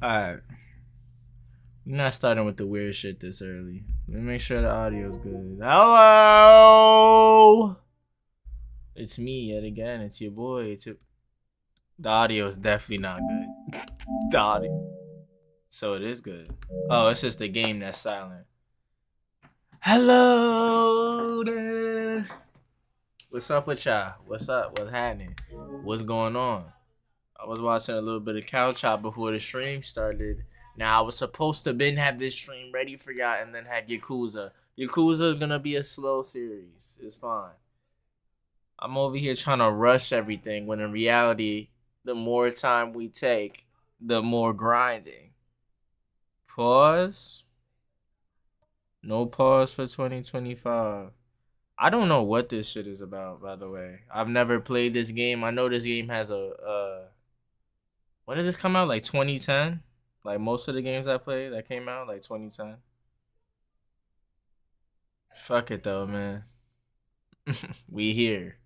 Alright. We're not starting with the weird shit this early. Let me make sure the audio's good. Hello! It's me yet again. It's your boy. The audio is definitely not good. The audio. So it is good. Oh, it's just the game that's silent. Hello! What's up with y'all? What's up? What's happening? What's going on? I was watching a little bit of Couch Hop before the stream started. Now, I was supposed to have this stream ready for y'all and then had Yakuza. Yakuza is going to be a slow series. It's fine. I'm over here trying to rush everything when in reality, the more time we take, the more grinding. Pause. No pause for 2025. I don't know what this shit is about, by the way. I've never played this game. I know this game has when did this come out? Like 2010? Like most of the games I played that came out, like 2010. Fuck it though, man. We here.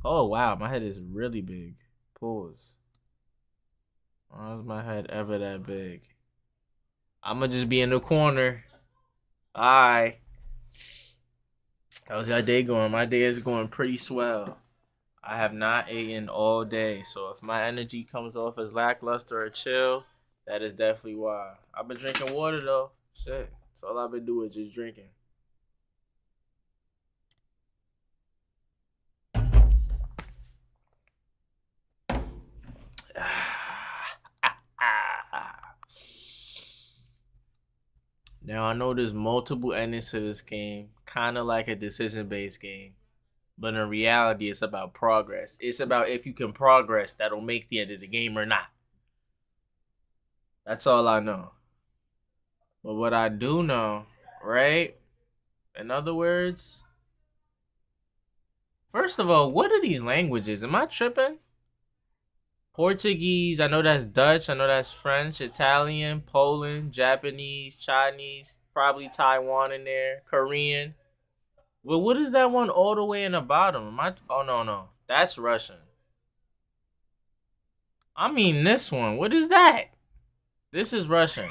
Oh wow, my head is really big. Pause. Why is my head ever that big? I'ma just be in the corner. Alright. How's your day going? My day is going pretty swell. I have not eaten all day, so if my energy comes off as lackluster or chill, that is definitely why. I've been drinking water though. Shit. That's all I've been doing is just drinking. Now I know there's multiple endings to this game, kind of like a decision-based game. But in reality, it's about progress. It's about if you can progress, that'll make the end of the game or not. That's all I know. But what I do know, right? In other words, first of all, what are these languages? Am I tripping? Portuguese, I know that's Dutch, I know that's French, Italian, Poland, Japanese, Chinese, probably Taiwan in there, Korean. Well, what is that one all the way in the bottom? Oh, no. That's Russian. I mean this one. What is that? This is Russian.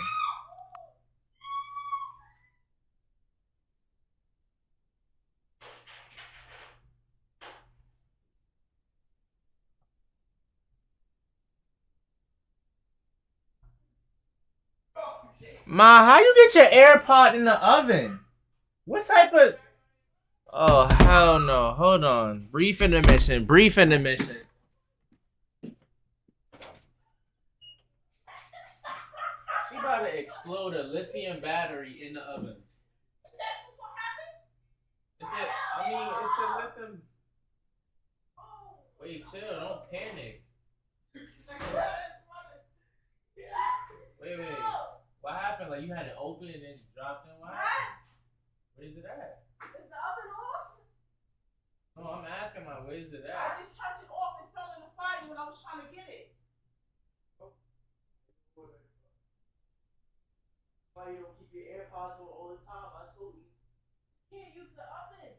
Ma, how you get your AirPod in the oven? What type of... Oh, hell no. Hold on. Brief intermission. She about to explode a lithium battery in the oven. Is that what happened? It's a lithium... Wait, chill. Don't panic. Wait. What happened? Like you had it open and then dropped in? What happened? Yes. Where's it at? Is the oven off? No, I'm asking my where's it at? I just turned it off and fell in the fire when I was trying to get it. Why you don't keep your AirPods on all the time? I told you. You can't use the oven.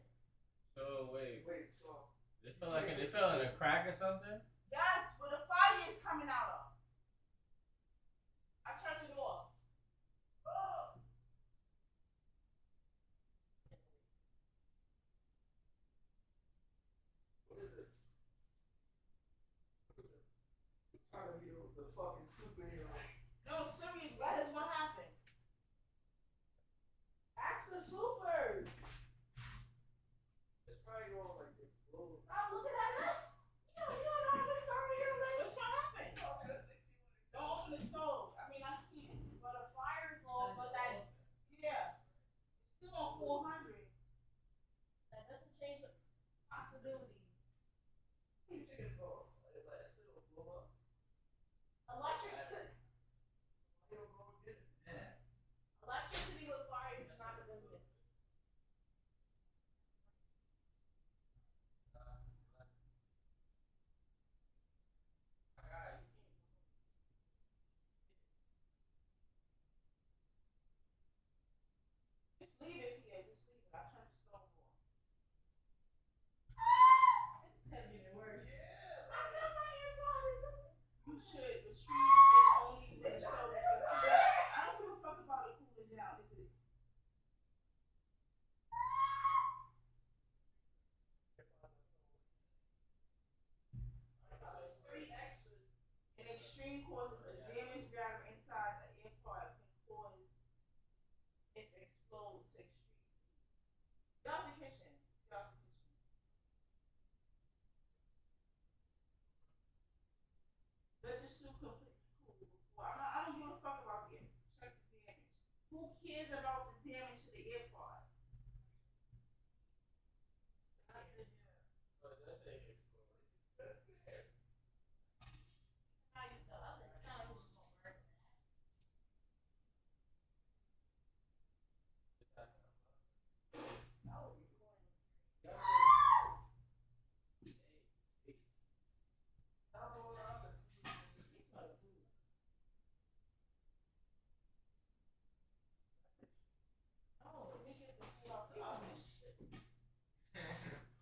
So wait, so it felt like it fell in a crack or something? Yes, where the fire is coming out of. I turned it off. What is it? Trying to be the fucking superhero. No, seriously, that's what happened. Ask the super. It's probably going like this. Stop looking at us. You don't know what's over here, man. What's what happened? Don't open the stove. I mean, I can't. But a fire's on, but that, yeah. It's still on 400. That doesn't change the possibilities. You think it's going to blow up? Electricity with fire is not the business. Just leave it. slow to extreme. Get out the kitchen. Get out the kitchen. Let the soup completely cool before. I don't give a fuck about the check the damage. Who cares about the damage to the ear pod?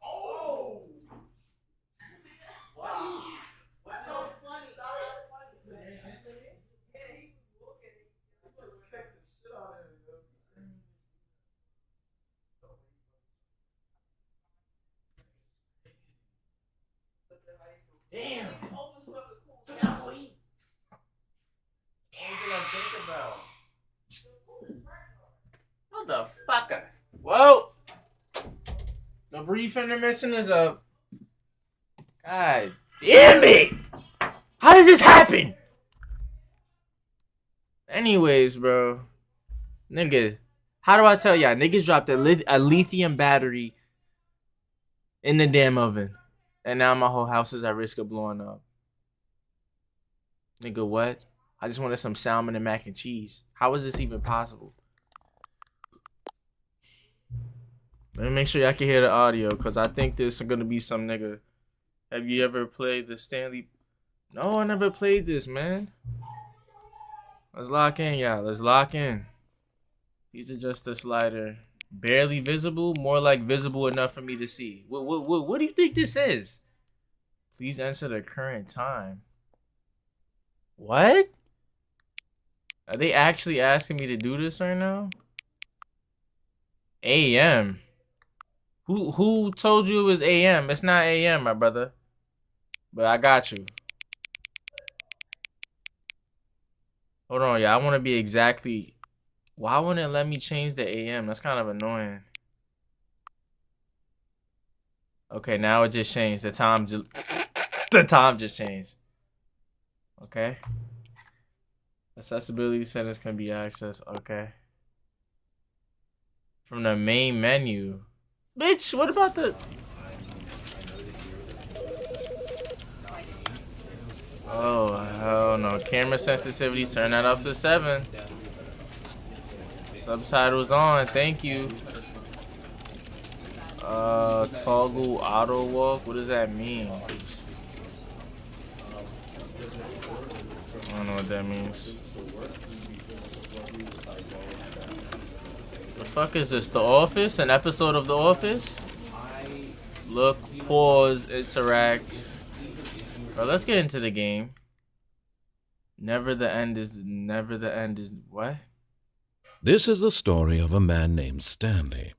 Oh! Wow. What's so funny? That's not funny. Yeah, he was looking. He was kicking the shit out of him, yo. Damn. Open circle cool. So now go eat. What did I think about? Motherfucker. Whoa. The brief intermission is up. God damn it. How does this happen? Anyways, bro. Nigga. How do I tell y'all? Niggas dropped a lithium battery in the damn oven. And now my whole house is at risk of blowing up. Nigga, what? I just wanted some salmon and mac and cheese. How is this even possible? Let me make sure y'all can hear the audio, because I think this is going to be some nigga. Have you ever played the Stanley? No, I never played this, man. Let's lock in, y'all. Let's lock in. These are just a slider. Barely visible, more like visible enough for me to see. What do you think this is? Please enter the current time. What? Are they actually asking me to do this right now? AM. Who told you it was AM? It's not AM, my brother. But I got you. Hold on, y'all. I want to be exactly... Why wouldn't it let me change the AM? That's kind of annoying. Okay, now it just changed. The time just changed. Okay. Accessibility settings can be accessed. Okay. From the main menu. Bitch, what about the... Oh, hell no. Camera sensitivity, turn that up to 7. Subtitles on, thank you. Toggle auto walk, what does that mean? I don't know what that means. The fuck is this? The Office? An episode of The Office? Look, pause, interact. Bro, let's get into the game. Never the end is what? This is the story of a man named Stanley.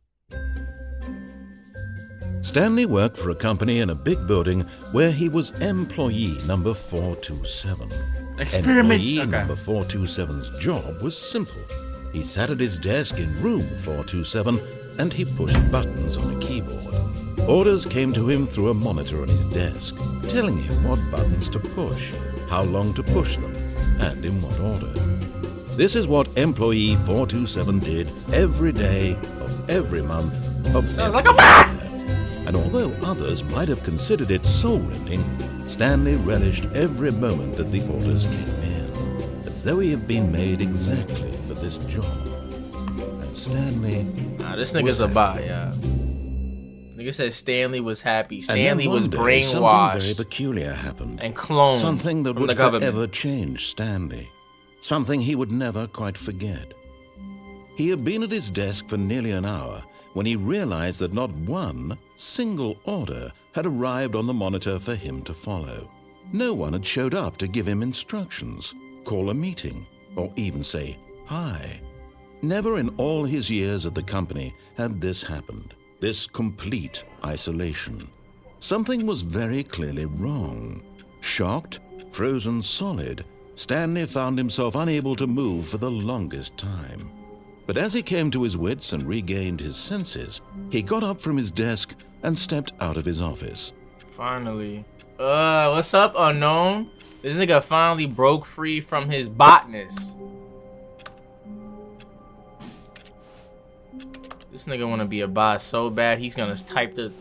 Stanley worked for a company in a big building where he was employee number 427. Employee number 427's job was simple. He sat at his desk in room 427 and he pushed buttons on a keyboard. Orders came to him through a monitor on his desk, telling him what buttons to push, how long to push them, and in what order. This is what employee 427 did every day of every month of Sounds like a bat! And although others might have considered it soul-rending, Stanley relished every moment that the orders came in, as though he had been made exactly for this job. And Stanley... Nah, this nigga's a bot, yeah. Nigga said Stanley was happy. Stanley was brainwashed. Something very peculiar happened. And cloned something that from would the government. Forever change Stanley. Something he would never quite forget. He had been at his desk for nearly an hour when he realized that not one single order had arrived on the monitor for him to follow. No one had showed up to give him instructions, call a meeting, or even say hi. Never in all his years at the company had this happened, this complete isolation. Something was very clearly wrong. Shocked, frozen solid, Stanley found himself unable to move for the longest time. But as he came to his wits and regained his senses, he got up from his desk and stepped out of his office. Finally. What's up, unknown? This nigga finally broke free from his botness. This nigga wanna be a boss so bad he's gonna type the...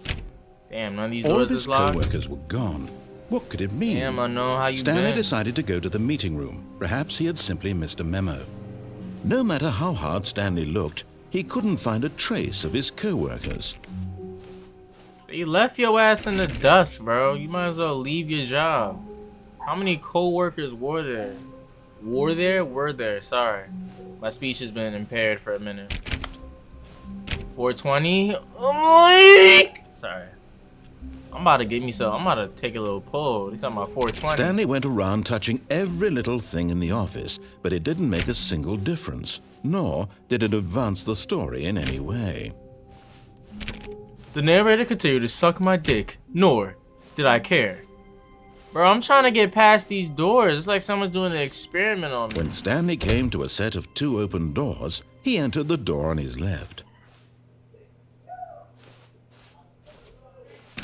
Damn, none of these doors is locked. All of his co-workers were gone. What could it mean? Damn, unknown, how you Stanley been? decided to go to the meeting room. Perhaps he had simply missed a memo. No matter how hard Stanley looked, he couldn't find a trace of his co-workers. They left your ass in the dust, bro. You might as well leave your job. How many co-workers were there? Were there? Sorry. My speech has been impaired for a minute. 420? Sorry. I'm about to take a little pull. He's talking about 420. Stanley went around touching every little thing in the office, but it didn't make a single difference, nor did it advance the story in any way. The narrator continued to suck my dick, nor did I care. Bro, I'm trying to get past these doors. It's like someone's doing an experiment on me. When Stanley came to a set of 2 open doors, he entered the door on his left.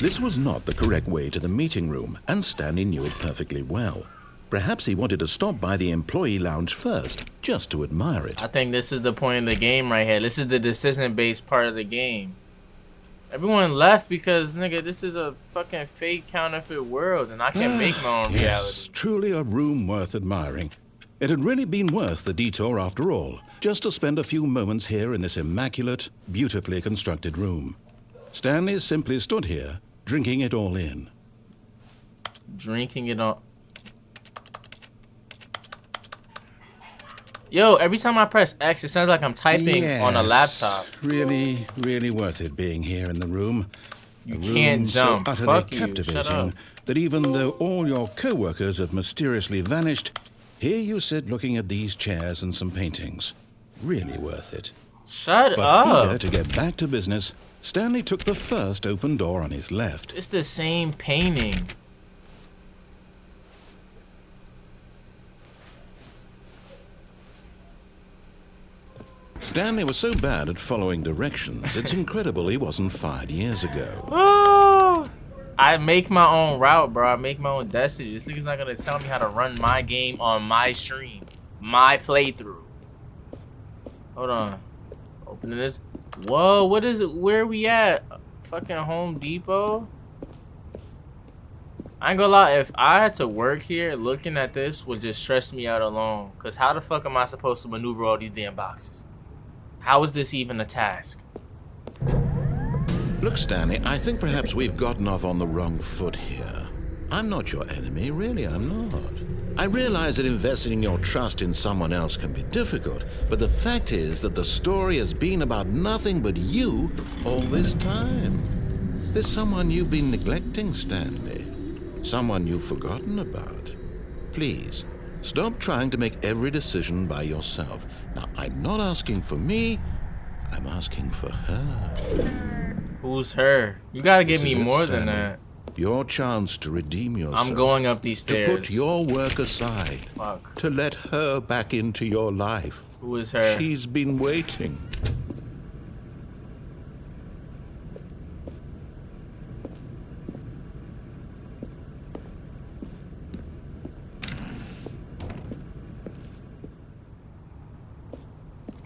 This was not the correct way to the meeting room, and Stanley knew it perfectly well. Perhaps he wanted to stop by the employee lounge first, just to admire it. I think this is the point of the game right here. This is the decision-based part of the game. Everyone left because, nigga, this is a fucking fake counterfeit world, and I can't make my own reality. Yes, truly a room worth admiring. It had really been worth the detour after all, just to spend a few moments here in this immaculate, beautifully constructed room. Stanley simply stood here, drinking it all in. Drinking it all. Yo, every time I press X, it sounds like I'm typing on a laptop. Really, really worth it being here in the room. You can't jump. So utterly Fuck you. Shut captivating up. that even though all your co-workers have mysteriously vanished, here you sit looking at these chairs and some paintings. Really worth it. Shut But up. eager to get back to business, Stanley took the first open door on his left. It's the same painting. Stanley was so bad at following directions, it's incredible he wasn't fired years ago. Oh, I make my own route, bro. I make my own destiny. This nigga's not gonna tell me how to run my game on my stream. My playthrough. Hold on. Opening this. Whoa, what is it? Where we at? Fucking Home Depot? I ain't gonna lie, if I had to work here, looking at this would just stress me out alone. Cause how the fuck am I supposed to maneuver all these damn boxes? How is this even a task? Look, Stanley, I think perhaps we've gotten off on the wrong foot here. I'm not your enemy, really, I'm not. I realize that investing your trust in someone else can be difficult, but the fact is that the story has been about nothing but you all this time. There's someone you've been neglecting, Stanley. Someone you've forgotten about. Please, stop trying to make every decision by yourself. Now, I'm not asking for me, I'm asking for her. Who's her? You gotta give This me is it, more than Stanley. that. Your chance to redeem yourself. I'm going up these To stairs. put your work aside. Fuck. To let her back into your life. Who is her? She's been waiting.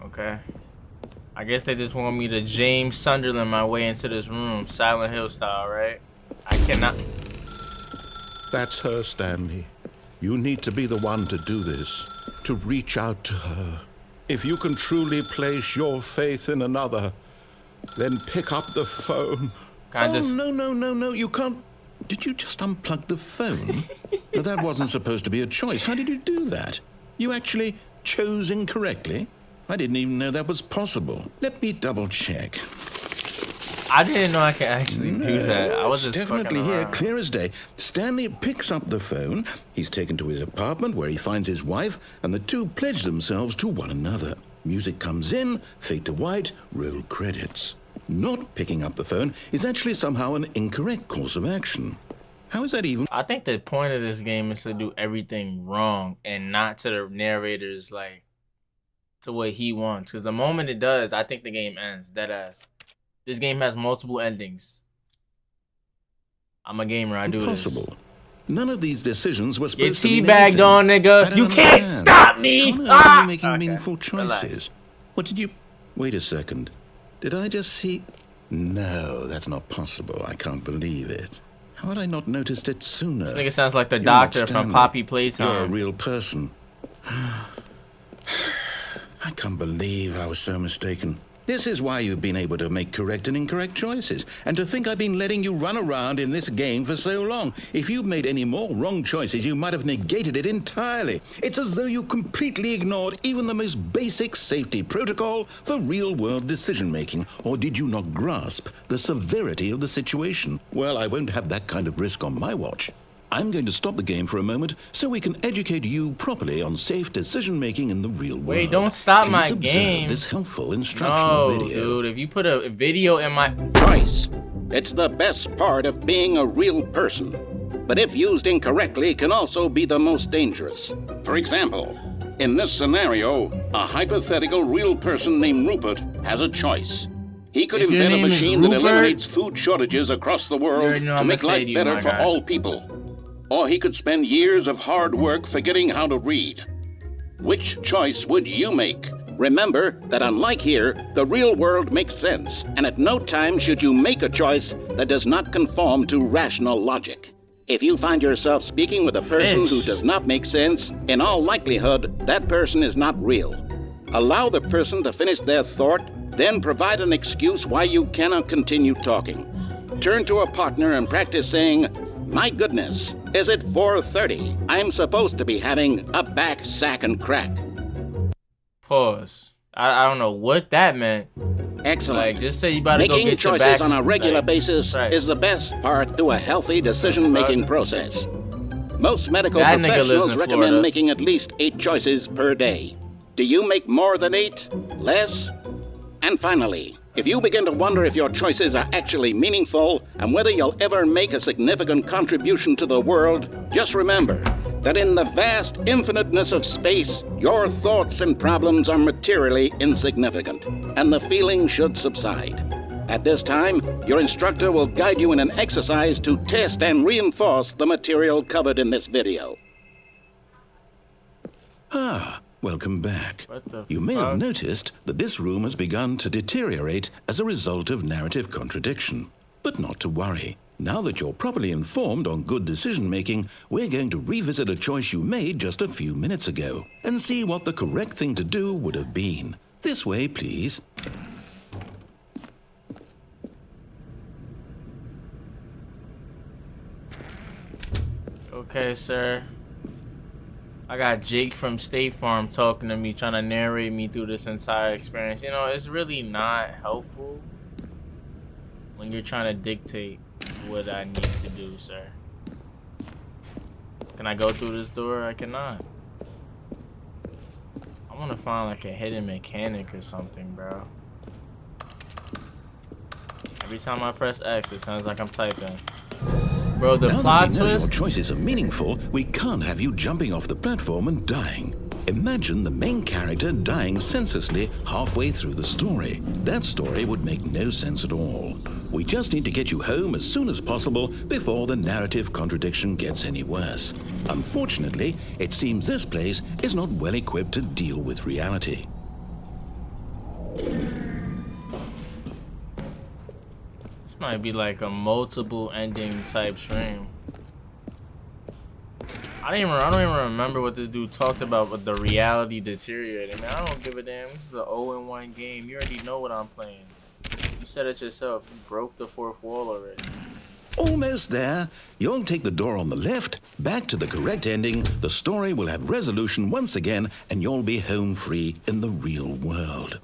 Okay. I guess they just want me to James Sunderland my way into this room, Silent Hill style, right? I cannot. That's her, Stanley. You need to be the one to do this. To reach out to her. If you can truly place your faith in another, then pick up the phone. Can I just... No, you can't. Did you just unplug the phone? No, that wasn't supposed to be a choice. How did you do that? You actually chose incorrectly? I didn't even know that was possible. Let me double check. I didn't know I could actually do that. I was It's just definitely fucking here, around. clear as day. Stanley picks up the phone. He's taken to his apartment where he finds his wife, and the two pledge themselves to one another. Music comes in, fade to white, roll credits. Not picking up the phone is actually somehow an incorrect course of action. How is that even? I think the point of this game is to do everything wrong and not to the narrator's, like, to what he wants. Because the moment it does, I think the game ends. Deadass. This game has multiple endings. I'm a gamer. I do Impossible. this. None of these decisions were Get supposed to mean teabagged anything. on, nigga. You can't understand. stop me. How on earth Ah! are you making Okay, meaningful choices? relax. What did you... Wait a second. Did I just see... No, that's not possible. I can't believe it. How had I not noticed it sooner? This nigga sounds like the You're not doctor from Stanley. Poppy You're a Playtime. real person. I can't believe I was so mistaken. This is why you've been able to make correct and incorrect choices. And to think I've been letting you run around in this game for so long. If you'd made any more wrong choices, you might have negated it entirely. It's as though you completely ignored even the most basic safety protocol for real-world decision-making. Or did you not grasp the severity of the situation? Well, I won't have that kind of risk on my watch. I'm going to stop the game for a moment so we can educate you properly on safe decision-making in the real world. Wait, don't stop Please my observe game. this helpful instructional No, video. dude. If you put a video in my... Choice. It's the best part of being a real person. But if used incorrectly, can also be the most dangerous. For example, in this scenario, a hypothetical real person named Rupert has a choice. He could If your invent a name is machine that Rupert, eliminates food shortages across the you world already know to I'm make gonna say life to you, better my for guy. all people. Or he could spend years of hard work forgetting how to read. Which choice would you make? Remember that unlike here, the real world makes sense, and at no time should you make a choice that does not conform to rational logic. If you find yourself speaking with a person who Fish. does not make sense, in all likelihood, that person is not real. Allow the person to finish their thought, then provide an excuse why you cannot continue talking. Turn to a partner and practice saying, "My goodness, is it 4:30? I'm supposed to be having a back, sack, and crack." Pause. I don't know what that meant. Excellent. Like, just say you about to go Making get your choices back... on a regular like, basis right. is the best part to a healthy decision-making process. Most medical That nigga lives professionals in recommend Florida. making at least 8 choices per day. Do you make more than 8? Less? And finally, if you begin to wonder if your choices are actually meaningful and whether you'll ever make a significant contribution to the world, just remember that in the vast infiniteness of space, your thoughts and problems are materially insignificant, and the feeling should subside. At this time, your instructor will guide you in an exercise to test and reinforce the material covered in this video. Ah, welcome back. What the You may fuck? have noticed that this room has begun to deteriorate as a result of narrative contradiction. But not to worry. Now that you're properly informed on good decision-making, we're going to revisit a choice you made just a few minutes ago and see what the correct thing to do would have been. This way, please. Okay, sir. I got Jake from State Farm talking to me, trying to narrate me through this entire experience. You know, it's really not helpful when you're trying to dictate what I need to do, sir. Can I go through this door? I cannot. I want to find like a hidden mechanic or something, bro. Every time I press X, it sounds like I'm typing. Bro, the Now plot that we know your twist. choices are meaningful, we can't have you jumping off the platform and dying. Imagine the main character dying senselessly halfway through the story. That story would make no sense at all. We just need to get you home as soon as possible before the narrative contradiction gets any worse. Unfortunately, it seems this place is not well equipped to deal with reality. This might be like a multiple ending type stream. I don't even remember what this dude talked about with the reality deteriorating. Man, I don't give a damn. This is an 0-1 game. You already know what I'm playing. You said it yourself. You broke the fourth wall already. Almost there. You'll take the door on the left, back to the correct ending, the story will have resolution once again, and you'll be home free in the real world.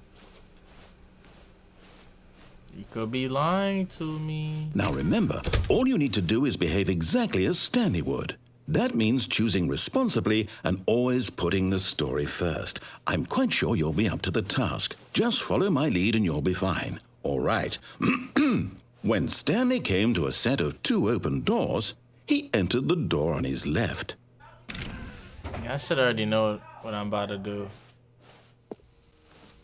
You could be lying to me. Now remember, all you need to do is behave exactly as Stanley would. That means choosing responsibly and always putting the story first. I'm quite sure you'll be up to the task. Just follow my lead and you'll be fine. All right. When Stanley came to a set of 2 open doors, he entered the door on his left. Yeah, I should already know what I'm about to do.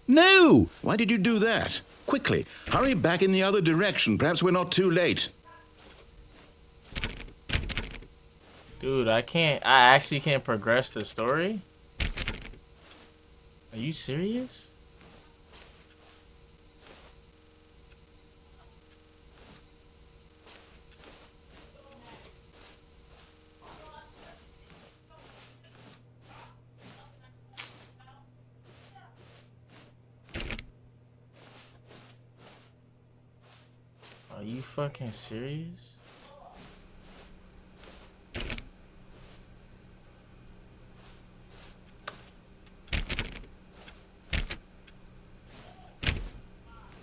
No! Why did you do that? Quickly, hurry back in the other direction. Perhaps we're not too late. Dude, I actually can't progress the story? Are you serious? Are you fucking serious?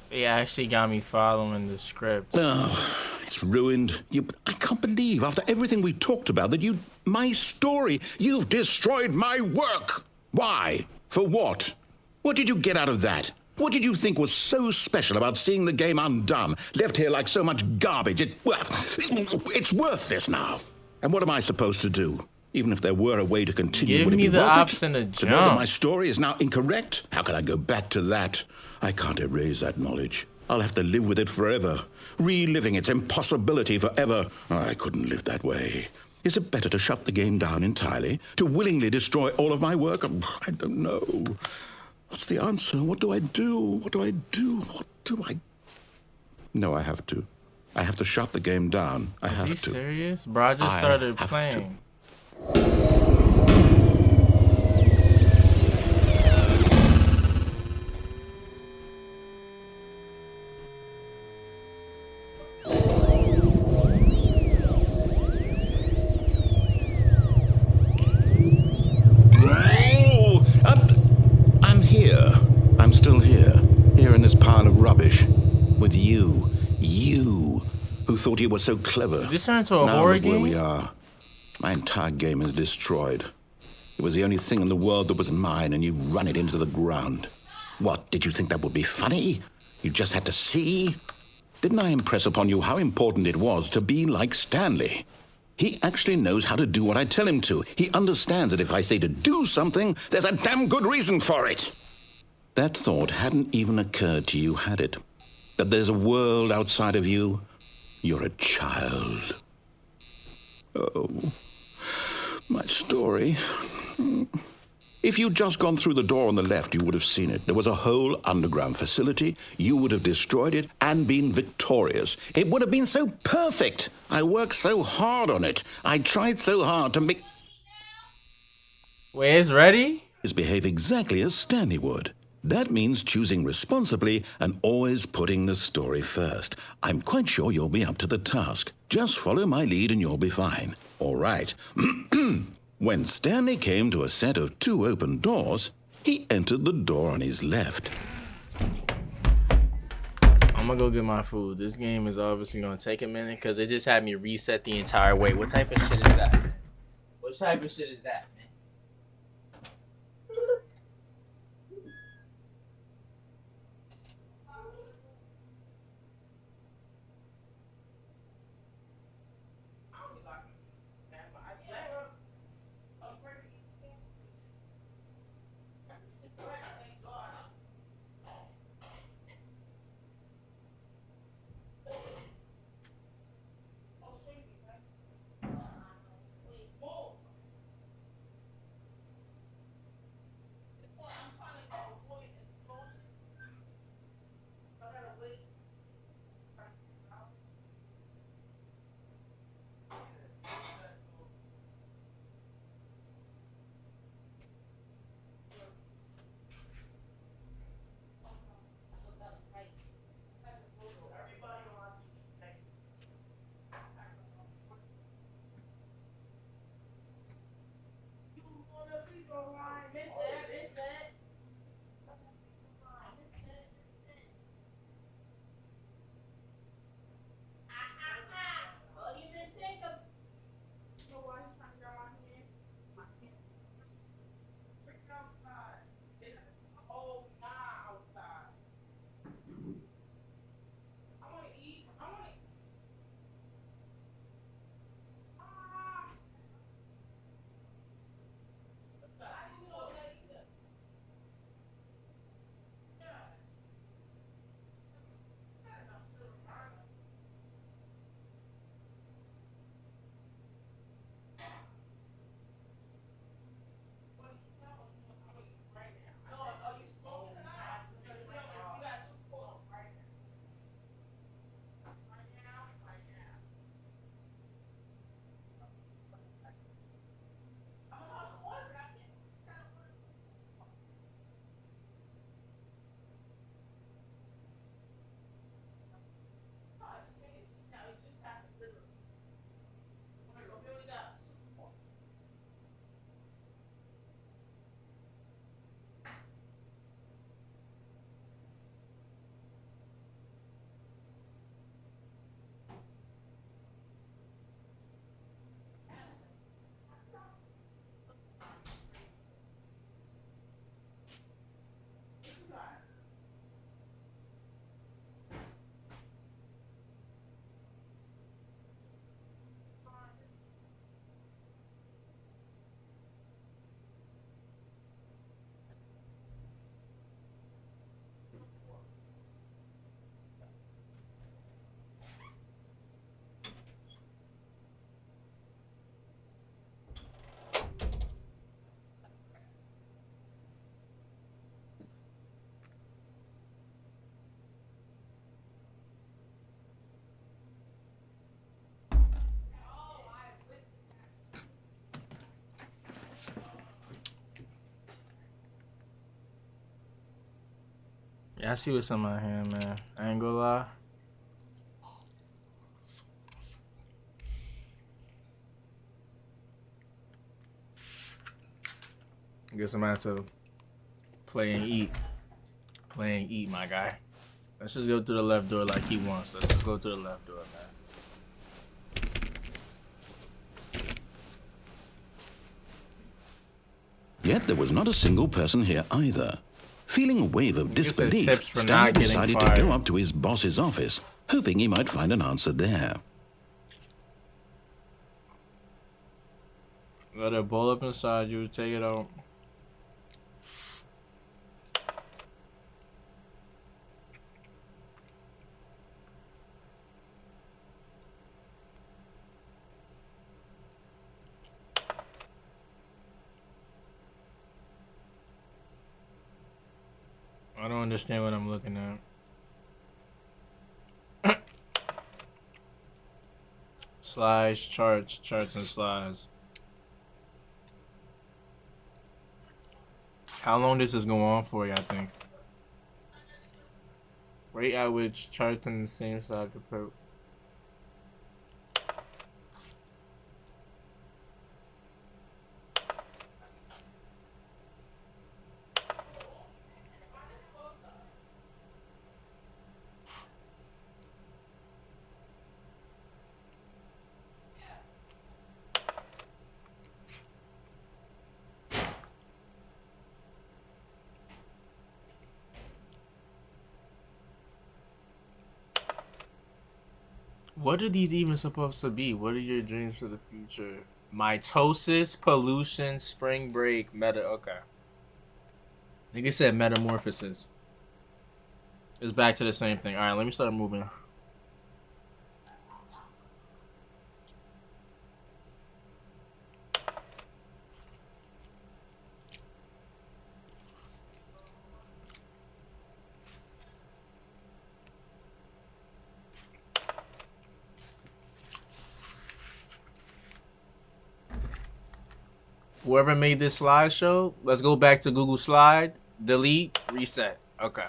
They actually got me following the script. Oh, it's ruined. I can't believe, after everything we talked about, that my story, you've destroyed my work. Why? For what? What did you get out of that? What did you think was so special about seeing the game undone, left here like so much garbage? It's worthless now. And what am I supposed to do? Even if there were a way to continue, Give would it me be the worth option it? to To know that jump. my story is now incorrect? How can I go back to that? I can't erase that knowledge. I'll have to live with it forever, reliving its impossibility forever. I couldn't live that way. Is it better to shut the game down entirely? To willingly destroy all of my work? I don't know. What's the answer? What do I do? What do I do? What do I... No, I have to. I have to shut the game down. I have to. Is he serious? Bro, I just started playing. I'm here. I'm still here. Here in this pile of rubbish. With you. You, who thought you were so clever. Did this turn into a Now horror look where game? we are. My entire game is destroyed. It was the only thing in the world that was mine, and you've run it into the ground. What, did you think that would be funny? You just had to see? Didn't I impress upon you how important it was to be like Stanley? He actually knows how to do what I tell him to. He understands that if I say to do something, there's a damn good reason for it. That thought hadn't even occurred to you, had it? That there's a world outside of you? You're a child. Oh, my story. If you'd just gone through the door on the left, you would have seen it. There was a whole underground facility. You would have destroyed it and been victorious. It would have been so perfect. I worked so hard on it. I tried so hard to make... Wait, it's ready? behave exactly as Stanley would. That means choosing responsibly and always putting the story first. I'm quite sure you'll be up to the task. Just follow my lead and you'll be fine. All right. When Stanley came to a set of 2 open doors, he entered the door on his left. I'm gonna go get my food. This game is obviously gonna take a minute because it just had me reset the entire way. What type of shit is that? What type of shit is that, man? Yeah, I see what's in my hand, man. I ain't gonna lie. I guess I'm gonna have to play and eat. Play and eat, my guy. Let's just go through the left door like he wants. Let's just go through the left door, man. Yet there was not a single person here either. Feeling a wave of disbelief, tips for Stanley not getting decided to fired. go up to his boss's office, hoping he might find an answer there. Let it ball up inside you. Take it out. I don't understand what I'm looking at. Slides, charts and slides. How long does this go on for, y'all think? Rate at which charts on the same side compare. What are these even supposed to be? What are your dreams for the future? Mitosis, pollution, spring break, okay. Nigga said metamorphosis. It's back to the same thing. Alright, let me start moving. Whoever made this slideshow, let's go back to Google Slide, delete, reset. Okay.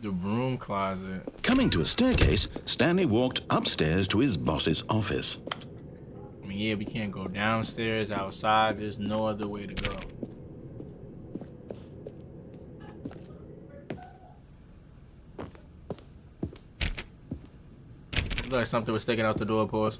The broom closet. Coming to a staircase, Stanley walked upstairs to his boss's office. I mean, yeah, we can't go downstairs, outside. There's no other way to go. Looked like something was sticking out the door, pause.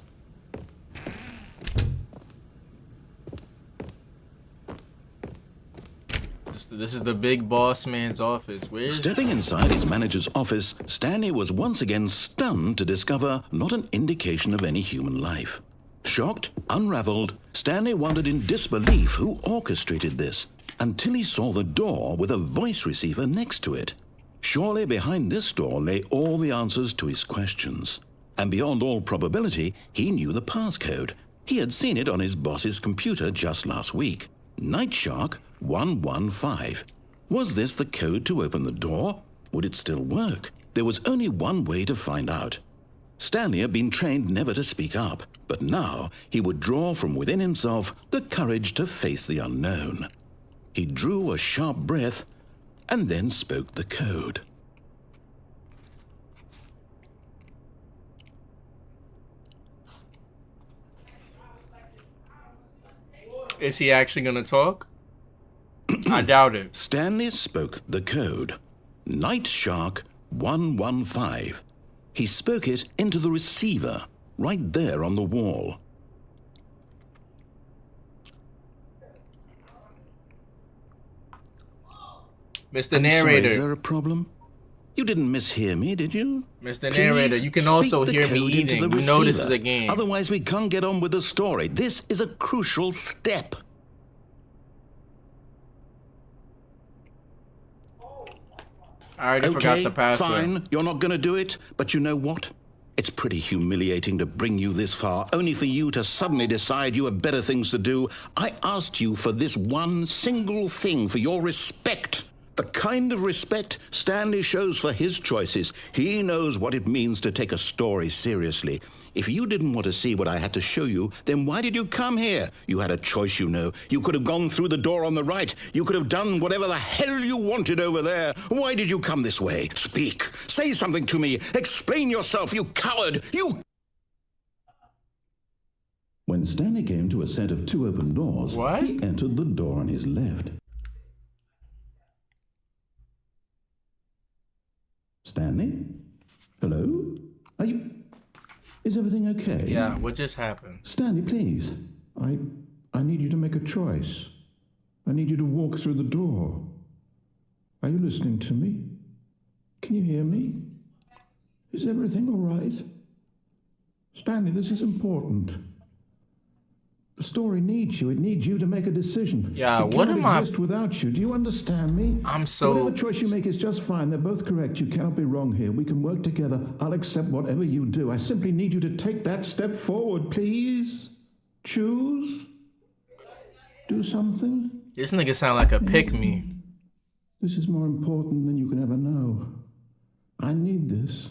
This is the big boss man's office. Where's... Stepping inside his manager's office, Stanley was once again stunned to discover not an indication of any human life. Shocked, unraveled, Stanley wondered in disbelief who orchestrated this, until he saw the door with a voice receiver next to it. Surely behind this door lay all the answers to his questions. And beyond all probability, he knew the passcode. He had seen it on his boss's computer just last week. Nightshark 115. Was this the code to open the door? Would it still work? There was only one way to find out. Stanley had been trained never to speak up, but now he would draw from within himself the courage to face the unknown. He drew a sharp breath and then spoke the code. Is he actually gonna talk? I doubt it. Stanley spoke the code. Nightshark 115. He spoke it into the receiver, right there on the wall. Mr. I'm Narrator. sorry, is there a problem? You didn't mishear me, did you? Mr. Narrator, Please you can speak also the hear me code into eating. the You know this receiver. is a game. Otherwise, we can't get on with the story. This is a crucial step. I already forgot the password. Fine. You're not going to do it, but you know what? It's pretty humiliating to bring you this far, only for you to suddenly decide you have better things to do. I asked you for this one single thing, for your respect. The kind of respect Stanley shows for his choices. He knows what it means to take a story seriously. If you didn't want to see what I had to show you, then why did you come here? You had a choice, you know. You could have gone through the door on the right. You could have done whatever the hell you wanted over there. Why did you come this way? Speak. Say something to me. Explain yourself, you coward. You... When Stanley came to a set of 2 open doors, he entered the door on his left. Stanley? Hello? Are you... Is everything okay? Yeah, what just happened? Stanley, please. I need you to make a choice. I need you to walk through the door. Are you listening to me? Can you hear me? Is everything all right? Stanley, this is important. The story needs you. It needs you to make a decision. Yeah, it what cannot am I... exist without you. Do you understand me? I'm so... Whatever choice you make is just fine. They're both correct. You cannot be wrong here. We can work together. I'll accept whatever you do. I simply need you to take that step forward, please. Choose. Do something. This nigga sound like a pick-me. This is more important than you can ever know. I need this.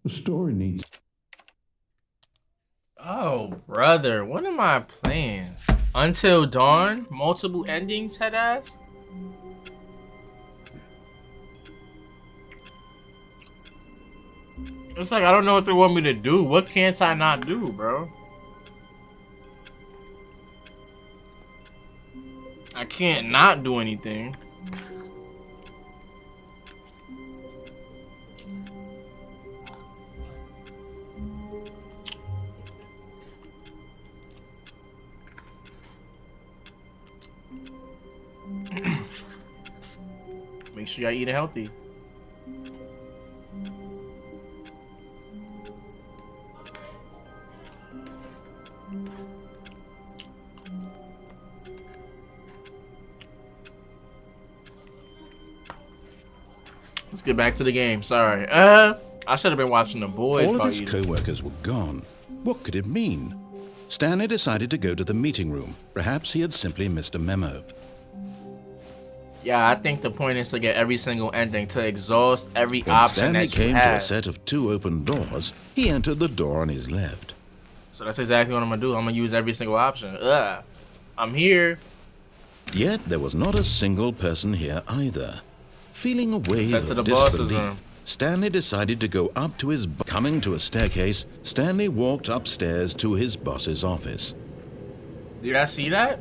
The story needs... Oh, brother, what am I playing? Until Dawn? Multiple endings, head ass? It's like, I don't know what they want me to do. What can't I not do, bro? I can't not do anything. Make sure y'all eat it healthy. Let's get back to the game. Sorry. I should have been watching The Boys. All of his co-workers were gone. What could it mean? Stanley decided to go to the meeting room. Perhaps he had simply missed a memo. Yeah, I think the point is to get every single ending, to exhaust every option that you Stanley came to a have. set of 2 open doors. He entered the door on his left. So that's exactly what I'm gonna do. I'm gonna use every single option. I'm here. Yet there was not a single person here either. Feeling a wave Set to of the boss's disbelief, room. Stanley decided to go up to his... Coming to a staircase, Stanley walked upstairs to his boss's office. Did I see that?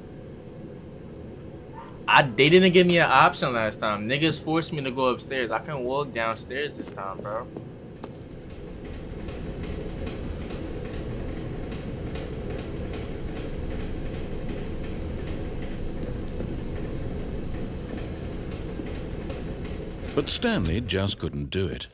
They didn't give me an option last time. Niggas forced me to go upstairs. I can walk downstairs this time, bro. But Stanley just couldn't do it.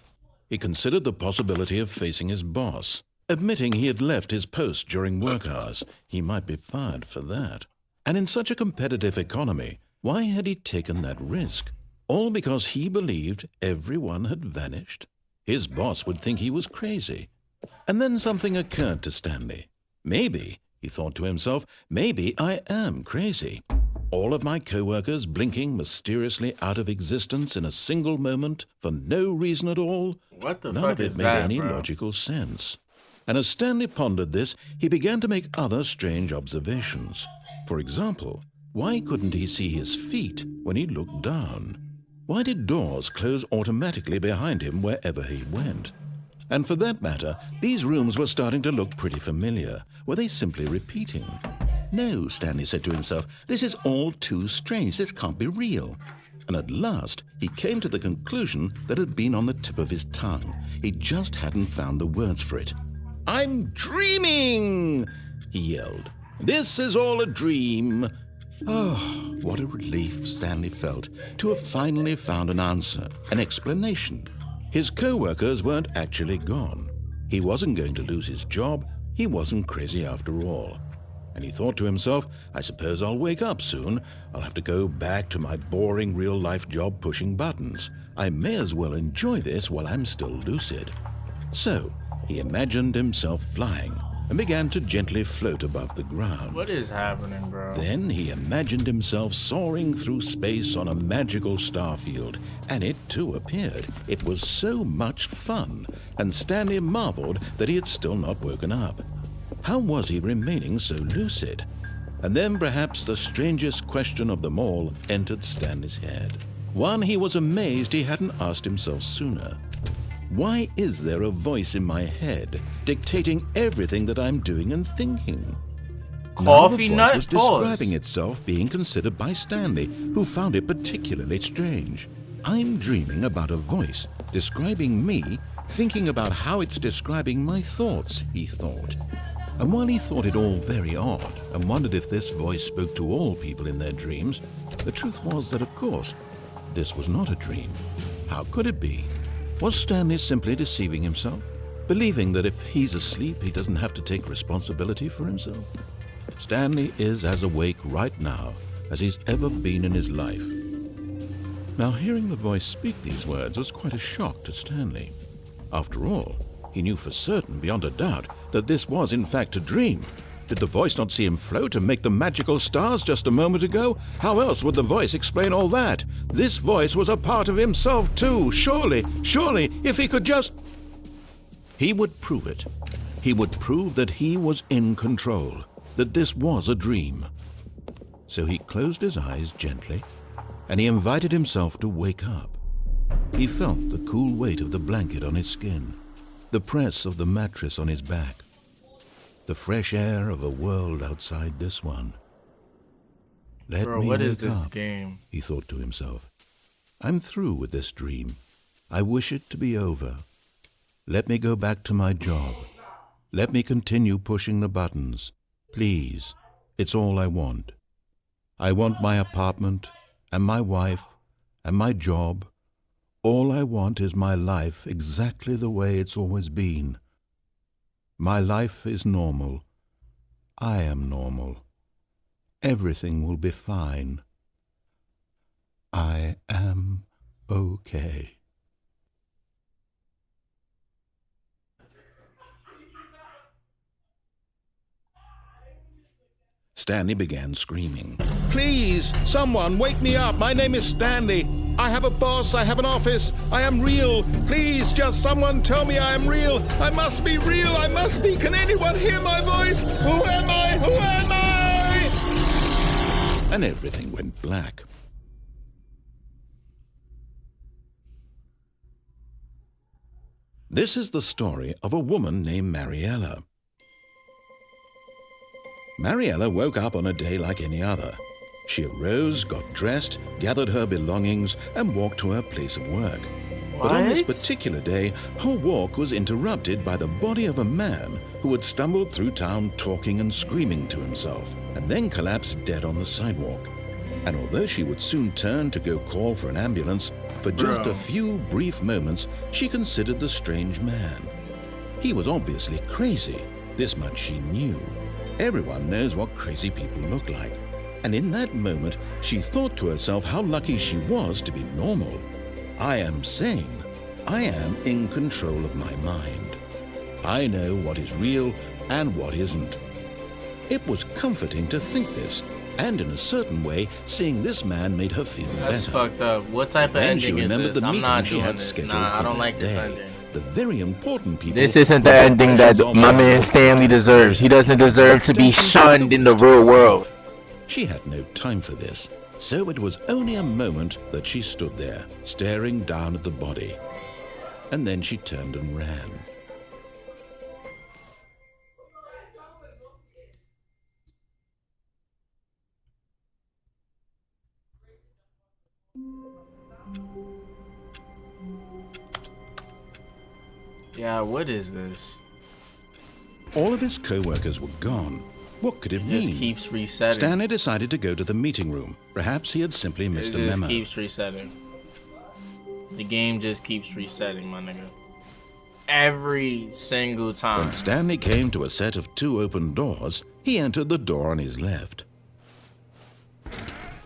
He considered the possibility of facing his boss. Admitting he had left his post during work hours, he might be fired for that. And in such a competitive economy, why had he taken that risk? All because he believed everyone had vanished? His boss would think he was crazy. And then something occurred to Stanley. Maybe, he thought to himself, maybe I am crazy. All of my co-workers blinking mysteriously out of existence in a single moment for no reason at all? What the None fuck of it is made that, any bro? logical sense. And as Stanley pondered this, he began to make other strange observations. For example, why couldn't he see his feet when he looked down? Why did doors close automatically behind him wherever he went? And for that matter, these rooms were starting to look pretty familiar. Were they simply repeating? No, Stanley said to himself, this is all too strange. This can't be real. And at last, he came to the conclusion that had been on the tip of his tongue. He just hadn't found the words for it. I'm dreaming, he yelled. This is all a dream. Oh, what a relief Stanley felt to have finally found an answer, an explanation. His co-workers weren't actually gone. He wasn't going to lose his job. He wasn't crazy after all. And he thought to himself, I suppose I'll wake up soon. I'll have to go back to my boring real-life job pushing buttons. I may as well enjoy this while I'm still lucid. So, he imagined himself flying. and began to gently float above the ground. What is happening, bro? Then he imagined himself soaring through space on a magical starfield, and it too appeared. It was so much fun, and Stanley marveled that he had still not woken up. How was he remaining so lucid? And then perhaps the strangest question of them all entered Stanley's head. One he was amazed he hadn't asked himself sooner. Why is there a voice in my head dictating everything that I'm doing and thinking? Coffee now the voice nut was describing itself being considered by Stanley, who found it particularly strange. I'm dreaming about a voice describing me, thinking about how it's describing my thoughts, he thought. And while he thought it all very odd and wondered if this voice spoke to all people in their dreams, the truth was that, of course, this was not a dream. How could it be? Was Stanley simply deceiving himself, believing that if he's asleep, he doesn't have to take responsibility for himself? Stanley is as awake right now as he's ever been in his life. Now, hearing the voice speak these words was quite a shock to Stanley. After all, he knew for certain, beyond a doubt, that this was in fact a dream. Did the voice not see him float and make the magical stars just a moment ago? How else would the voice explain all that? This voice was a part of himself too. Surely, if he could just... He would prove it. He would prove that he was in control, that this was a dream. So he closed his eyes gently, and he invited himself to wake up. He felt the cool weight of the blanket on his skin, the press of the mattress on his back, the fresh air of a world outside this one. Bro, what is this game? He thought to himself. I'm through with this dream. I wish it to be over. Let me go back to my job. Let me continue pushing the buttons. Please, it's all I want. I want my apartment and my wife and my job. All I want is my life exactly the way it's always been. My life is normal. I am normal. Everything will be fine. I am okay. Stanley began screaming. Please, someone, wake me up. My name is Stanley. I have a boss. I have an office. I am real. Please, just someone tell me I am real. I must be real. I must be. Can anyone hear my voice? Who am I? Who am I? And everything went black. This is the story of a woman named Mariella. Mariella woke up on a day like any other. She arose, got dressed, gathered her belongings, and walked to her place of work. But on this particular day, her walk was interrupted by the body of a man who had stumbled through town talking and screaming to himself, and then collapsed dead on the sidewalk. And although she would soon turn to go call for an ambulance, for just a few brief moments, she considered the strange man. He was obviously crazy. This much she knew. Everyone knows what crazy people look like. And in that moment, she thought to herself how lucky she was to be normal. I am sane. I am in control of my mind. I know what is real and what isn't. It was comforting to think this, and in a certain way, seeing this man made her feel better. That's fucked up. What type of ending is this? I'm not doing this. Nah, I don't like this ending. The very important people... This isn't the ending that my man Stanley deserves. He doesn't deserve to be shunned in the real world. She had no time for this, so it was only a moment that she stood there, staring down at the body. And then she turned and ran. Yeah, what is this? All of his co-workers were gone. What could it mean? It just keeps resetting. Stanley decided to go to the meeting room. Perhaps he had simply missed a memo. It just keeps resetting. The game just keeps resetting, my nigga. Every single time. When Stanley came to a set of 2 open doors, he entered the door on his left.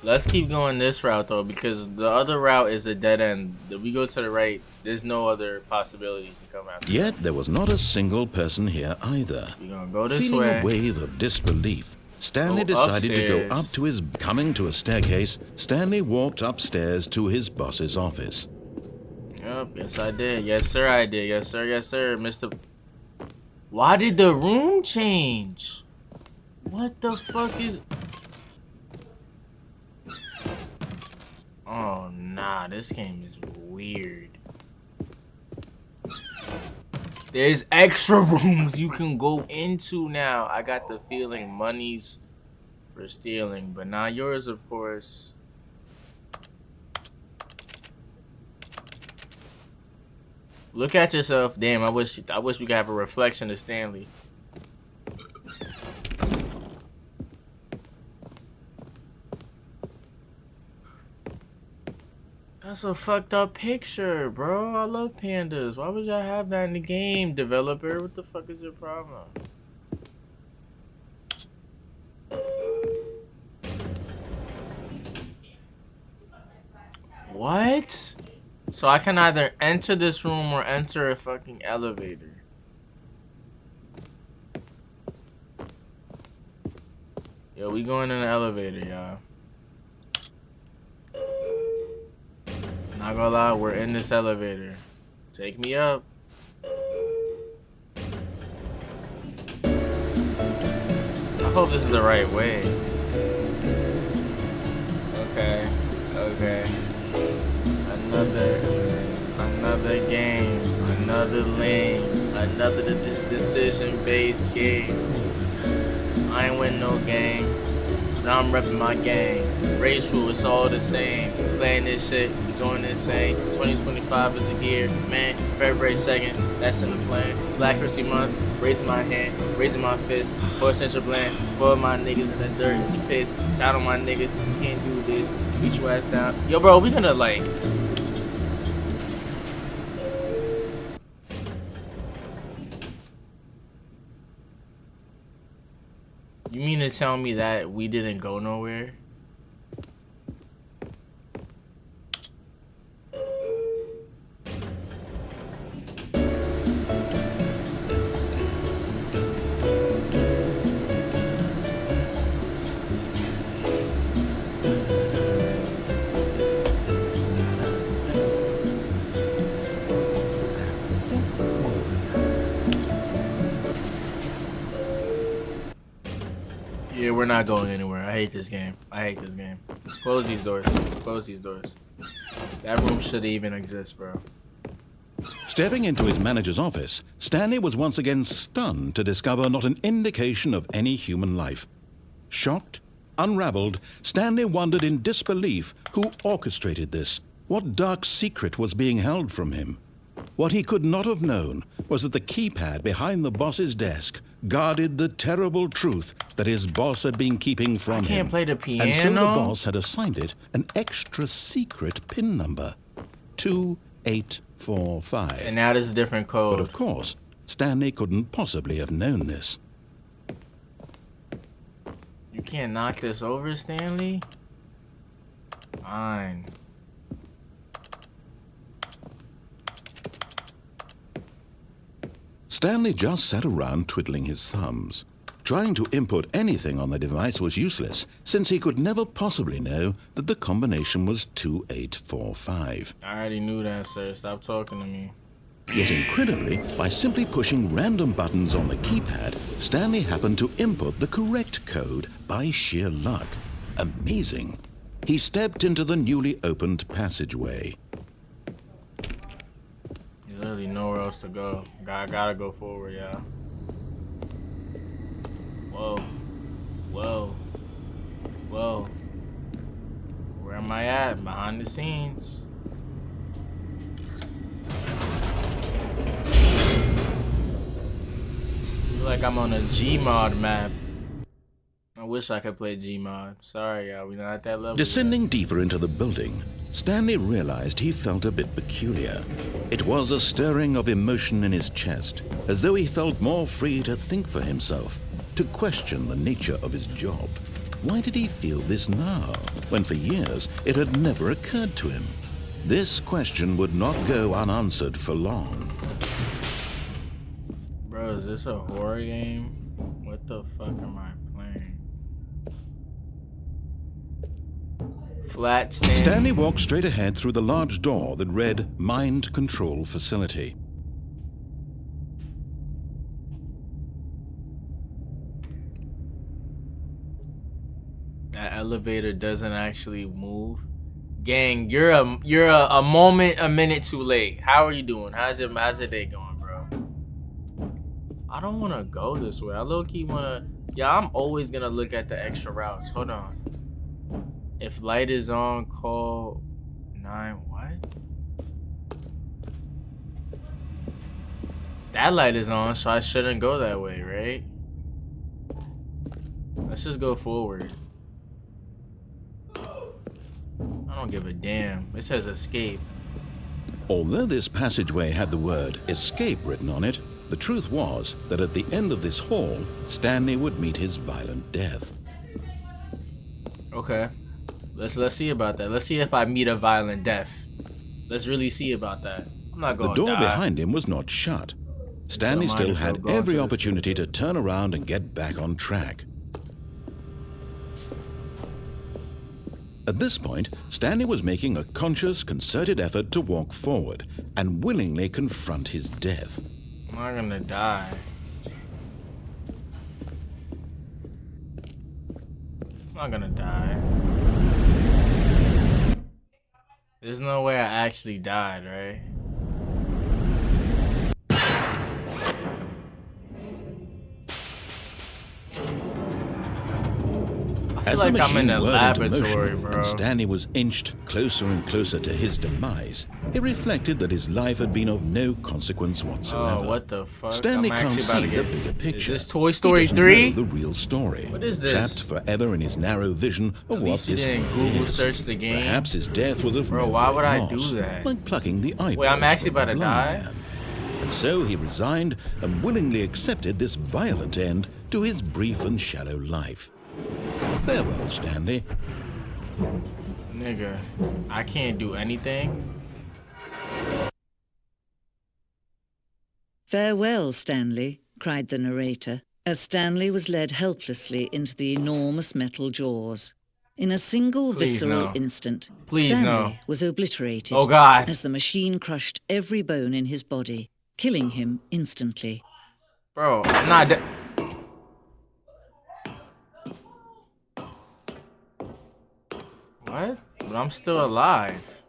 Let's keep going this route though, because the other route is a dead end. If we go to the right, there's no other possibilities to come out. Yet there was not a single person here either. We're gonna go this Feeling way. a wave of disbelief, Stanley Go decided to go upstairs. up to his... Coming to a staircase, Stanley walked upstairs to his boss's office. Yep, yes I did. Yes sir, I did. Yes sir, Mr. Why did the room change? What the fuck is... Oh nah, this game is weird. There's extra rooms you can go into now. I got the feeling money's for stealing, but not yours, of course. Look at yourself. Damn, I wish we could have a reflection of Stanley. That's a fucked up picture, bro. I love pandas. Why would y'all have that in the game, developer? What the fuck is your problem? What? So I can either enter this room or enter a fucking elevator. Yo, we going in the elevator, y'all. Not gonna lie, we're in this elevator. Take me up. I hope this is the right way. Okay, okay. Another game, another lane, another decision-based game. I ain't win no game. Now I'm repping my gang. Racial, it's all the same. Playing this shit, going insane. 2025 is a year, man. February 2nd, that's in the plan. Black History Month, raising my hand, raising my fist. For essential blend, for my niggas in the dirt, in the pits. Shout out my niggas, you can't do this. Beat your ass down. Yo, bro, we gonna like. You mean to tell me that we didn't go nowhere? Yeah, we're not going anywhere. I hate this game. I hate this game. Close these doors. Close these doors. That room shouldn't even exist, bro. Stepping into his manager's office, Stanley was once again stunned to discover not an indication of any human life. Shocked, unraveled, Stanley wondered in disbelief who orchestrated this. What dark secret was being held from him? What he could not have known was that the keypad behind the boss's desk guarded the terrible truth that his boss had been keeping from him. I can't play the piano. And so the boss had assigned it an extra secret PIN number, 2845. And now there's a different code. But of course, Stanley couldn't possibly have known this. You can't knock this over, Stanley? Fine. Stanley just sat around twiddling his thumbs. Trying to input anything on the device was useless, since he could never possibly know that the combination was 2845. I already knew that, sir. Stop talking to me. Yet incredibly, by simply pushing random buttons on the keypad, Stanley happened to input the correct code by sheer luck. Amazing. He stepped into the newly opened passageway. There's literally nowhere else to go. Gotta go forward, y'all. Whoa. Whoa. Whoa. Where am I at? Behind the scenes. Feel like I'm on a Gmod map. I wish I could play Gmod. Sorry, y'all. We're not at that level Descending yet. deeper into the building, Stanley realized he felt a bit peculiar. It was a stirring of emotion in his chest, as though he felt more free to think for himself, to question the nature of his job. why did he feel this now, when for years it had never occurred to him? This question would not go unanswered for long. Bro, is this a horror game? What the fuck am I playing? Flat stand. Stanley walked straight ahead through the large door that read Mind Control Facility. That elevator doesn't actually move. Gang, you're a moment, a minute too late. How are you doing? How's your day going, bro? I don't want to go this way. I low-key want to... Yeah, I'm always going to look at the extra routes. Hold on. If light is on, call 9... What? That light is on, so I shouldn't go that way, right? Let's just go forward. I don't give a damn. It says escape. Although this passageway had the word escape written on it, the truth was that at the end of this hall, Stanley would meet his violent death. Okay. Let's see about that. Let's see if I meet a violent death. Let's really see about that. I'm not going to die. The door behind him was not shut. Stanley still had every opportunity to turn around and get back on track. At this point, Stanley was making a conscious, concerted effort to walk forward and willingly confront his death. I'm not gonna die. I'm not gonna die. There's no way I actually died, right? I feel like I'm in a laboratory, bro. Stanley was inched closer and closer to his demise. It reflected that his life had been of no consequence whatsoever. Oh, what the fuck? Stanley I'm can't actually see the bigger picture. Is this Toy Story 3? The real story. What is this? Trapped forever in his narrow vision of what this didn't Google search the game. Perhaps his death was of Bro, no why great would I loss, do that? like plucking the eyeball. Wait, I'm actually from about a to blind die? man. And so he resigned and willingly accepted this violent end to his brief and shallow life. Farewell, Stanley. Nigga, I can't do anything. Farewell, Stanley, cried the narrator, as Stanley was led helplessly into the enormous metal jaws. In a single visceral instant, Stanley was obliterated as the machine crushed every bone in his body, killing him instantly. Bro, I'm not What? But I'm still alive.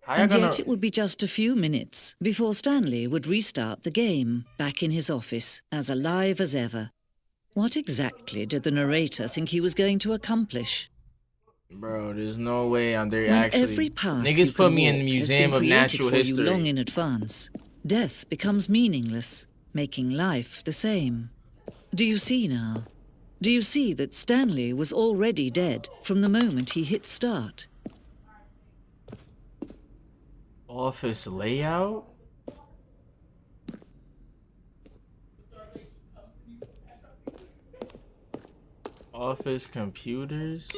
And yet it would be just a few minutes before Stanley would restart the game, back in his office, as alive as ever. What exactly did the narrator think he was going to accomplish? Bro, there's no way I'm there when actually. Every path niggas put me in the Museum of Natural History. Long in advance, death becomes meaningless, making life the same. Do you see now? Do you see that Stanley was already dead from the moment he hit start? Office layout? Office computers?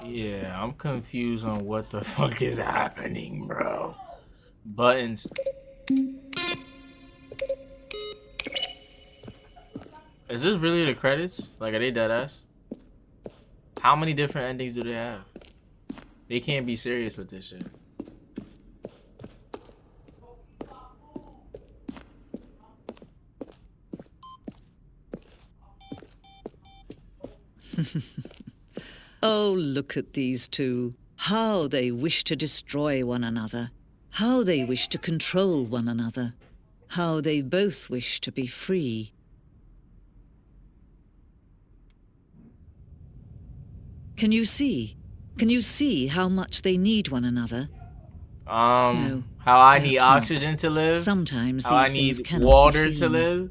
Yeah, I'm confused on what the fuck is happening, bro. Buttons. Is this really the credits? Like, are they deadass? How many different endings do they have? They can't be serious with this shit. Oh, look at these two. How they wish to destroy one another. How they wish to control one another. How they both wish to be free. Can you see? Can you see how much they need one another? No, how I need oxygen to live? Sometimes how these I need things cannot water be to live?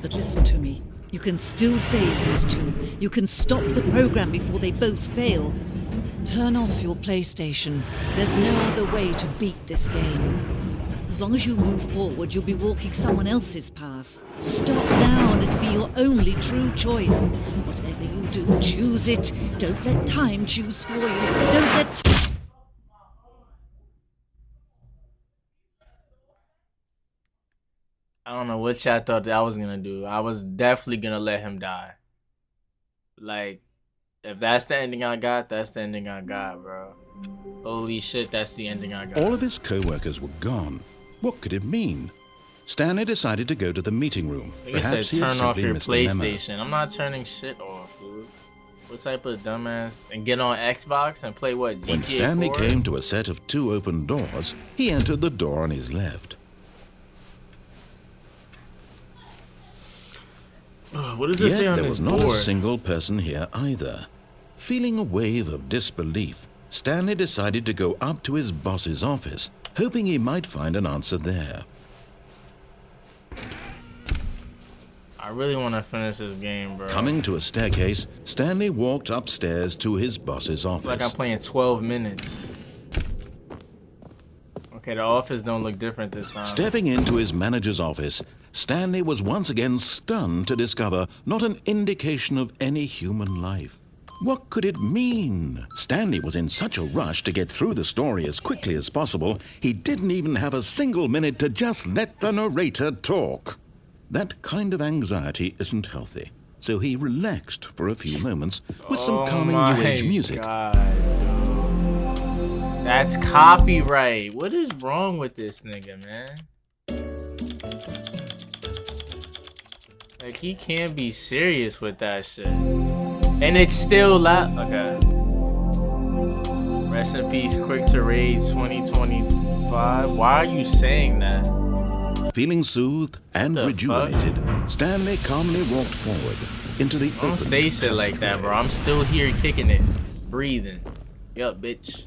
But listen to me. You can still save those two. You can stop the program before they both fail. Turn off your PlayStation. There's no other way to beat this game. As long as you move forward, you'll be walking someone else's path. Stop now and it'll be your only true choice. Whatever you do, choose it. Don't let time choose for you. Don't let... I don't know what y'all thought that I was gonna do. I was definitely gonna let him die. Like, if that's the ending I got, that's the ending I got, bro. Holy shit, that's the ending I got. All of his co-workers were gone. What could it mean? Stanley decided to go to the meeting room. Like I said, turn off your PlayStation. I'm not turning shit off, dude. What type of dumbass? And get on Xbox and play what, GTA 4? When Stanley came to a set of 2 open doors, he entered the door on his left. What does this say on this board? There was not a single person here either. Feeling a wave of disbelief, Stanley decided to go up to his boss's office, hoping he might find an answer there. I really want to finish this game, bro. Coming to a staircase, Stanley walked upstairs to his boss's office. It's like I'm playing 12 minutes. Okay, the office don't look different this time. Stepping into his manager's office, Stanley was once again stunned to discover not an indication of any human life. What could it mean? Stanley was in such a rush to get through the story as quickly as possible, he didn't even have a single minute to just let the narrator talk. That kind of anxiety isn't healthy, so he relaxed for a few moments with some calming new age music. God, dude. That's copyright. What is wrong with this nigga, man? Like, he can't be serious with that shit. And it's still loud. Okay. Rest in peace, Quick to Rage 2025. Why are you saying that? Feeling soothed and rejuvenated, Stanley calmly walked forward into the open. Don't say shit like that, bro. I'm still here kicking it. Breathing. Yup, bitch.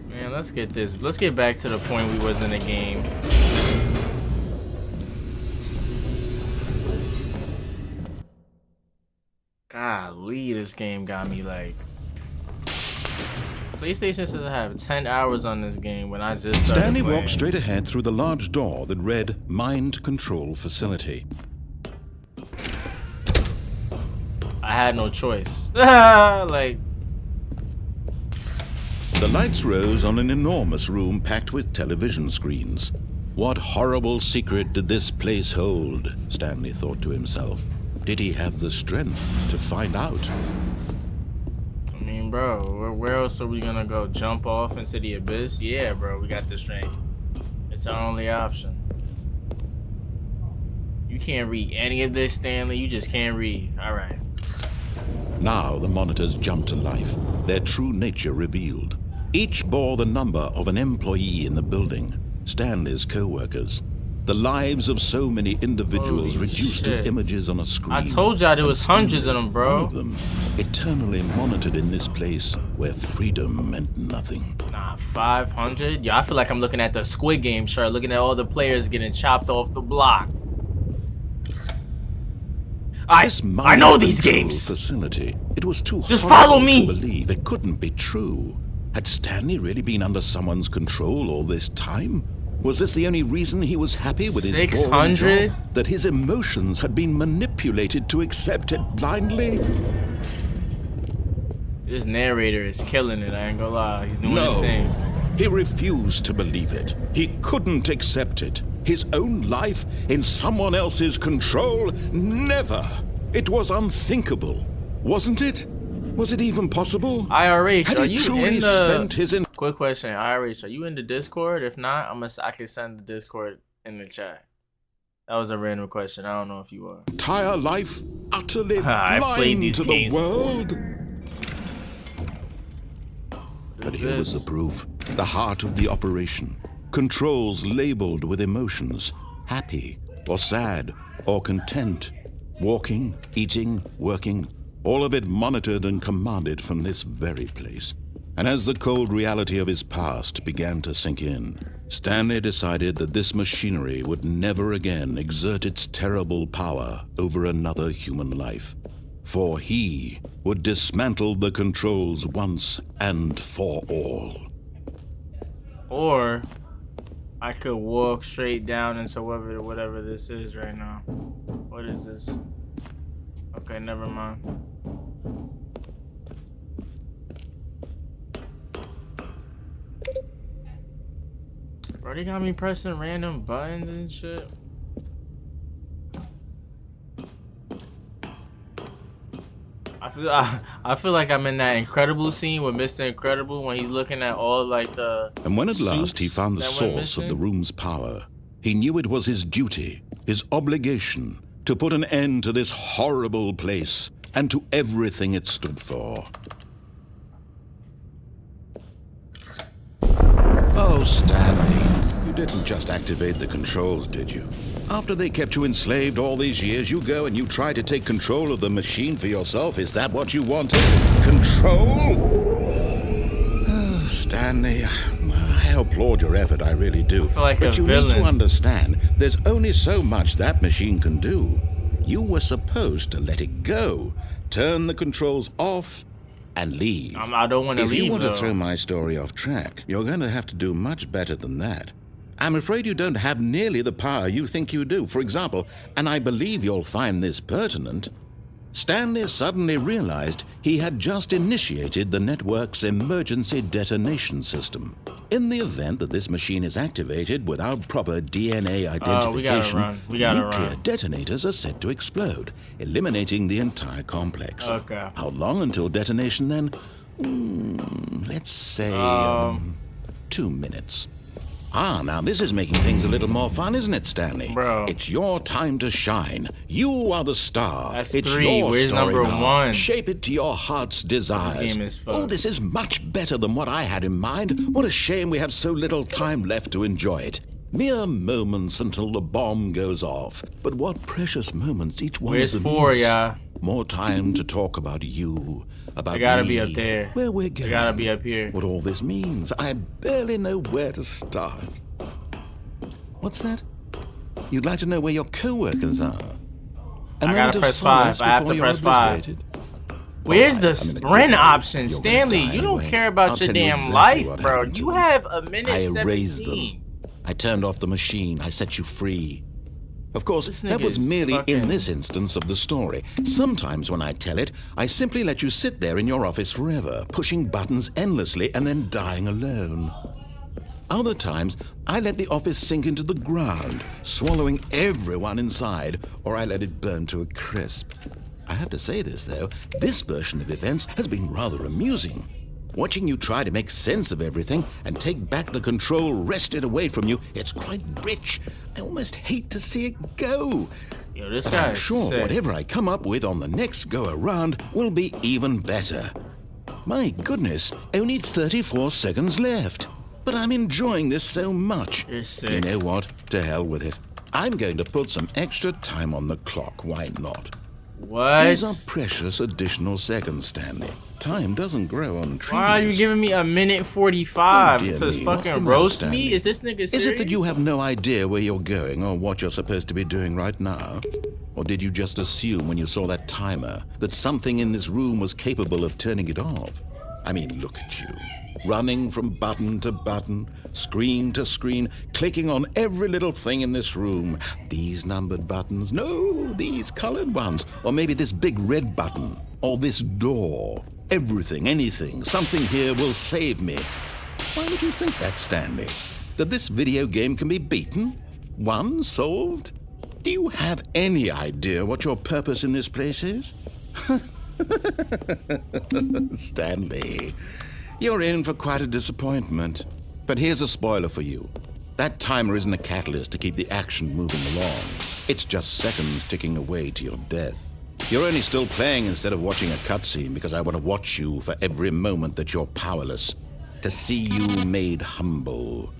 Man, let's get this. Let's get back to the point we was in the game. Golly, this game got me like... PlayStation says I have 10 hours on this game when I just started Stanley playing. walked straight ahead through the large door that read Mind Control Facility. I had no choice. Like... The lights rose on an enormous room packed with television screens. What horrible secret did this place hold? Stanley thought to himself. Did he have the strength to find out? I mean, bro, where else are we gonna go? Jump off into the abyss? Yeah, bro, we got the strength. It's our only option. You can't read any of this, Stanley. You just can't read. All right. Now the monitors jumped to life, their true nature revealed. Each bore the number of an employee in the building, Stanley's co-workers. The lives of so many individuals reduced to images on a screen. I told y'all there was hundreds of them, bro. One of them, eternally monitored in this place where freedom meant nothing. Nah, 500? Yo, I feel like I'm looking at the Squid Game shirt, looking at all the players getting chopped off the block. I know these games. Facility. It was too just follow hard me. To believe it couldn't be true. Had Stanley really been under someone's control all this time? Was this the only reason he was happy with his 600? job? That his emotions had been manipulated to accept it blindly? This narrator is killing it, I ain't gonna lie. He's doing his thing. He refused to believe it. He couldn't accept it. His own life in someone else's control? Never! It was unthinkable, wasn't it? Was it even possible? IRH, are you in the... Quick question, IRH, are you in the Discord? If not, I can send the Discord in the chat. That was a random question. I don't know if you are. Entire life utterly blind to the world. But here was the proof. The heart of the operation. Controls labeled with emotions. Happy or sad or content. Walking, eating, working. All of it monitored and commanded from this very place. And as the cold reality of his past began to sink in, Stanley decided that this machinery would never again exert its terrible power over another human life, for he would dismantle the controls once and for all. Or I could walk straight down into whatever this is right now. What is this? Okay, never mind. Bro, they got me pressing random buttons and shit. I feel like I'm in that Incredible scene with Mr. Incredible when he's looking at all like the. And when at last he found the source of the room's power, he knew it was his duty, his obligation, to put an end to this horrible place and to everything it stood for. Oh, Stanley, you didn't just activate the controls, did you? After they kept you enslaved all these years, you go and you try to take control of the machine for yourself. Is that what you wanted? Control? Oh, Stanley, I applaud your effort, I really do. I feel like but a you villain. need to understand, there's only so much that machine can do. You were supposed to let it go, turn the controls off, and leave. I don't want to leave, If you want though. to throw my story off track, you're going to have to do much better than that. I'm afraid you don't have nearly the power you think you do. For example, and I believe you'll find this pertinent, Stanley suddenly realized he had just initiated the network's emergency detonation system. In the event that this machine is activated without proper DNA identification, nuclear detonators are set to explode, eliminating the entire complex. Okay. How long until detonation then? Let's say 2 minutes. Ah, now this is making things a little more fun, isn't it, Stanley? Bro. It's your time to shine. You are the star. That's it's 3. your Where's story number now. 1? Shape it to your heart's desires. This game is fun. Oh, this is much better than what I had in mind. What a shame we have so little time left to enjoy it. Mere moments until the bomb goes off. But what precious moments each one Where's of them 4, is. yeah? More time to talk about you, about I gotta me, be up there. where we're going. I gotta be up here. What all this means. I barely know where to start. What's that? You'd like to know where your co-workers are? I gotta press 5. I have to press 5. Where's the sprint option? Stanley, you don't care about your damn life, bro. You have a minute I erased 17. them. I turned off the machine. I set you free. Of course, This that nigga was is merely fucking- in this instance of the story. Sometimes when I tell it, I simply let you sit there in your office forever, pushing buttons endlessly and then dying alone. Other times, I let the office sink into the ground, swallowing everyone inside, or I let it burn to a crisp. I have to say this, though, this version of events has been rather amusing. Watching you try to make sense of everything and take back the control wrested away from you, it's quite rich. I almost hate to see it go. Yo, this But guy I'm is sure sick. whatever I come up with on the next go-around will be even better. My goodness, only 34 seconds left. But I'm enjoying this so much. You're sick. You know what? To hell with it. I'm going to put some extra time on the clock. Why not? What? These are precious additional seconds, Stanley. Time doesn't grow on trees. Why are you giving me a minute 45 Oh, dear to me, what's the fucking matter, roast Stanley? me? Is this nigga serious? Is it that you have no idea where you're going or what you're supposed to be doing right now? Or did you just assume when you saw that timer that something in this room was capable of turning it off? I mean, look at you. Running from button to button, screen to screen, clicking on every little thing in this room. These numbered buttons, no, these colored ones. Or maybe this big red button, or this door. Everything, anything, something here will save me. Why would you think that, Stanley? That this video game can be beaten? Won? Solved? Do you have any idea what your purpose in this place is? Stanley, you're in for quite a disappointment. But here's a spoiler for you. That timer isn't a catalyst to keep the action moving along. It's just seconds ticking away to your death. You're only still playing instead of watching a cutscene because I want to watch you for every moment that you're powerless. To see you made humble.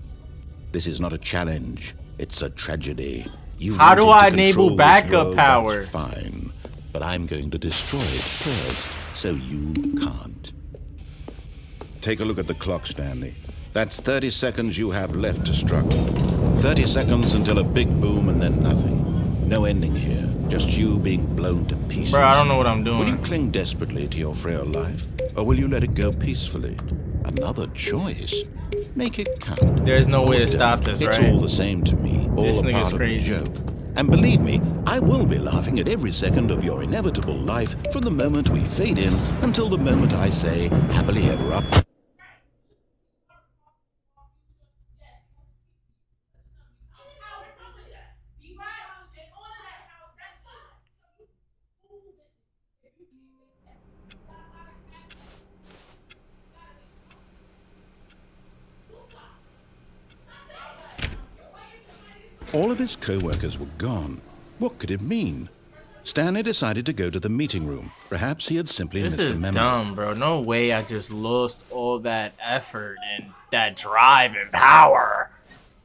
This is not a challenge. It's a tragedy. You How do wanted I to enable control this backup world, power? That's fine. But I'm going to destroy it first, so you can't. Take a look at the clock, Stanley. That's 30 seconds you have left to struggle. 30 seconds until a big boom and then nothing. No ending here. Just you being blown to pieces. Bro, I don't know what I'm doing. Will you cling desperately to your frail life? Or will you let it go peacefully? Another choice. Make it count. There's no way to stop this, right? It's all the same to me. All This a nigga's part of the crazy. joke. And believe me, I will be laughing at every second of your inevitable life from the moment we fade in until the moment I say, happily ever after. All of his co-workers were gone. What could it mean? Stanley decided to go to the meeting room. Perhaps he had simply missed a memo. This is dumb, bro. No way I just lost all that effort and that drive and power.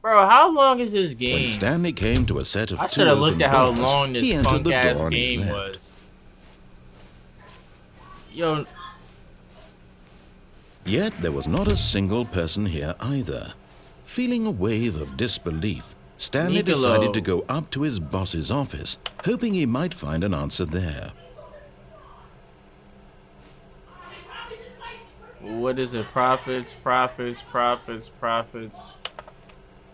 Bro, how long is this game? When Stanley came to a set of I should have looked at how doors, long this he entered the funk-ass door on his game left. was. Yo. Yet there was not a single person here either. Feeling a wave of disbelief, Stanley decided to go up to his boss's office, hoping he might find an answer there. What is it? Profits.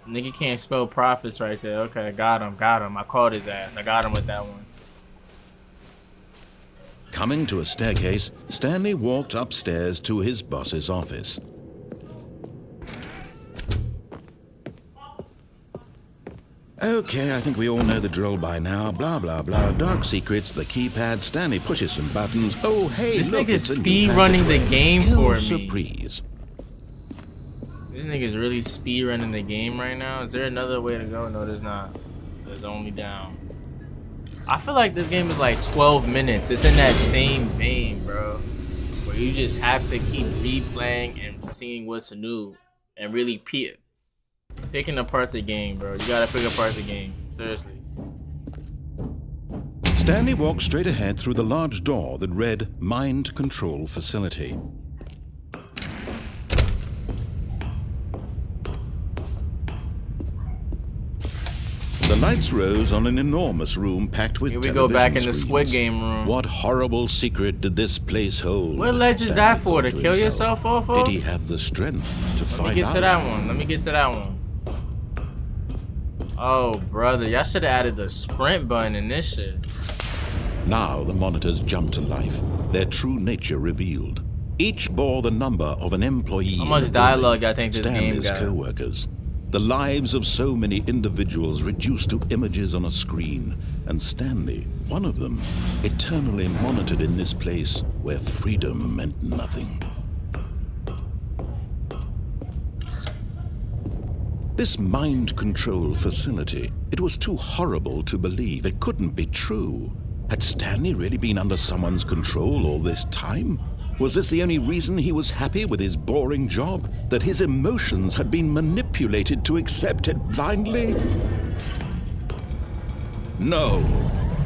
Nigga can't spell profits right there. Okay, got him. I called his ass. I got him with that one. Coming to a staircase, Stanley walked upstairs to his boss's office. Okay, I think we all know the drill by now. Blah, blah, blah. Dark secrets, the keypad. Stanley pushes some buttons. Oh, hey, this look, nigga's it's a new speed running the passageway. game Kill for me. Surprise. This nigga's really speed running the game right now. Is there another way to go? No, there's not. There's only down. I feel like this game is like 12 minutes. It's in that same vein, bro. Where you just have to keep replaying and seeing what's new. And really picking apart the game, bro. You gotta pick apart the game. Seriously. Stanley walked straight ahead through the large door that read Mind Control Facility. The lights rose on an enormous room packed with Here we go back in the television Squid screens. Game room. What horrible secret did this place hold? What ledge is that for? To thought kill himself. yourself off of? Did he have the strength to Let find me get out? to that one. Let me get to that one. Oh, brother. Y'all should have added the sprint button in this shit. Now the monitors jumped to life, their true nature revealed. Each bore the number of an employee. How much dialogue I think this game Stanley's got? co-workers. The lives of so many individuals reduced to images on a screen, and Stanley, one of them, eternally monitored in this place where freedom meant nothing. This mind control facility, it was too horrible to believe. It couldn't be true. Had Stanley really been under someone's control all this time? Was this the only reason he was happy with his boring job? That his emotions had been manipulated to accept it blindly? No,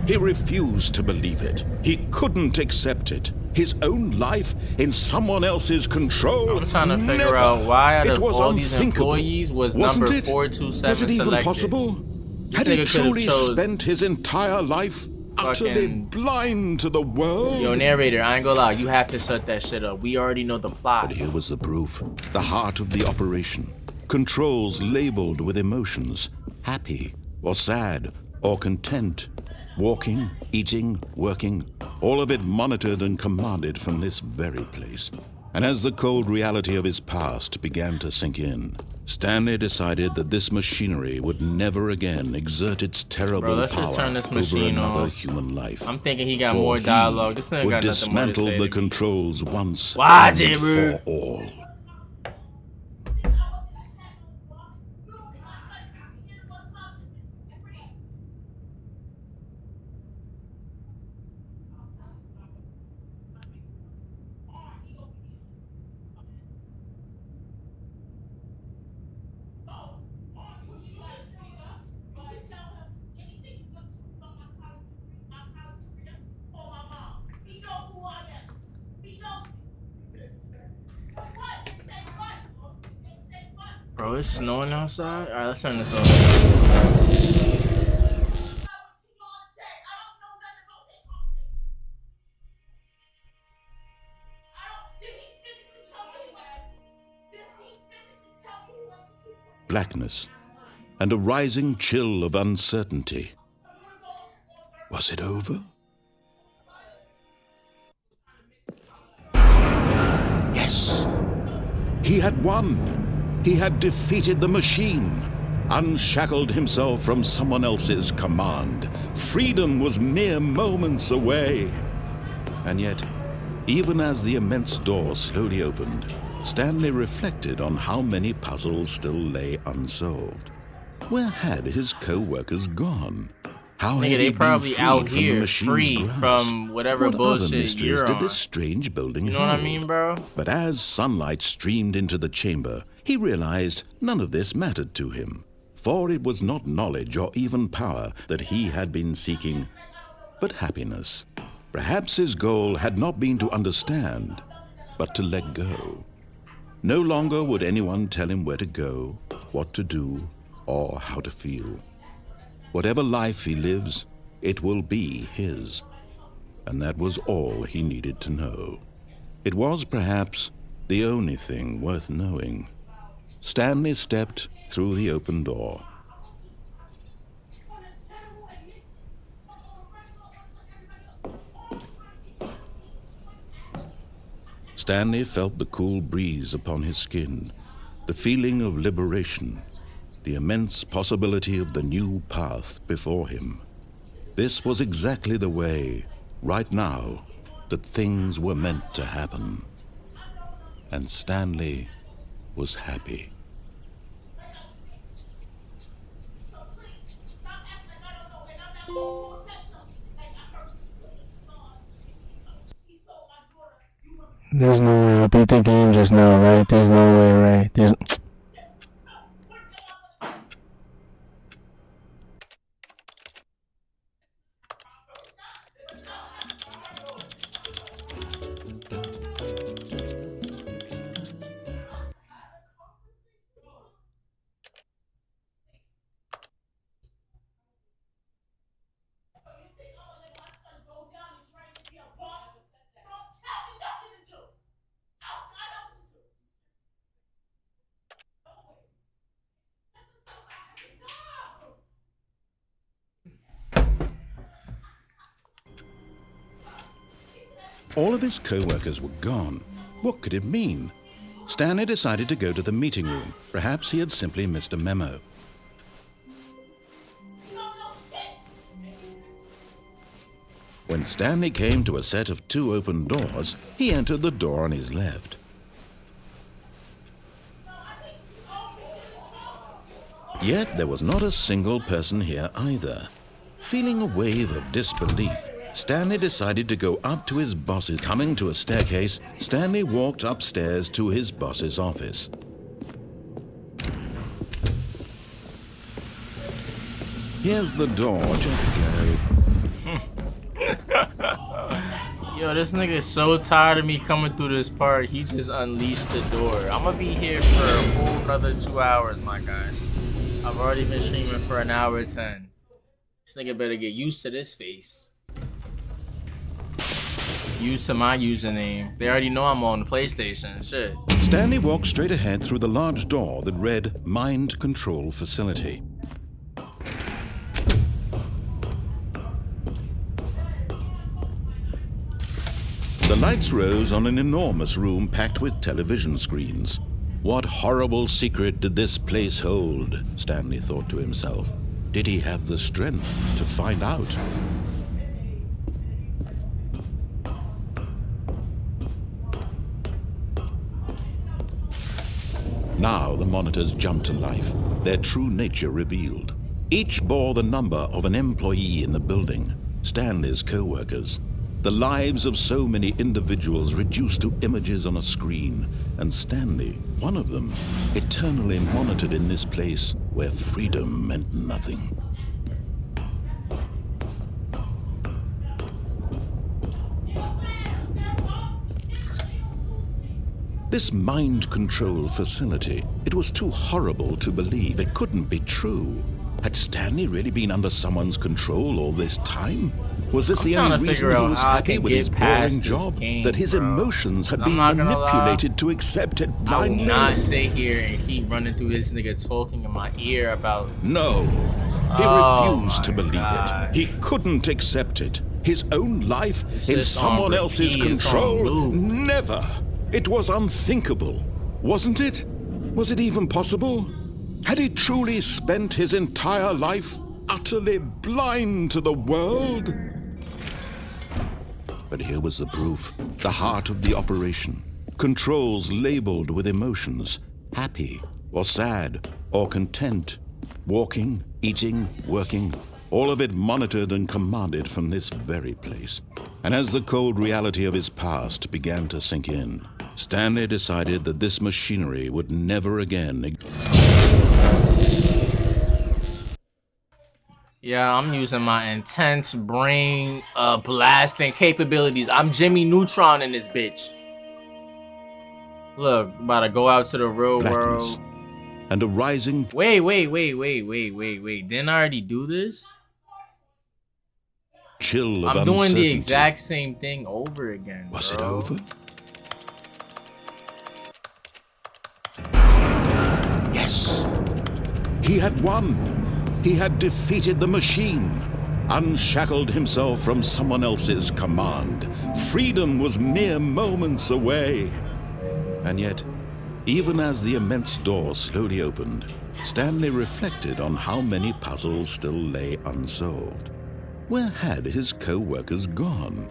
he refused to believe it. He couldn't accept it. His own life in someone else's control. I'm trying to figure Never. out why out It of was all these unthinkable. employees was Wasn't number it? 427 Was it even selected. possible? This Had he nigga could've truly chose spent his entire life utterly fucking- blind to the world? Yo, narrator, I ain't gonna lie. You have to shut that shit up. We already know the plot. But here was the proof. The heart of the operation. Controls labeled with emotions. Happy or sad or content. Walking, eating, working. All of it monitored and commanded from this very place. And as the cold reality of his past began to sink in, Stanley decided that this machinery would never again exert its terrible Bro, let's power just turn this over machine another on. human life. I'm thinking he got For more he dialogue. This nigga would got nothing more to dismantle say. the to me. controls once Watch and it, bro. for all. Bro, it's snowing outside? Alright, let's turn this on. Blackness and a rising chill of uncertainty. Was it over? Yes! He had won! He had defeated the machine, unshackled himself from someone else's command. Freedom was mere moments away. And yet, even as the immense door slowly opened, Stanley reflected on how many puzzles still lay unsolved. Where had his co-workers gone? How Nigga, had they he probably been free out from here, the machine's free grasp? from whatever What other bullshit mysteries you're did on. this strange building You know what I hold? mean, bro? But as sunlight streamed into the chamber, he realized none of this mattered to him, for it was not knowledge or even power that he had been seeking, but happiness. Perhaps his goal had not been to understand, but to let go. No longer would anyone tell him where to go, what to do, or how to feel. Whatever life he lives, it will be his. And that was all he needed to know. It was perhaps the only thing worth knowing. Stanley stepped through the open door. Stanley felt the cool breeze upon his skin, the feeling of liberation, the immense possibility of the new path before him. This was exactly the way, right now, that things were meant to happen. And Stanley was happy. There's no way. I'll be thinking just now, right? There's no way, right? There's. All of his co-workers were gone. What could it mean? Stanley decided to go to the meeting room. Perhaps he had simply missed a memo. When Stanley came to a set of 2 open doors, he entered the door on his left. Yet there was not a single person here either. Feeling a wave of disbelief, Stanley decided to go up to his boss's. Coming to a staircase, Stanley walked upstairs to his boss's office. Here's the door, just go. Yo, this nigga is so tired of me coming through this part, he just unleashed the door. I'm gonna be here for a whole another 2 hours, my guy. I've already been streaming for 1 hour 10. This nigga better get used to this face. Used to my username. They already know I'm on the PlayStation. Shit. Stanley walked straight ahead through the large door that read Mind Control Facility. The lights rose on an enormous room packed with television screens. What horrible secret did this place hold? Stanley thought to himself. Did he have the strength to find out? Now the monitors jumped to life, their true nature revealed. Each bore the number of an employee in the building, Stanley's co-workers. The lives of so many individuals reduced to images on a screen, and Stanley, one of them, eternally monitored in this place where freedom meant nothing. This mind control facility, it was too horrible to believe. It couldn't be true. Had Stanley really been under someone's control all this time? Was this the only reason he was happy with his boring job? That his emotions had been manipulated to accept it blindly? I will not sit here and keep running through this nigga talking in my ear about... No. He refused to believe it. He couldn't accept it. His own life in someone else's control? Never. It was unthinkable, wasn't it? Was it even possible? Had he truly spent his entire life utterly blind to the world? But here was the proof, the heart of the operation. Controls labeled with emotions, happy or sad or content. Walking, eating, working, all of it monitored and commanded from this very place. And as the cold reality of his past began to sink in, Stanley decided that this machinery would never again... Yeah, I'm using my intense brain blasting capabilities. I'm Jimmy Neutron in this bitch. Look, about to go out to the real world. And a rising... Wait. Didn't I already do this? Chill of I'm doing the exact same thing over again. Was it over? Yes. He had won. He had defeated the machine. Unshackled himself from someone else's command. Freedom was mere moments away. And yet, even as the immense door slowly opened, Stanley reflected on how many puzzles still lay unsolved. Where had his co-workers gone?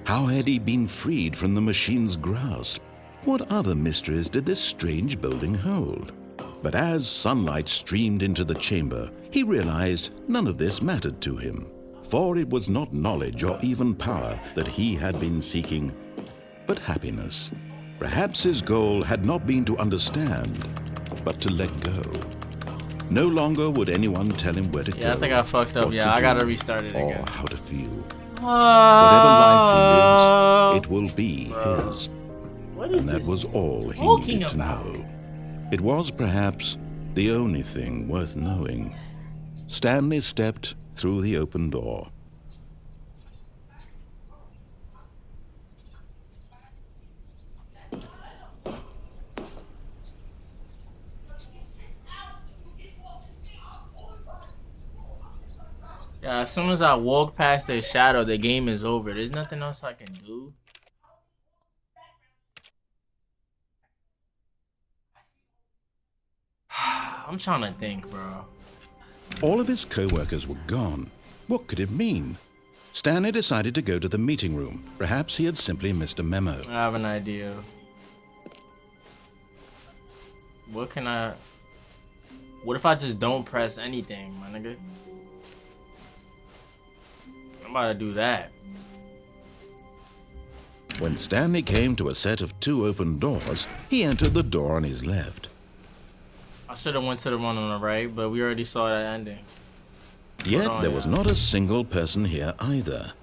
How had he been freed from the machine's grasp? What other mysteries did this strange building hold? But as sunlight streamed into the chamber, he realized none of this mattered to him, for it was not knowledge or even power that he had been seeking, but happiness. Perhaps his goal had not been to understand, but to let go. No longer would anyone tell him where to go. Yeah, I think I fucked up. Yeah, I gotta restart it again. Or how to feel. Whatever life he lives, it will be his. What is and that this was all he needed to know. It was perhaps the only thing worth knowing. Stanley stepped through the open door. Yeah, as soon as I walk past their shadow, the game is over. There's nothing else I can do. I'm trying to think, bro. All of his co-workers were gone. What could it mean? Stanley decided to go to the meeting room. Perhaps he had simply missed a memo. I have an idea. What if I just don't press anything, my nigga? I'm about to do that. When Stanley came to a set of 2 open doors, he entered the door on his left. I should have went to the one on the right, but we already saw that ending. Yet there was not a single person here either.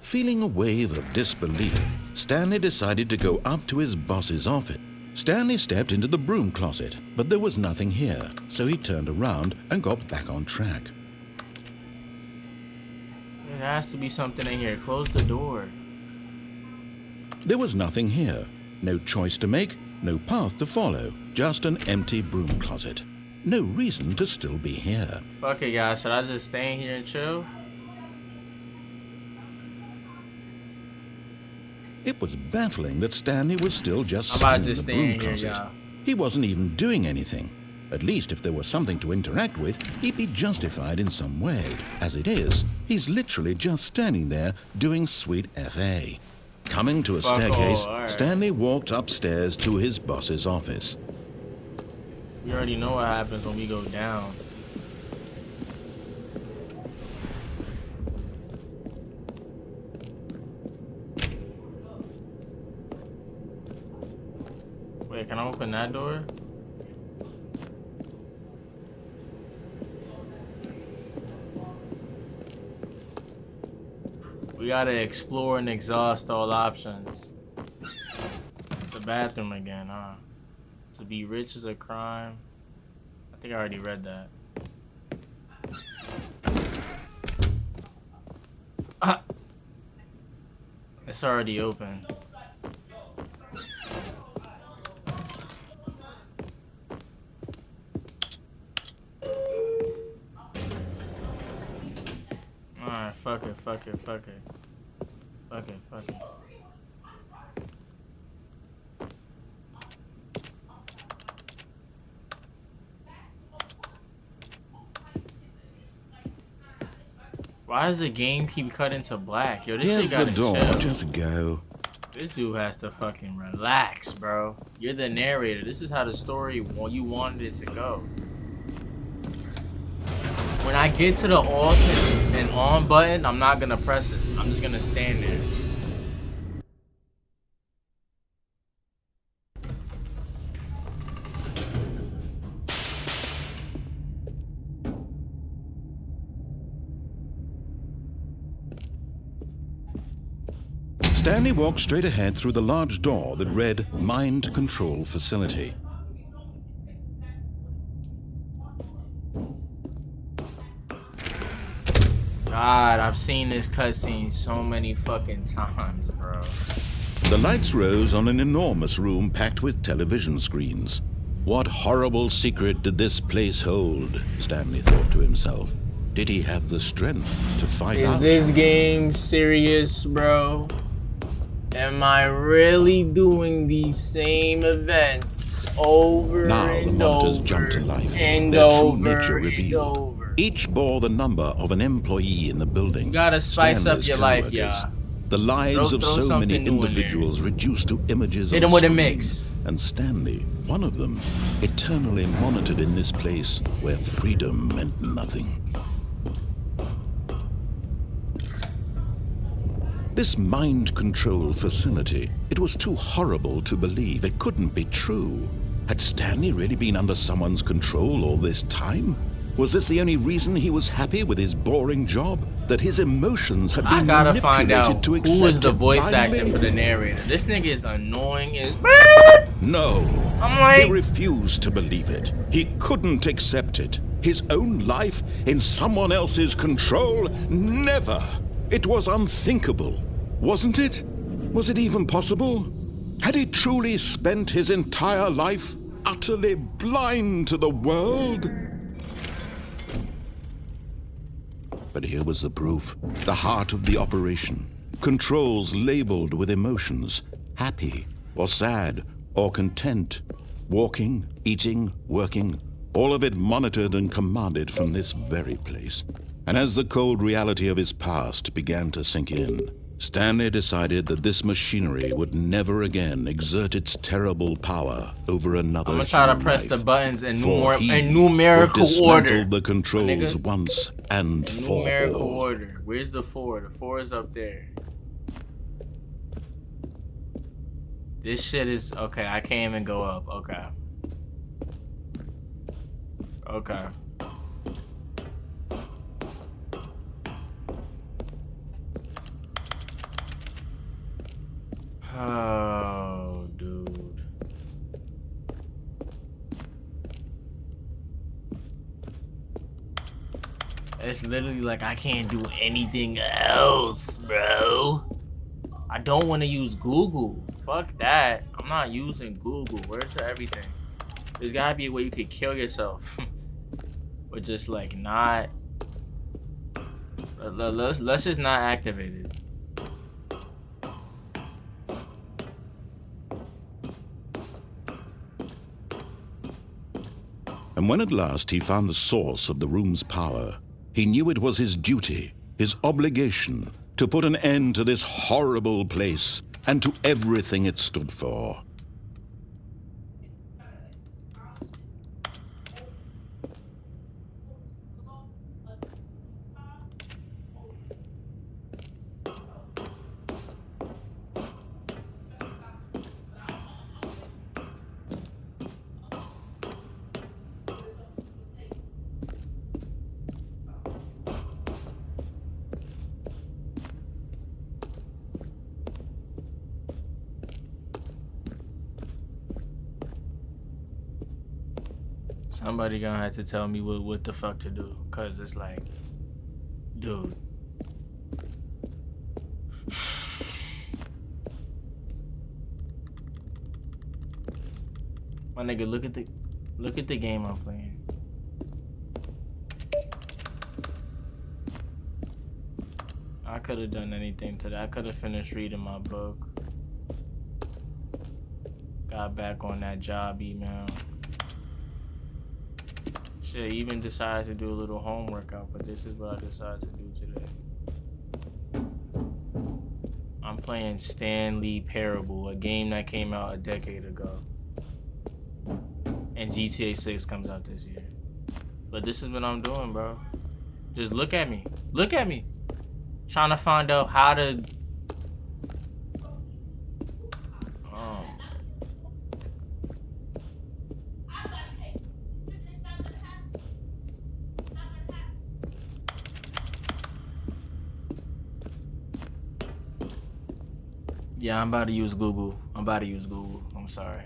Feeling a wave of disbelief, Stanley decided to go up to his boss's office. Stanley stepped into the broom closet, but there was nothing here, so he turned around and got back on track. There has to be something in here. Close the door. There was nothing here. No choice to make, no path to follow. Just an empty broom closet. No reason to still be here. Fuck it, guys. Should I just stay in here and chill? It was baffling that Stanley was still just sitting in the broom closet. He wasn't even doing anything. At least if there was something to interact with, he'd be justified in some way. As it is, he's literally just standing there doing sweet FA. Coming to a staircase, Stanley walked upstairs to his boss's office. You already know what happens when we go down. Wait, can I open that door? We gotta explore and exhaust all options. It's the bathroom again, huh? To be rich is a crime. I think I already read that. Ah! It's already open. Alright, fuck it. Why does the game keep cutting to black? Yo, this Here's shit gotta the door. chill. Just go. This dude has to fucking relax, bro. You're the narrator. This is how the story you wanted it to go. When I get to the off and on button, I'm not gonna press it. I'm just gonna stand there. Stanley walked straight ahead through the large door that read Mind Control Facility. God, I've seen this cutscene so many fucking times, bro. The lights rose on an enormous room packed with television screens. What horrible secret did this place hold? Stanley thought to himself. Did he have the strength to fight out? Is this game serious, bro? Am I really doing these same events over now and the monitors over jumped to life, and their true over nature and revealed. over? Each bore the number of an employee in the building. You gotta spice Stanley's up your life, co-workers. y'all. The lives of Throw so many something new in there. individuals reduced to images Hit on him with a screen. mix. And Stanley, one of them, eternally monitored in this place where freedom meant nothing. This mind control facility, it was too horrible to believe. It couldn't be true. Had Stanley really been under someone's control all this time? Was this the only reason he was happy with his boring job? That his emotions had been I gotta find manipulated out to who is accept the it voice actor blindly? for the narrator. This nigga is annoying as No. I'm like- He refused to believe it. He couldn't accept it. His own life in someone else's control? Never. It was unthinkable. Wasn't it? Was it even possible? Had he truly spent his entire life utterly blind to the world? But here was the proof. The heart of the operation. Controls labeled with emotions. Happy, or sad, or content. Walking, eating, working. All of it monitored and commanded from this very place. And as the cold reality of his past began to sink in, Stanley decided that this machinery would never again exert its terrible power over another I'm gonna try to human press life. the buttons in For he numerical would dismantle order. the controls nigga. once and In for numerical all. order. Where's the 4? The 4 is up there. This shit is okay. I can't even go up. Okay. Okay. Oh, dude. It's literally like I can't do anything else, bro. I don't want to use Google. Fuck that. I'm not using Google. Where's everything? There's gotta be a way you could kill yourself. Or just like not. Let's just not activate it. And when at last he found the source of the room's power, he knew it was his duty, his obligation, to put an end to this horrible place and to everything it stood for. Somebody gonna have to tell me what the fuck to do, cause it's like, dude. My nigga, look at the game I'm playing. I could have done anything today. I could have finished reading my book. Got back on that job email. Shit, even decided to do a little homework out, but this is what I decided to do today. I'm playing Stanley Parable, a game that came out a decade ago. And GTA 6 comes out this year. But this is what I'm doing, bro. Just look at me. Look at me. Trying to find out how to... Oh. Yeah, I'm about to use Google. I'm sorry.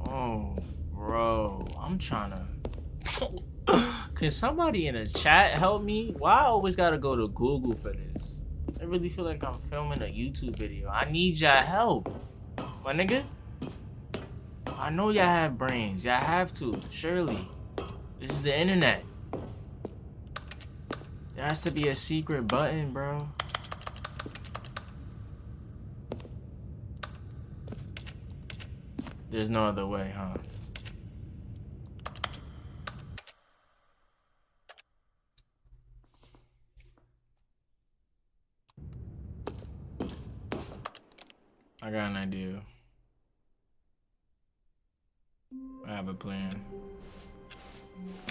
Oh, bro, I'm trying to... Can somebody in the chat help me? Why I always gotta go to Google for this? I really feel like I'm filming a YouTube video. I need y'all help, my nigga. I know y'all have brains. Y'all have to, surely. This is the internet. There has to be a secret button, bro. There's no other way, huh? I got an idea. I have a plan.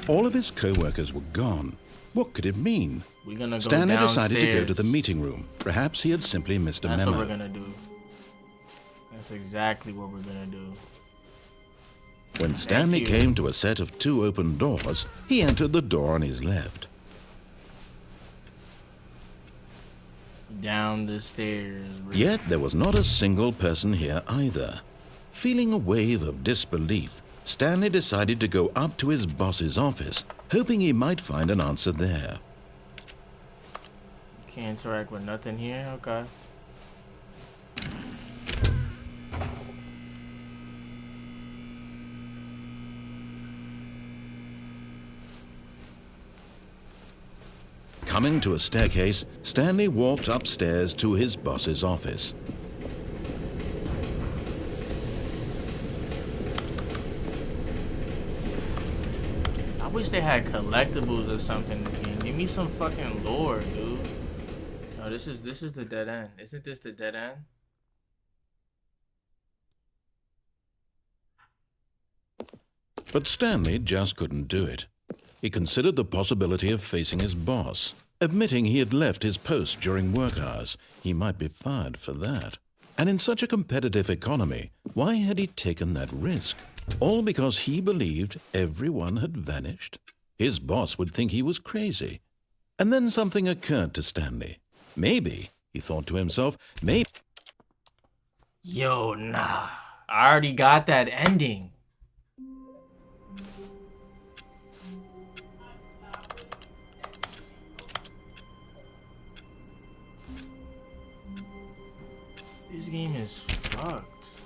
All of his co-workers were gone. What could it mean? We're gonna go Stanley downstairs. decided to go to the meeting room. Perhaps he had simply missed a memo. That's what we're gonna do. That's exactly what we're gonna do. When Stanley came to a set of 2 open doors, he entered the door on his left. Down the stairs. Yet there was not a single person here either. Feeling a wave of disbelief, Stanley decided to go up to his boss's office, hoping he might find an answer there. Can't interact with nothing here? Okay. Coming to a staircase, Stanley walked upstairs to his boss's office. I wish they had collectibles or something in this game. Give me some fucking lore, dude. No, this is the dead end. Isn't this the dead end? But Stanley just couldn't do it. He considered the possibility of facing his boss. Admitting he had left his post during work hours, he might be fired for that. And in such a competitive economy, why had he taken that risk? All because he believed everyone had vanished? His boss would think he was crazy. And then something occurred to Stanley. Maybe, he thought to himself, maybe... Yo, nah. I already got that ending. This game is fucked.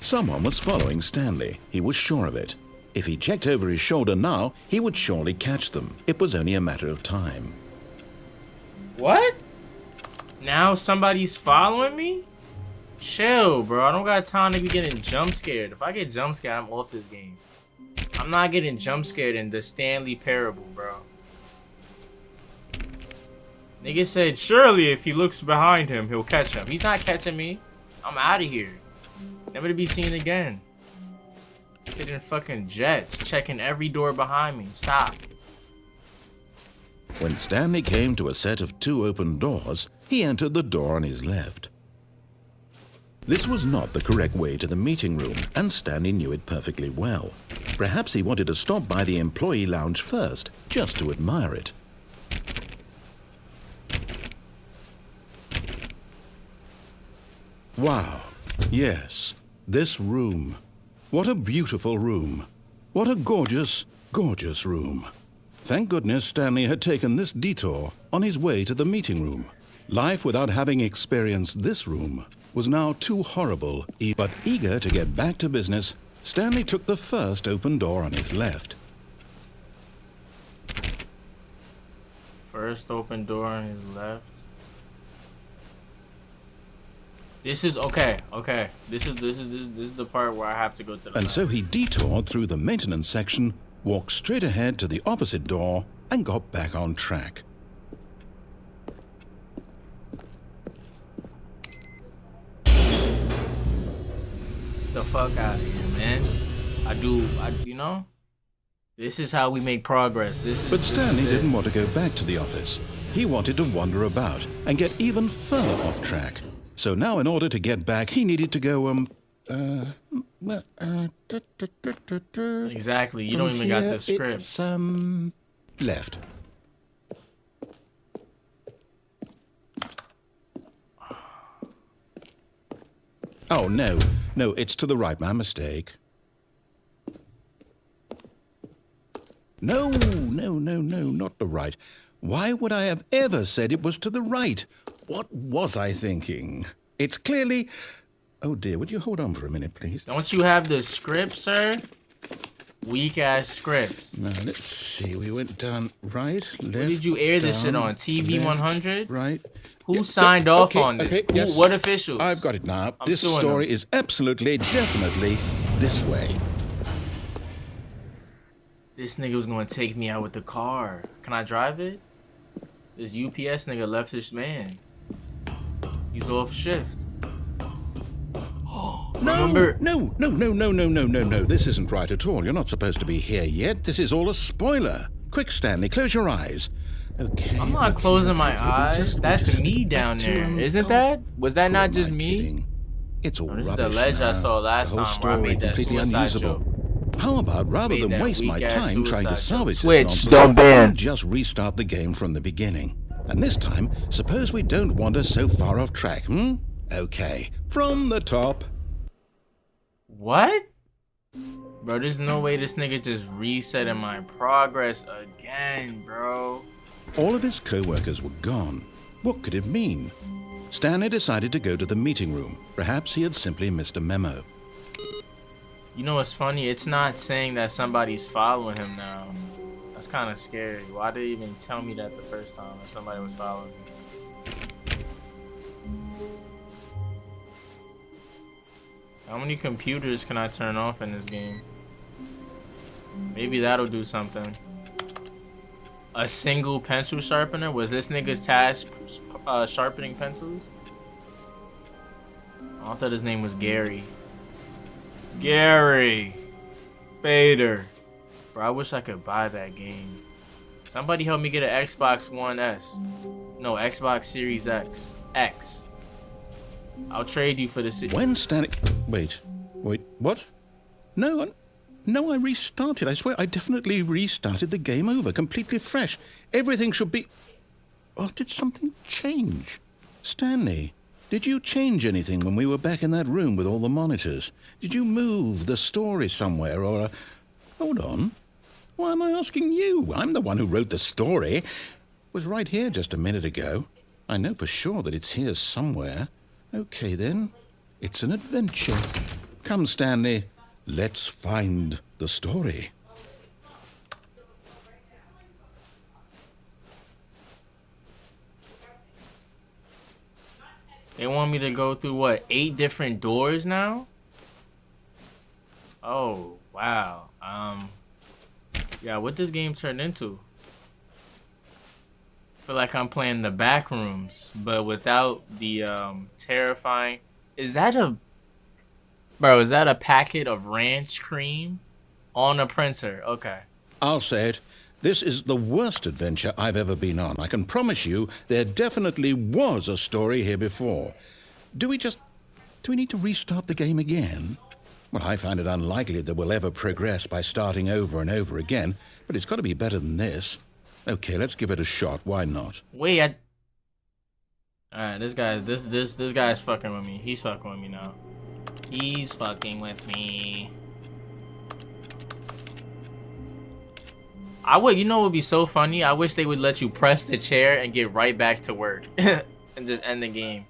Someone was following Stanley. He was sure of it. If he checked over his shoulder now, he would surely catch them. It was only a matter of time. What? Now somebody's following me? Chill, bro. I don't got time to be getting jump scared. If I get jump scared, I'm off this game. I'm not getting jump scared in the Stanley Parable, bro. Nigga said, surely if he looks behind him, he'll catch him. He's not catching me. I'm out of here. Never to be seen again. Hitting fucking jets, checking every door behind me. Stop. When Stanley came to a set of 2 open doors, he entered the door on his left. This was not the correct way to the meeting room, and Stanley knew it perfectly well. Perhaps he wanted to stop by the employee lounge first, just to admire it. Wow, yes, this room. What a beautiful room. What a gorgeous, gorgeous room. Thank goodness Stanley had taken this detour on his way to the meeting room. Life without having experienced this room was now too horrible, but eager to get back to business, Stanley took the first open door on his left. First open door on his left. This is okay. This is the part where I have to go to the And left. so he detoured through the maintenance section, walked straight ahead to the opposite door, and got back on track. The fuck out of here, man. You know? This is how we make progress. But Stanley didn't want to go back to the office. He wanted to wander about and get even further off track. So now in order to get back, he needed to go, Exactly. You don't even got the script. It's, left. Oh, no, it's to the right, my mistake. No, not the right. Why would I have ever said it was to the right? What was I thinking? It's clearly... Oh dear, would you hold on for a minute, please? Don't you have the script, sir? Weak-ass scripts. Now, let's see. We went down right, left, Where did you air this down, shit on? TV left, 100? Right. Who signed off on this? Okay, yes. What officials? I've got it now. I'm This suing story them. is absolutely, definitely this way. This nigga was gonna take me out with the car. Can I drive it? This UPS nigga left his man. He's off shift. Remember? No. This isn't right at all. You're not supposed to be here yet. This is all a spoiler. Quick, Stanley, close your eyes. Okay. I'm not closing my eyes. That's me down there. Isn't that? Was that not just me? Kidding? It's all Oh, this is rubbish the ledge now. I saw last The whole time where I story made that completely suicide unusable. joke. How about rather Made than that waste my weak-ass time trying to suicide salvage joke. this Switch, nonsense, don't ban. I'll just restart the game from the beginning. And this time, suppose we don't wander so far off track, Okay, from the top. What? Bro, there's no way this nigga just resetting my progress again, bro. All of his co-workers were gone. What could it mean? Stanley decided to go to the meeting room. Perhaps he had simply missed a memo. You know what's funny? It's not saying that somebody's following him now. That's kind of scary. Why did they even tell me that the first time that somebody was following me? How many computers can I turn off in this game? Maybe that'll do something. A single pencil sharpener? Was this nigga's task sharpening pencils? I thought his name was Gary. Gary Bader. Bro, I wish I could buy that game. Somebody help me get an Xbox One S. No, Xbox Series X. I'll trade you for the... When Stanley... Wait, what? No, I restarted. I swear, I definitely restarted the game over, completely fresh. Everything should be... Oh, did something change? Stanley, did you change anything when we were back in that room with all the monitors? Did you move the story somewhere, or... Hold on. Why am I asking you? I'm the one who wrote the story. It was right here just a minute ago. I know for sure that it's here somewhere. Okay, then. It's an adventure. Come, Stanley. Let's find the story. They want me to go through, what, 8 different doors now? Oh, wow. Yeah, what this game turned into? I feel like I'm playing the back rooms, but without the terrifying... Is that a packet of ranch cream on a printer? Okay. I'll say it. This is the worst adventure I've ever been on. I can promise you there definitely was a story here before. Do we just Do we need to restart the game again? Well, I find it unlikely that we'll ever progress by starting over and over again, but it's got to be better than this. Okay, let's give it a shot. Why not? Wait, Alright, this guy's fucking with me. He's fucking with me now. He's fucking with me. You know what would be so funny? I wish they would let you press the chair and get right back to work. And just end the game.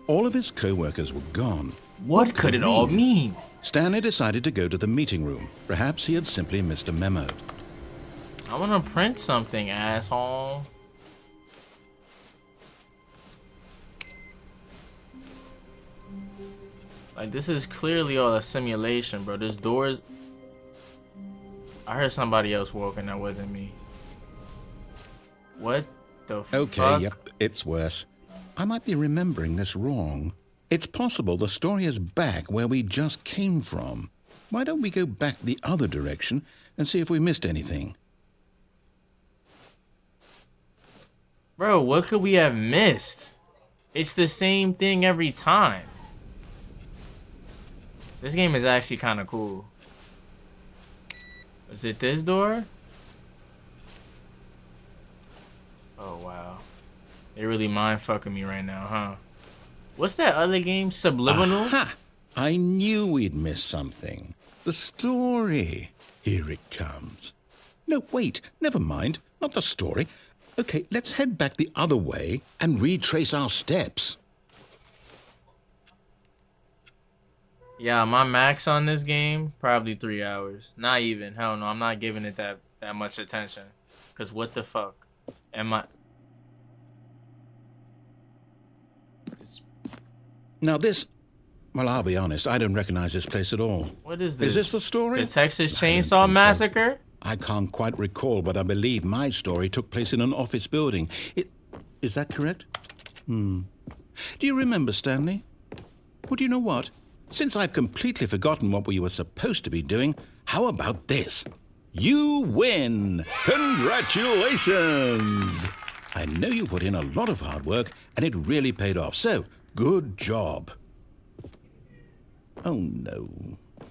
All of his co-workers were gone. What could it all mean? Stanley decided to go to the meeting room. Perhaps he had simply missed a memo. I want to print something, asshole. Like, this is clearly all a simulation, bro. There's doors. I heard somebody else walking. That wasn't me. What the fuck? Okay, yep, it's worse. I might be remembering this wrong. It's possible the story is back where we just came from. Why don't we go back the other direction and see if we missed anything? Bro, what could we have missed? It's the same thing every time. This game is actually kind of cool. Is it this door? Oh, wow. They really mind fucking me right now, huh? What's that other game? Subliminal? Aha! I knew we'd miss something. The story. Here it comes. No, wait. Never mind. Not the story. Okay, let's head back the other way and retrace our steps. Yeah, my max on this game, probably 3 hours. Not even. Hell no, I'm not giving it that much attention. Because what the fuck? Am I... Now this... Well, I'll be honest, I don't recognize this place at all. What is this? Is this the story? The Texas Chainsaw Massacre? So. I can't quite recall, but I believe my story took place in an office building. Is that correct? Do you remember, Stanley? Well, do you know what? Since I've completely forgotten what we were supposed to be doing, how about this? You win! Congratulations! I know you put in a lot of hard work, and it really paid off, so good job. Oh, no.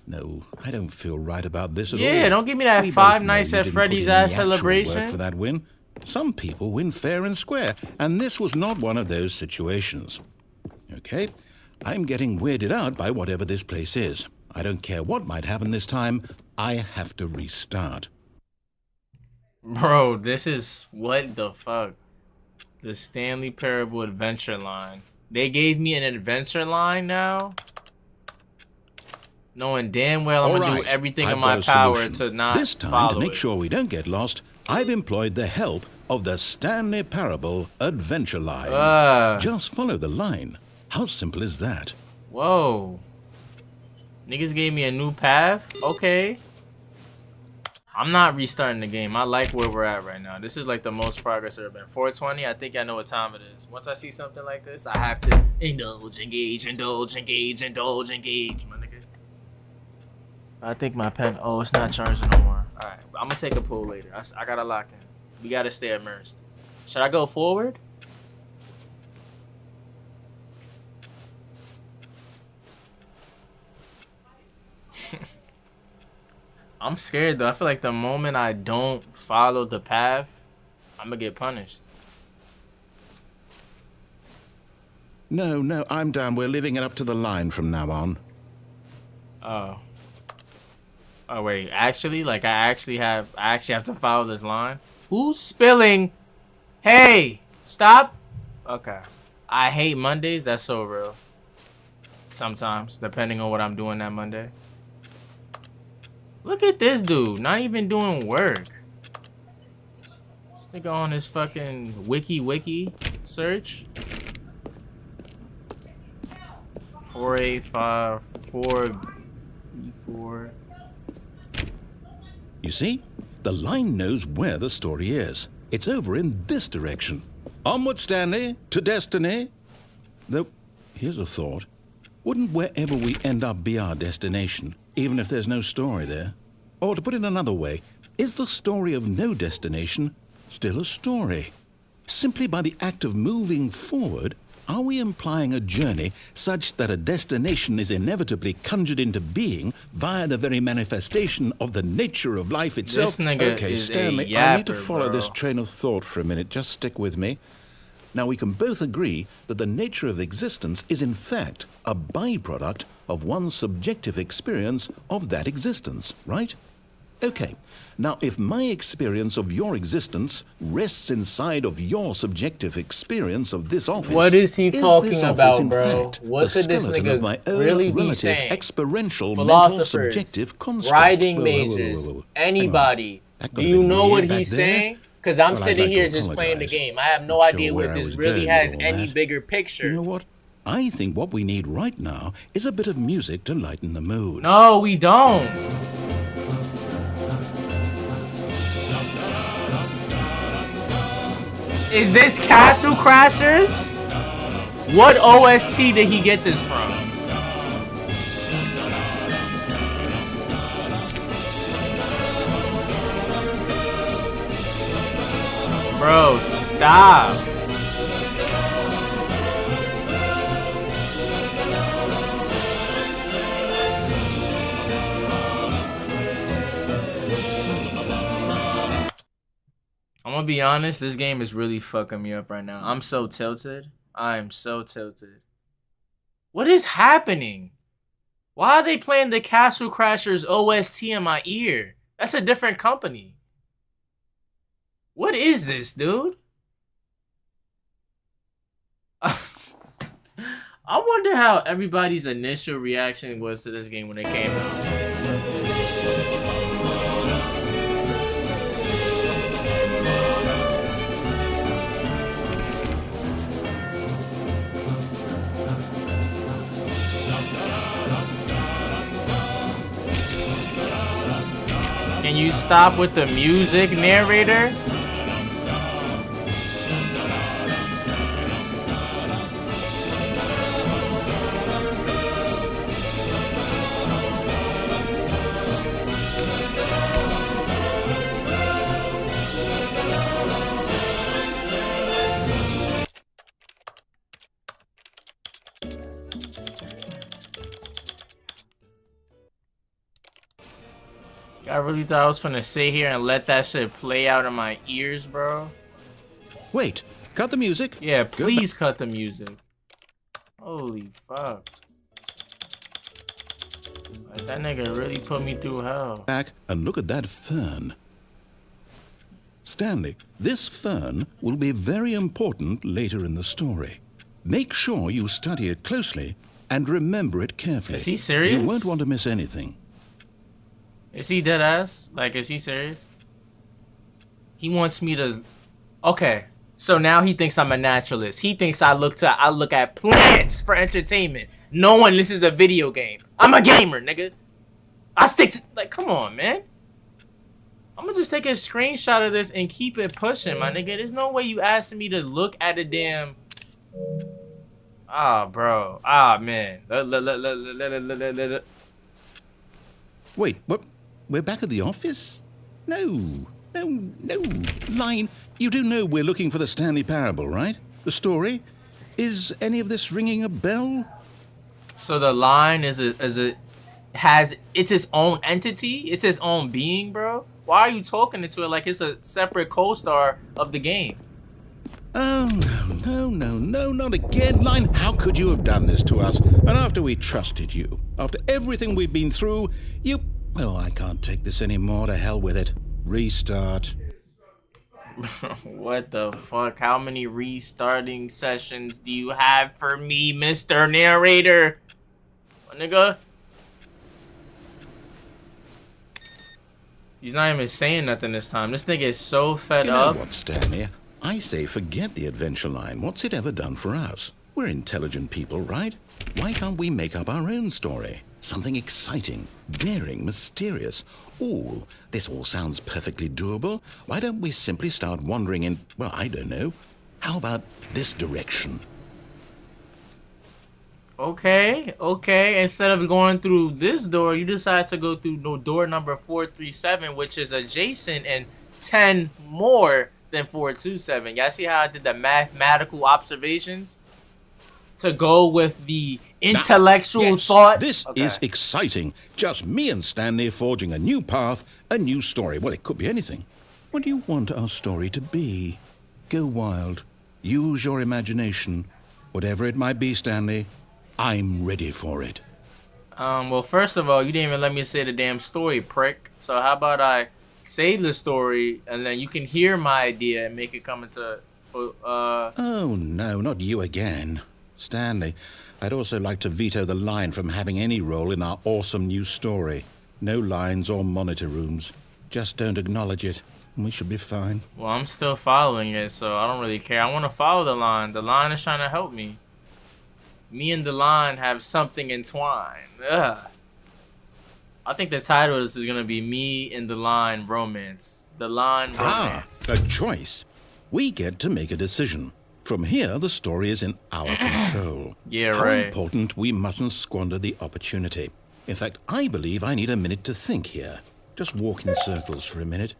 No, I don't feel right about this at all. Yeah, don't give me that Five Nights at Freddy's ass celebration. For that win. Some people win fair and square, and this was not one of those situations. Okay, I'm getting weirded out by whatever this place is. I don't care what might happen this time. I have to restart. Bro, this is... What the fuck? The Stanley Parable Adventure line. They gave me an adventure line now? Knowing damn well I'm going to do everything in my power to not this time, to make sure we don't get lost, I've employed the help of the Stanley Parable Adventure line. Just follow the line. How simple is that? Whoa. Niggas gave me a new path? Okay. I'm not restarting the game. I like where we're at right now. This is like the most progress there been. 4:20, I think I know what time it is. Once I see something like this, I have to indulge, engage, my nigga. I think my pen, oh, it's not charging no more. All right, I'm gonna take a pull later. I gotta lock in. We gotta stay immersed. Should I go forward? I'm scared though. I feel like the moment I don't follow the path, I'm gonna get punished. No, I'm down. We're leaving it up to the line from now on. Oh. Oh wait, actually, like I actually have to follow this line. Who's spilling? Hey, stop. Okay. I hate Mondays. That's so real. Sometimes, depending on what I'm doing that Monday. Look at this dude, not even doing work. This nigga on his fucking wiki search. 4854E4. You see? The line knows where the story is. It's over in this direction. Onward, Stanley, to destiny. Though, here's a thought. Wouldn't wherever we end up be our destination, even if there's no story there? Or to put it another way, is the story of no destination still a story? Simply by the act of moving forward, are we implying a journey such that a destination is inevitably conjured into being via the very manifestation of the nature of life itself? This nigga okay, is Stanley, a I need to yapper, follow bro. this train of thought for a minute. Just stick with me. Now, we can both agree that the nature of existence is in fact a byproduct of one's subjective experience of that existence, right? Okay, now if my experience of your existence rests inside of your subjective experience of this office... What is he talking this office, about, in bro? fact, What the could this skeleton nigga of my own really be relative saying? experiential mental Philosophers, subjective construct? writing Whoa, whoa, whoa, whoa, majors, whoa, whoa. anybody. That Do got a you bit know weird what back he's there. saying? Because I'm Well, I'd sitting like here to just playing the apologize. game. I have no Not idea sure what where I this was really going has with all any that. bigger picture. You know what? I think what we need right now is a bit of music to lighten the mood. No, we don't. Is this Castle Crashers? What OST did he get this from? Bro, stop. I'm gonna be honest, this game is really fucking me up right now. I'm so tilted. I am so tilted. What is happening? Why are they playing the Castle Crashers OST in my ear? That's a different company. What is this, dude? I wonder how everybody's initial reaction was to this game when it came out. Can you stop with the music, narrator? I really thought I was finna sit here and let that shit play out in my ears, bro. Wait, cut the music. Yeah, please cut the music. Holy fuck. Like, that nigga really put me through hell. Back and look at that fern. Stanley, this fern will be very important later in the story. Make sure you study it closely and remember it carefully. Is he serious? You won't want to miss anything. Is he dead ass? Like, is he serious? He wants me to... Okay, so now he thinks I'm a naturalist. He thinks I look at plants for entertainment. Knowing this is a video game. I'm a gamer, nigga. I stick to... Like, come on, man. I'm gonna just take a screenshot of this and keep it pushing, my nigga. There's no way you asking me to look at a damn... Ah, bro. Ah, man. Wait, what? We're back at the office? No. Line, you do know we're looking for the Stanley Parable, right? The story? Is any of this ringing a bell? So the line it's its own entity? It's its own being, bro? Why are you talking to it like it's a separate co-star of the game? Oh, no, not again. Line, how could you have done this to us? And after we trusted you, after everything we've been through, you... Oh, I can't take this anymore. To hell with it. Restart. What the fuck? How many restarting sessions do you have for me, Mr. Narrator? My nigga? He's not even saying nothing this time. This nigga is so fed You know up. what, Stanley? I say forget the adventure line. What's it ever done for us? We're intelligent people, right? Why can't we make up our own story? Something exciting, daring, mysterious. Ooh, this all sounds perfectly doable. Why don't we simply start wandering in, well, I don't know. How about this direction? Okay. Instead of going through this door, you decide to go through door number 437, which is adjacent and 10 more than 427. Y'all see how I did the mathematical observations? to go with the intellectual thought. This is exciting. Just me and Stanley forging a new path, a new story. Well, it could be anything. What do you want our story to be? Go wild. Use your imagination. Whatever it might be, Stanley, I'm ready for it. Well, first of all, you didn't even let me say the damn story, prick. So how about I say the story, and then you can hear my idea and make it come into... Oh, no, not you again. Stanley, I'd also like to veto the line from having any role in our awesome new story. No lines or monitor rooms. Just don't acknowledge it, and we should be fine. Well, I'm still following it, so I don't really care. I want to follow the line. The line is trying to help me. Me and the line have something entwined. Ugh. I think the title of this is going to be Me and the Line Romance. The Line Romance. A choice. We get to make a decision. From here, the story is in our control. Yeah, How right. important, we mustn't squander the opportunity. In fact, I believe I need a minute to think here. Just walk in circles for a minute.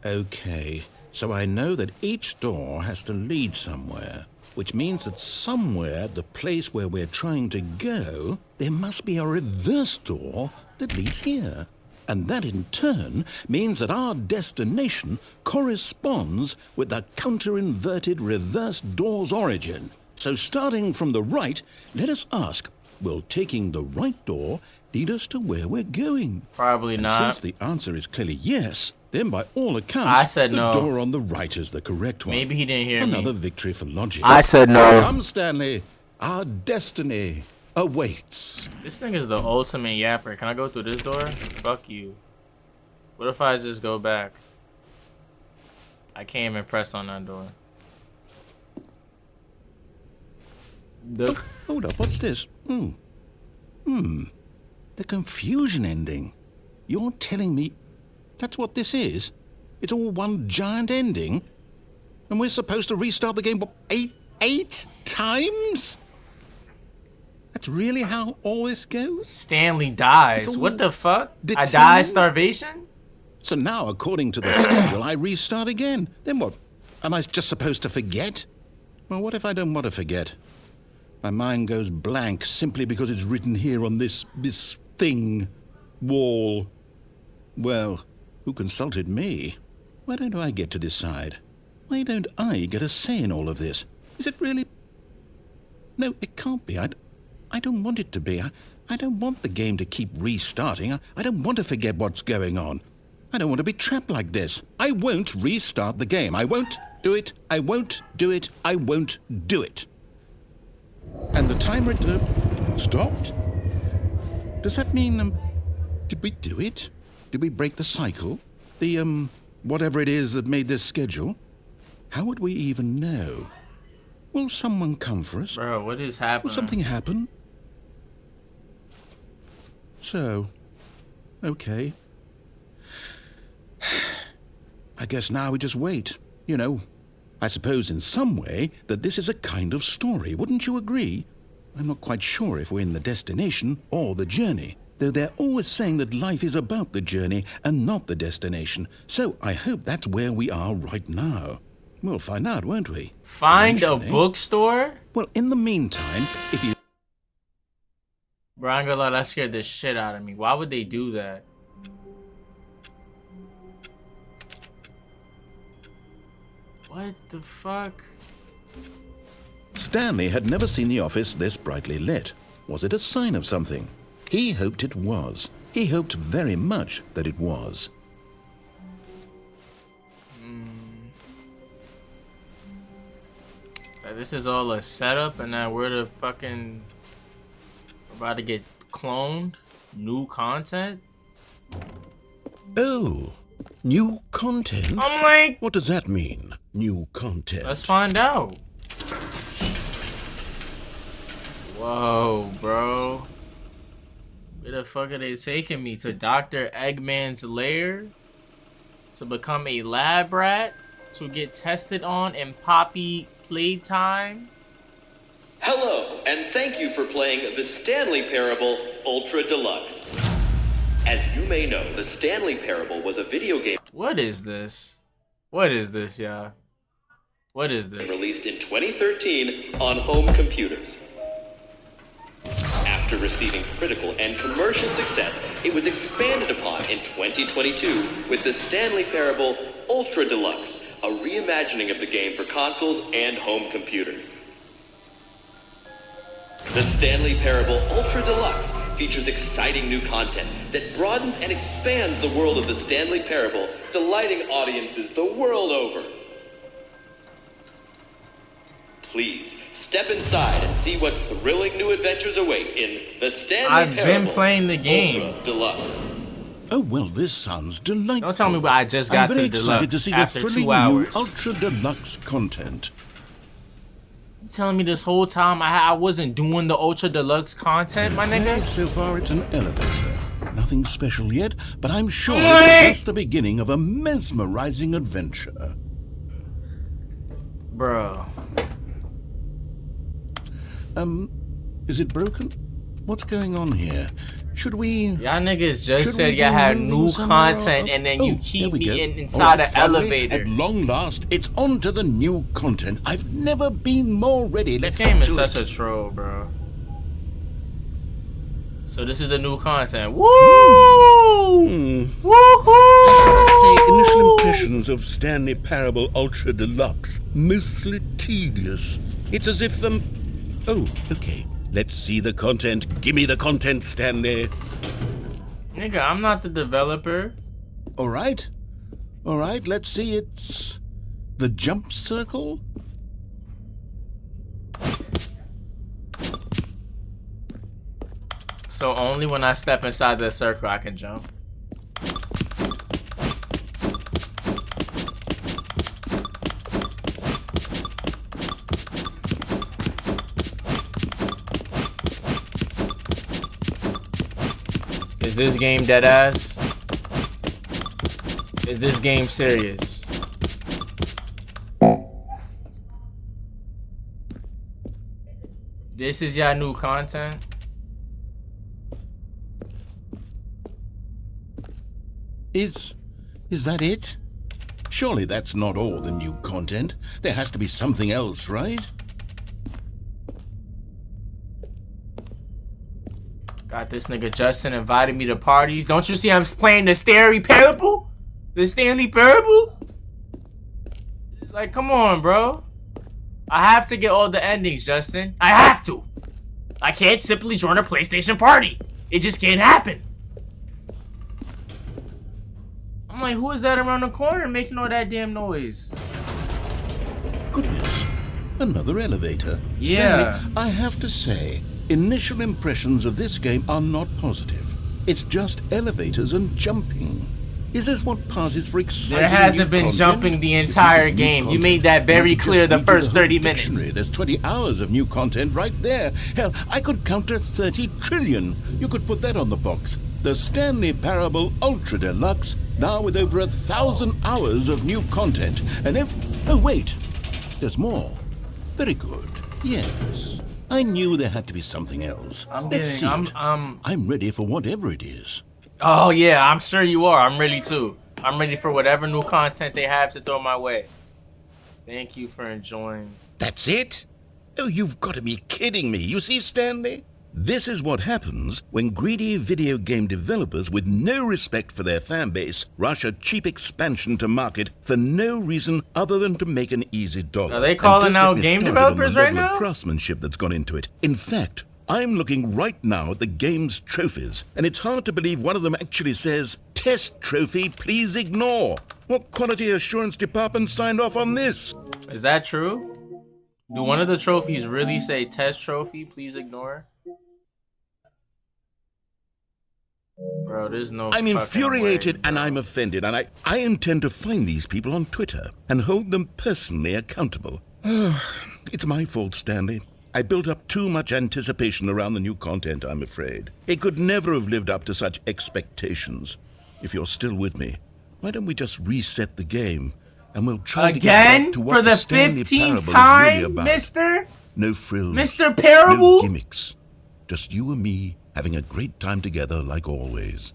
Okay, so I know that each door has to lead somewhere, which means that somewhere, the place where we're trying to go, there must be a reverse door that leads here. And that in turn means that our destination corresponds with the counter-inverted reverse door's origin. So starting from the right, let us ask, will taking the right door lead us to where we're going? Probably And not. since the answer is clearly yes, then by all accounts, I said the no. door on the right is the correct one. Maybe he didn't hear me. Another victory for logic. I said no. Come, Stanley. Our destiny awaits. This thing is the ultimate yapper. Can I go through this door? Fuck you. What if I just go back? I can't even press on that door. Hold up, what's this? The confusion ending. You're telling me that's what this is? It's all one giant ending? And we're supposed to restart the game, what, eight times? That's really how all this goes? Stanley dies. What the fuck? I die determined? starvation? So now, according to the schedule, I restart again. Then what? Am I just supposed to forget? Well, what if I don't want to forget? My mind goes blank simply because it's written here on this thing, wall. Well, who consulted me? Why don't I get to decide? Why don't I get a say in all of this? Is it really... No, it can't be. I don't want it to be. I don't want the game to keep restarting. I don't want to forget what's going on. I don't want to be trapped like this. I won't restart the game. I won't do it. I won't do it. I won't do it. And the timer stopped? Does that mean, did we do it? Did we break the cycle? The, whatever it is that made this schedule? How would we even know? Will someone come for us? Bro, what is happening? Will something happen? So, okay. I guess now we just wait. You know, I suppose in some way that this is a kind of story. Wouldn't you agree? I'm not quite sure if we're in the destination or the journey, though they're always saying that life is about the journey and not the destination. So I hope that's where we are right now. We'll find out, won't we? Find a bookstore? Well, in the meantime, if you... Bro, I ain't gonna lie, that scared the shit out of me. Why would they do that? What the fuck? Stanley had never seen the office this brightly lit. Was it a sign of something? He hoped it was. He hoped very much that it was. This is all a setup, and now we're about to get cloned? New content? Oh, new content? I'm like... What does that mean, new content? Let's find out. Whoa, bro. Where the fuck are they taking me? To Dr. Eggman's lair? To become a lab rat? To get tested on in Poppy playtime? Hello, and thank you for playing the Stanley Parable Ultra Deluxe. As you may know, the Stanley Parable was a video game What is this? What is this, y'all? What is this? released in 2013 on home computers. After receiving critical and commercial success, it was expanded upon in 2022 with the Stanley Parable Ultra Deluxe, a reimagining of the game for consoles and home computers. The Stanley Parable Ultra Deluxe features exciting new content that broadens and expands the world of the Stanley Parable, delighting audiences the world over. Please step inside and see what thrilling new adventures await in the Stanley Parable. I've been playing the game. Ultra Deluxe. Oh, well, this sounds delightful. Don't tell me I just got to the Deluxe to see after the 2 hours. New Ultra Deluxe content. You telling me this whole time I wasn't doing the Ultra Deluxe content, my nigga? So far, it's an elevator. Nothing special yet, but I'm sure it's just the beginning of a mesmerizing adventure. Bro. Is it broken? What's going on here? Should we... Y'all niggas just said y'all had new content and then you keep me inside an elevator. At long last, it's on to the new content. I've never been more ready. This game is such a troll, bro. So this is the new content. Woo! Woohoo! Say, initial impressions of Stanley Parable Ultra Deluxe. Mostly tedious. It's as if oh, okay. Let's see the content. Give me the content, Stanley. Nigga, I'm not the developer. All right, let's see. It's the jump circle. So only when I step inside the circle I can jump. Is this game dead ass? Is this game serious? This is y'all new content? Is that it? Surely that's not all the new content. There has to be something else, right? Got this nigga Justin invited me to parties. Don't you see I'm playing the Stanley Parable? The Stanley Parable? Like, come on, bro. I have to get all the endings, Justin. I have to. I can't simply join a PlayStation party. It just can't happen. I'm like, who is that around the corner making all that damn noise? Goodness. Another elevator. Yeah. Stanley, I have to say, initial impressions of this game are not positive. It's just elevators and jumping. Is this what passes for exciting There hasn't been content? jumping the entire game. You made that very clear the first 30 minutes. There's 20 hours of new content right there. Hell, I could counter 30 trillion. You could put that on the box. The Stanley Parable Ultra Deluxe, now with over 1,000 hours of new content. And oh wait, there's more. Very good. Yes. I knew there had to be something else. I'm ready for whatever it is. Oh yeah, I'm sure you are. I'm ready too. I'm ready for whatever new content they have to throw my way. Thank you for enjoying. That's it? Oh, you've got to be kidding me. You see, Stanley? This is what happens when greedy video game developers with no respect for their fan base rush a cheap expansion to market for no reason other than to make an easy dollar. Are they calling out game developers right now? Craftsmanship that's gone into it. In fact, I'm looking right now at the game's trophies, and it's hard to believe one of them actually says, "Test trophy, please ignore." What quality assurance department signed off on this? Is that true? Do one of the trophies really say test trophy, please ignore? Bro, there's no I'm infuriated way, and I'm offended, and I intend to find these people on Twitter and hold them personally accountable. It's my fault, Stanley. I built up too much anticipation around the new content, I'm afraid. It could never have lived up to such expectations. If you're still with me, why don't we just reset the game, and we'll try to get back to what for the Stanley 15th Parable time, is really about. Mister? No frills, Mr. Parable? no gimmicks. Just you and me having a great time together like always.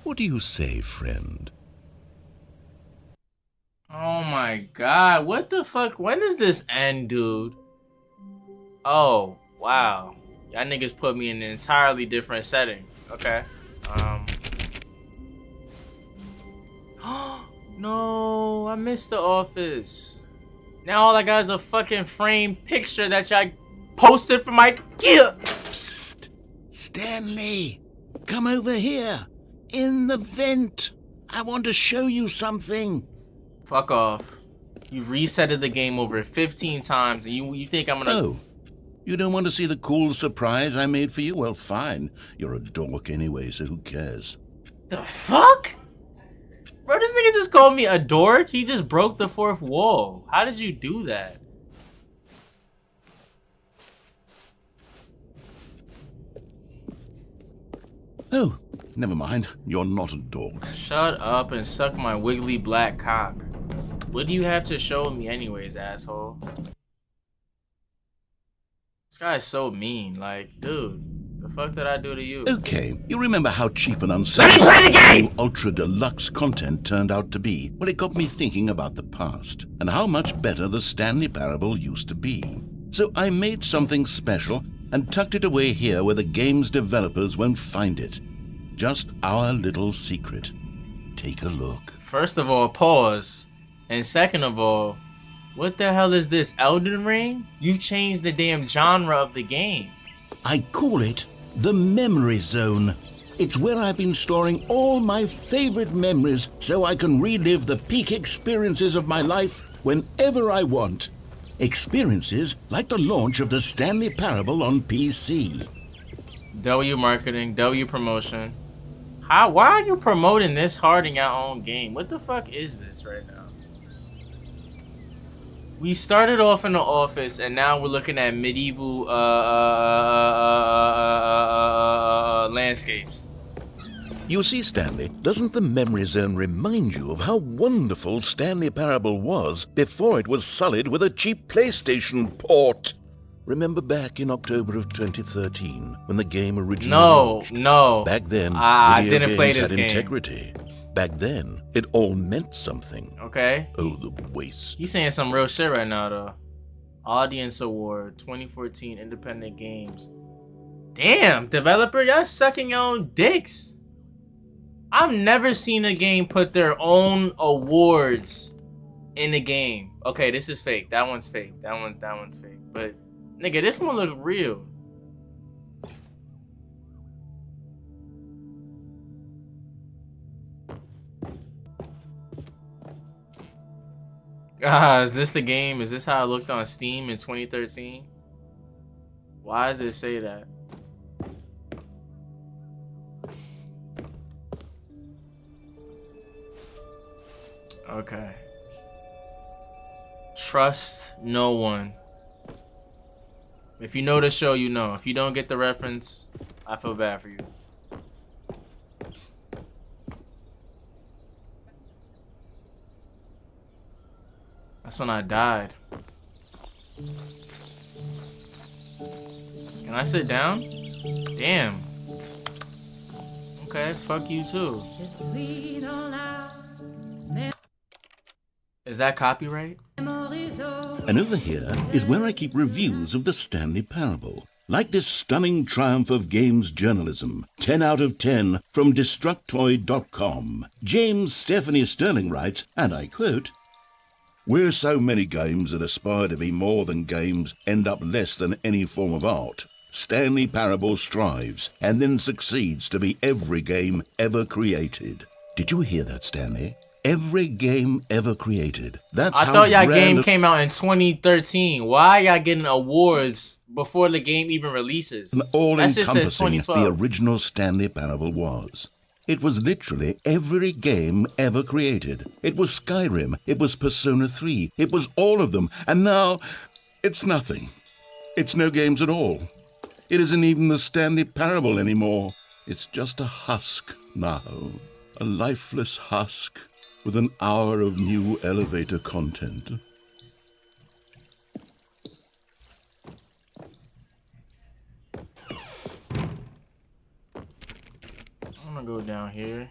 What do you say, friend? Oh my god, what the fuck? When does this end, dude? Oh, wow. Y'all niggas put me in an entirely different setting. Okay. No, I missed the office. Now all I got is a fucking framed picture that y'all posted from my gear. Psst. Stanley, come over here. In the vent. I want to show you something. Fuck off. You've resetted the game over 15 times and you think I'm gonna... Oh, you don't want to see the cool surprise I made for you? Well, fine. You're a dork anyway, so who cares? The fuck? Bro, this nigga just called me a dork? He just broke the fourth wall. How did you do that? Oh, never mind. You're not a dork. Shut up and suck my wiggly black cock. What do you have to show me anyways, asshole? This guy's so mean. Like, dude, the fuck did I do to you? Okay, you remember how cheap and unsatisfying Ultra Deluxe content turned out to be? Well, it got me thinking about the past and how much better the Stanley Parable used to be. So I made something special and tucked it away here where the game's developers won't find it. Just our little secret. Take a look. First of all, pause. And second of all, what the hell is this, Elden Ring? You've changed the damn genre of the game. I call it the Memory Zone. It's where I've been storing all my favorite memories so I can relive the peak experiences of my life whenever I want. Experiences like the launch of the Stanley Parable on PC. W marketing, W promotion. Why are you promoting this hard in your own game? What the fuck is this right now? We started off in the office and now we're looking at medieval landscapes. You see, Stanley, doesn't the Memory Zone remind you of how wonderful Stanley Parable was before it was sullied with a cheap PlayStation port? Remember back in October of 2013 when the game originally launched? No. Back then, I video didn't play games this had game. integrity. Back then, it all meant something. Okay. Oh, the waste. He's saying some real shit right now, though. Audience Award, 2014 Independent Games. Damn, developer, y'all sucking your own dicks. I've never seen a game put their own awards in the game. Okay, this is fake. That one's fake. That one's fake. But nigga, this one looks real. Is this the game? Is this how it looked on Steam in 2013? Why does it say that? Okay. Trust no one. If you know the show, you know. If you don't get the reference, I feel bad for you. That's when I died. Can I sit down? Damn. Okay, fuck you too. Is that copyright? And over here is where I keep reviews of the Stanley Parable. Like this stunning triumph of games journalism, 10 out of 10 from Destructoid.com. James Stephanie Sterling writes, and I quote, "Where so many games that aspire to be more than games end up less than any form of art, Stanley Parable strives and then succeeds to be every game ever created." Did you hear that, Stanley? Every game ever created. That's I how thought y'all grand game came out in 2013. Why y'all getting awards before the game even releases? and That shit says all-encompassing the 2012. original Stanley Parable was. It was literally every game ever created. It was Skyrim. It was Persona 3. It was all of them. And now, it's nothing. It's no games at all. It isn't even the Stanley Parable anymore. It's just a husk now. A lifeless husk with an hour of new elevator content. I'm gonna go down here.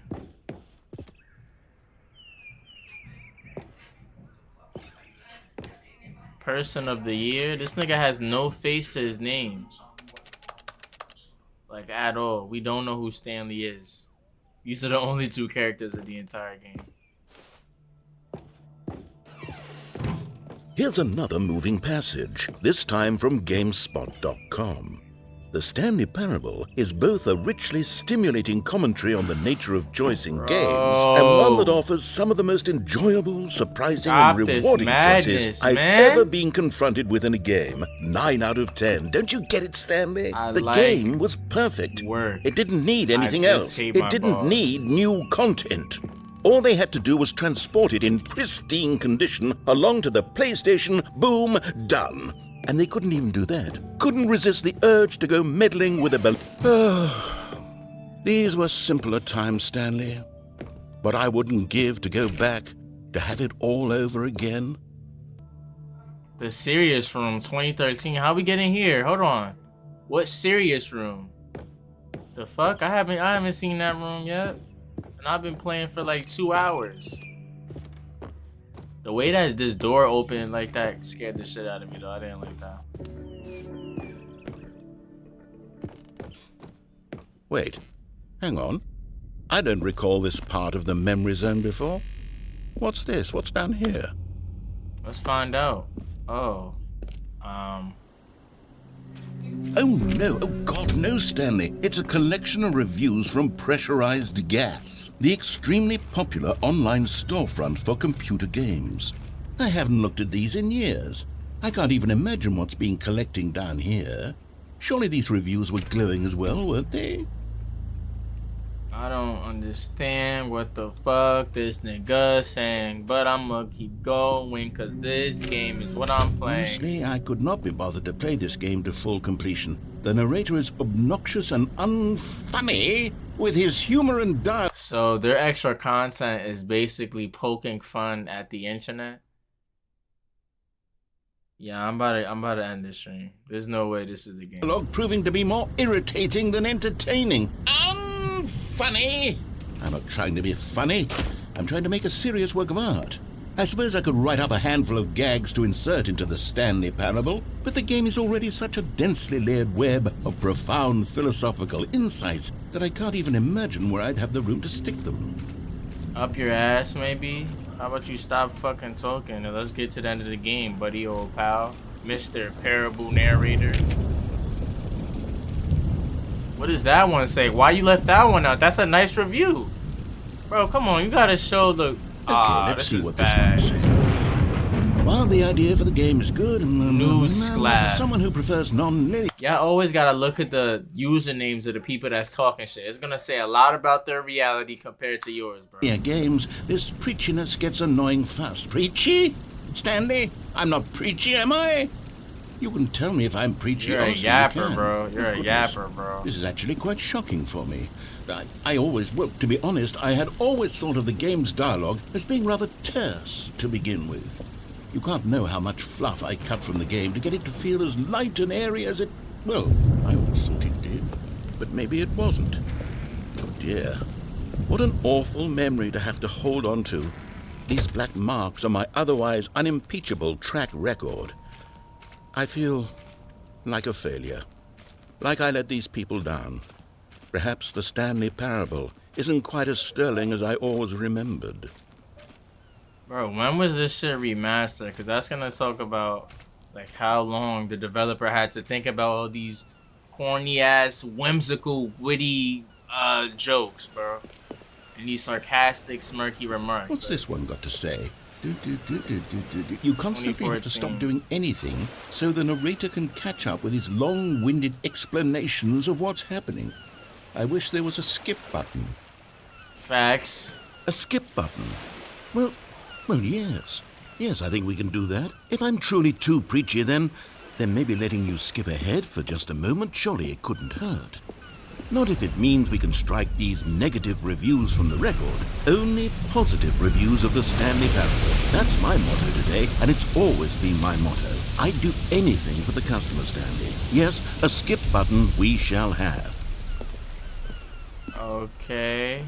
Person of the year. This nigga has no face to his name. Like, at all. We don't know who Stanley is. These are the only two characters of the entire game. Here's another moving passage, this time from GameSpot.com. The Stanley Parable is both a richly stimulating commentary on the nature of choice in games, and one that offers some of the most enjoyable, surprising, and rewarding choices I've ever been confronted with in a game. 9 out of 10. Don't you get it, Stanley? The game was perfect. It didn't need anything else. It didn't need new content. All they had to do was transport it in pristine condition along to the PlayStation. Boom, done. And they couldn't even do that. Couldn't resist the urge to go meddling with a These were simpler times, Stanley. But I wouldn't give to go back to have it all over again. The Serious Room 2013. How we getting here? Hold on. What Serious Room? The fuck? I haven't seen that room yet. And I've been playing for like 2 hours. The way that this door opened like that scared the shit out of me though. I didn't like that. Wait, hang on. I don't recall this part of the memory zone before. What's this? What's down here? Let's find out. Oh. Oh no, oh God, no, Stanley. It's a collection of reviews from Pressurized Gas, the extremely popular online storefront for computer games. I haven't looked at these in years. I can't even imagine what's been collecting down here. Surely these reviews were glowing as well, weren't they? I don't understand what the fuck this nigga saying, but I'ma keep going cause this game is what I'm playing. Honestly, I could not be bothered to play this game to full completion. The narrator is obnoxious and unfunny with his humor and dialogue. So their extra content is basically poking fun at the internet. Yeah, I'm about to end this stream. There's no way this is the game. Proving to be more irritating than entertaining. Funny. I'm not trying to be funny. I'm trying to make a serious work of art. I suppose I could write up a handful of gags to insert into the Stanley Parable, but the game is already such a densely layered web of profound philosophical insights that I can't even imagine where I'd have the room to stick them. Up your ass, maybe? How about you stop fucking talking and let's get to the end of the game, buddy, old pal. Mr. Parable Narrator. What does that one say? Why you left that one out? That's a nice review. Bro, come on. You gotta show the... Okay, let's see what this one says. While the idea for the game is good, Newsflash. For someone who prefers non-linear... Y'all always gotta look at the usernames of the people that's talking shit. It's gonna say a lot about their reality compared to yours, bro. Yeah, games, this preachiness gets annoying fast. Preachy? Stanley? I'm not preachy, am I? You can tell me if I'm preachy. You're a yapper, bro. You're a yapper, bro. This is actually quite shocking for me. Well, to be honest, I had always thought of the game's dialogue as being rather terse to begin with. You can't know how much fluff I cut from the game to get it to feel as light and airy as it... Well, I always thought it did, but maybe it wasn't. Oh dear. What an awful memory to have to hold on to. These black marks on my otherwise unimpeachable track record. I feel like a failure, like I let these people down. Perhaps the Stanley Parable isn't quite as sterling as I always remembered. Bro, when was this shit remastered? Because that's going to talk about like how long the developer had to think about all these corny-ass, whimsical, witty jokes, bro. And these sarcastic, smirky remarks. What's this one got to say? You constantly have to stop doing anything so the narrator can catch up with his long-winded explanations of what's happening. I wish there was a skip button. Facts. A skip button? Well, yes. Yes, I think we can do that. If I'm truly too preachy, then maybe letting you skip ahead for just a moment, surely it couldn't hurt. Not if it means we can strike these negative reviews from the record. Only positive reviews of the Stanley Parable. That's my motto today, and it's always been my motto. I'd do anything for the customer, Stanley. Yes, a skip button we shall have. Okay.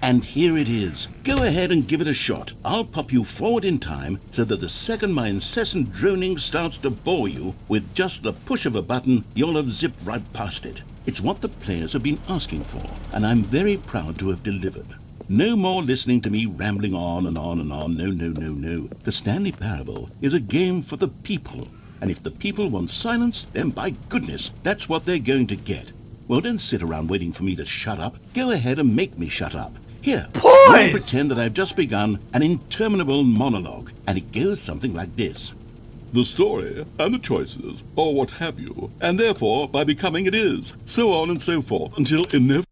And here it is. Go ahead and give it a shot. I'll pop you forward in time so that the second my incessant droning starts to bore you, with just the push of a button, you'll have zipped right past it. It's what the players have been asking for, and I'm very proud to have delivered. No more listening to me rambling on and on and on. No, no, no, no. The Stanley Parable is a game for the people. And if the people want silence, then by goodness, that's what they're going to get. Well, don't sit around waiting for me to shut up. Go ahead and make me shut up. Here, I'll pretend that I've just begun an interminable monologue, and it goes something like this. The story and the choices, or what have you, and therefore, by becoming it is, so on and so forth, until inevitable.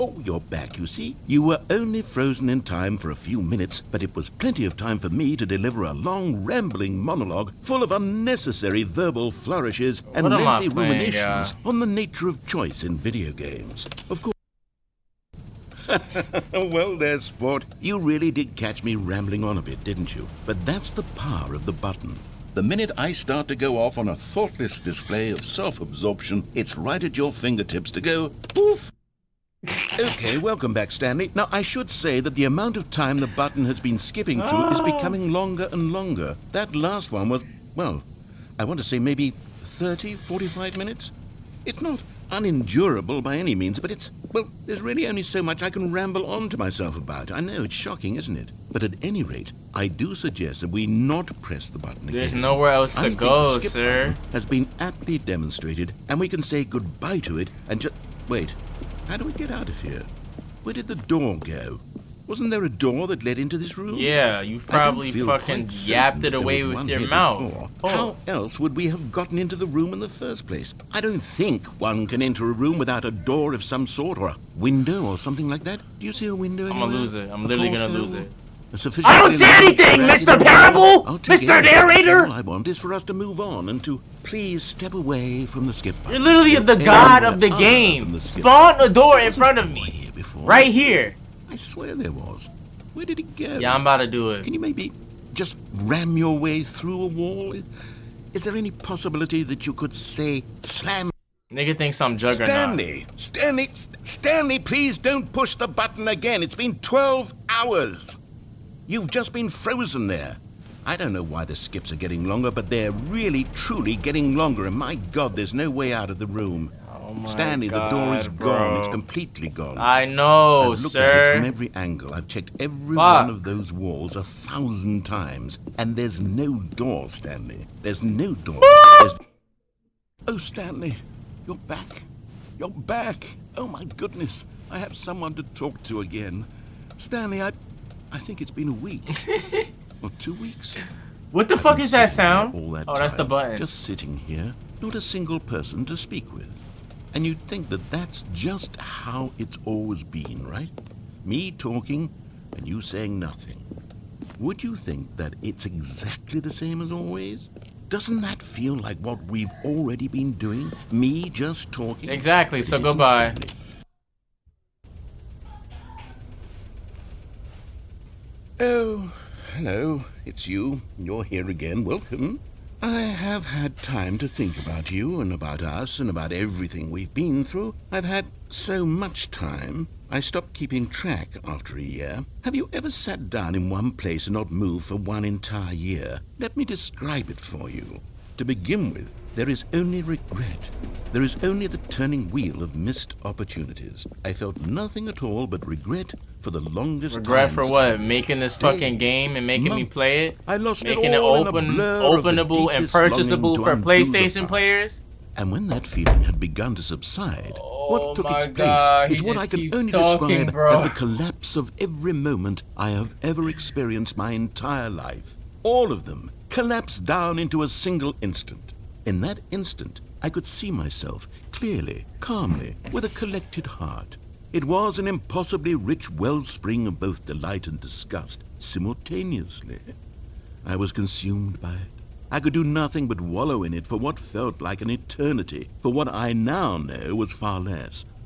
Oh, you're back, you see. You were only frozen in time for a few minutes, but it was plenty of time for me to deliver a long, rambling monologue full of unnecessary verbal flourishes and lengthy ruminations on the nature of choice in video games. Of course. Well, there's sport. You really did catch me rambling on a bit, didn't you? But that's the power of the button. The minute I start to go off on a thoughtless display of self-absorption, it's right at your fingertips to go poof. Okay, welcome back, Stanley. Now, I should say that the amount of time the button has been skipping through is becoming longer and longer. That last one was, well, I want to say maybe 30, 45 minutes. It's not unendurable by any means, but it's, well, there's really only so much I can ramble on to myself about. I know, it's shocking, isn't it? But at any rate, I do suggest that we not press the button again. There's nowhere else to go, sir. Has been aptly demonstrated, and we can say goodbye to it and just... Wait, how do we get out of here? Where did the door go? Wasn't there a door that led into this room? Yeah, you probably fucking yapped it away with your mouth. How else would we have gotten into the room in the first place? I don't think one can enter a room without a door of some sort, or a window or something like that. Do you see a window anywhere? I'm gonna lose it. I'm literally gonna lose it. I don't see anything, Mr. Parable! Mr. Narrator! All I want is for us to move on and to please step away from the skip button. You're literally the god of the game. Spawn a door in front of me. Right here. I swear there was. Where did it go? Yeah, I'm about to do it. Can you maybe just ram your way through a wall? Is there any possibility that you could say slam? Nigga thinks I'm Juggernaut. Stanley, please don't push the button again. It's been 12 hours. You've just been frozen there. I don't know why the skips are getting longer, but they're really, truly getting longer. And my God, there's no way out of the room. Oh my Stanley, God, the door is bro. gone. It's completely gone. I know, I've looked sir. at it from every angle. I've checked every one of those walls 1,000 times. And there's no door, Stanley. There's no door. Oh, Stanley, you're back. You're back. Oh, my goodness. I have someone to talk to again. Stanley, I think it's been a week. Or 2 weeks. What the fuck is that sound? Oh, that's the button. Just sitting here, not a single person to speak with. And you'd think that that's just how it's always been, right? Me talking and you saying nothing. Would you think that it's exactly the same as always? Doesn't that feel like what we've already been doing? Me just talking? Exactly, so goodbye. Oh, hello, it's you. You're here again. Welcome. I have had time to think about you and about us and about everything we've been through. I've had so much time. I stopped keeping track after a year. Have you ever sat down in one place and not moved for one entire year? Let me describe it for you. To begin with, there is only regret. There is only the turning wheel of missed opportunities. I felt nothing at all but regret for the longest time. Regret for what? Making this fucking game and making me play it? I lost making it all openable and purchasable for PlayStation players? And when that feeling had begun to subside, what took its God, place is what I can only describe as the collapse of every moment I have ever experienced my entire life. All of them collapsed down into a single instant. In that instant, I could see myself clearly, calmly, with a collected heart. It was an impossibly rich wellspring of both delight and disgust simultaneously. I was consumed by it. I could do nothing but wallow in it for what felt like an eternity, for what I now know was far less.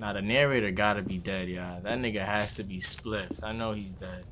Now the narrator gotta be dead, y'all. That nigga has to be spliffed. I know he's dead.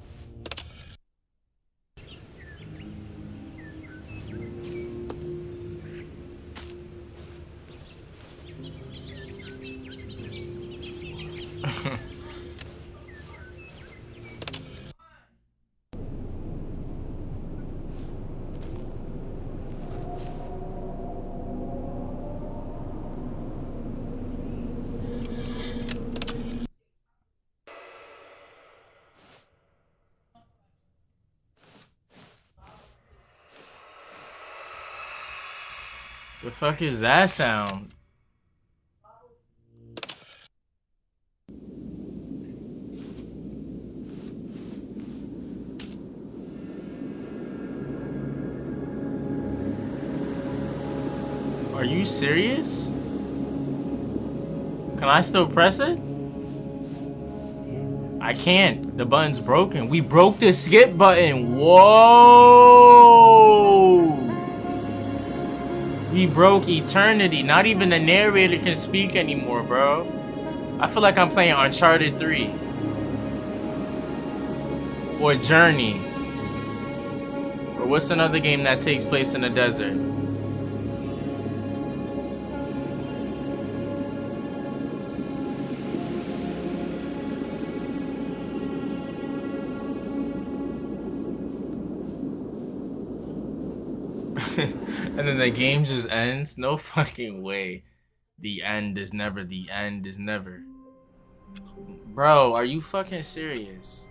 The fuck is that sound? Are you serious? Can I still press it? I can't. The button's broken. We broke the skip button. Whoa! We broke eternity. Not even the narrator can speak anymore, bro. I feel like I'm playing Uncharted 3. Or Journey. Or what's another game that takes place in the desert? And then the game just ends? No fucking way. The end is never. The end is never. Bro, are you fucking serious?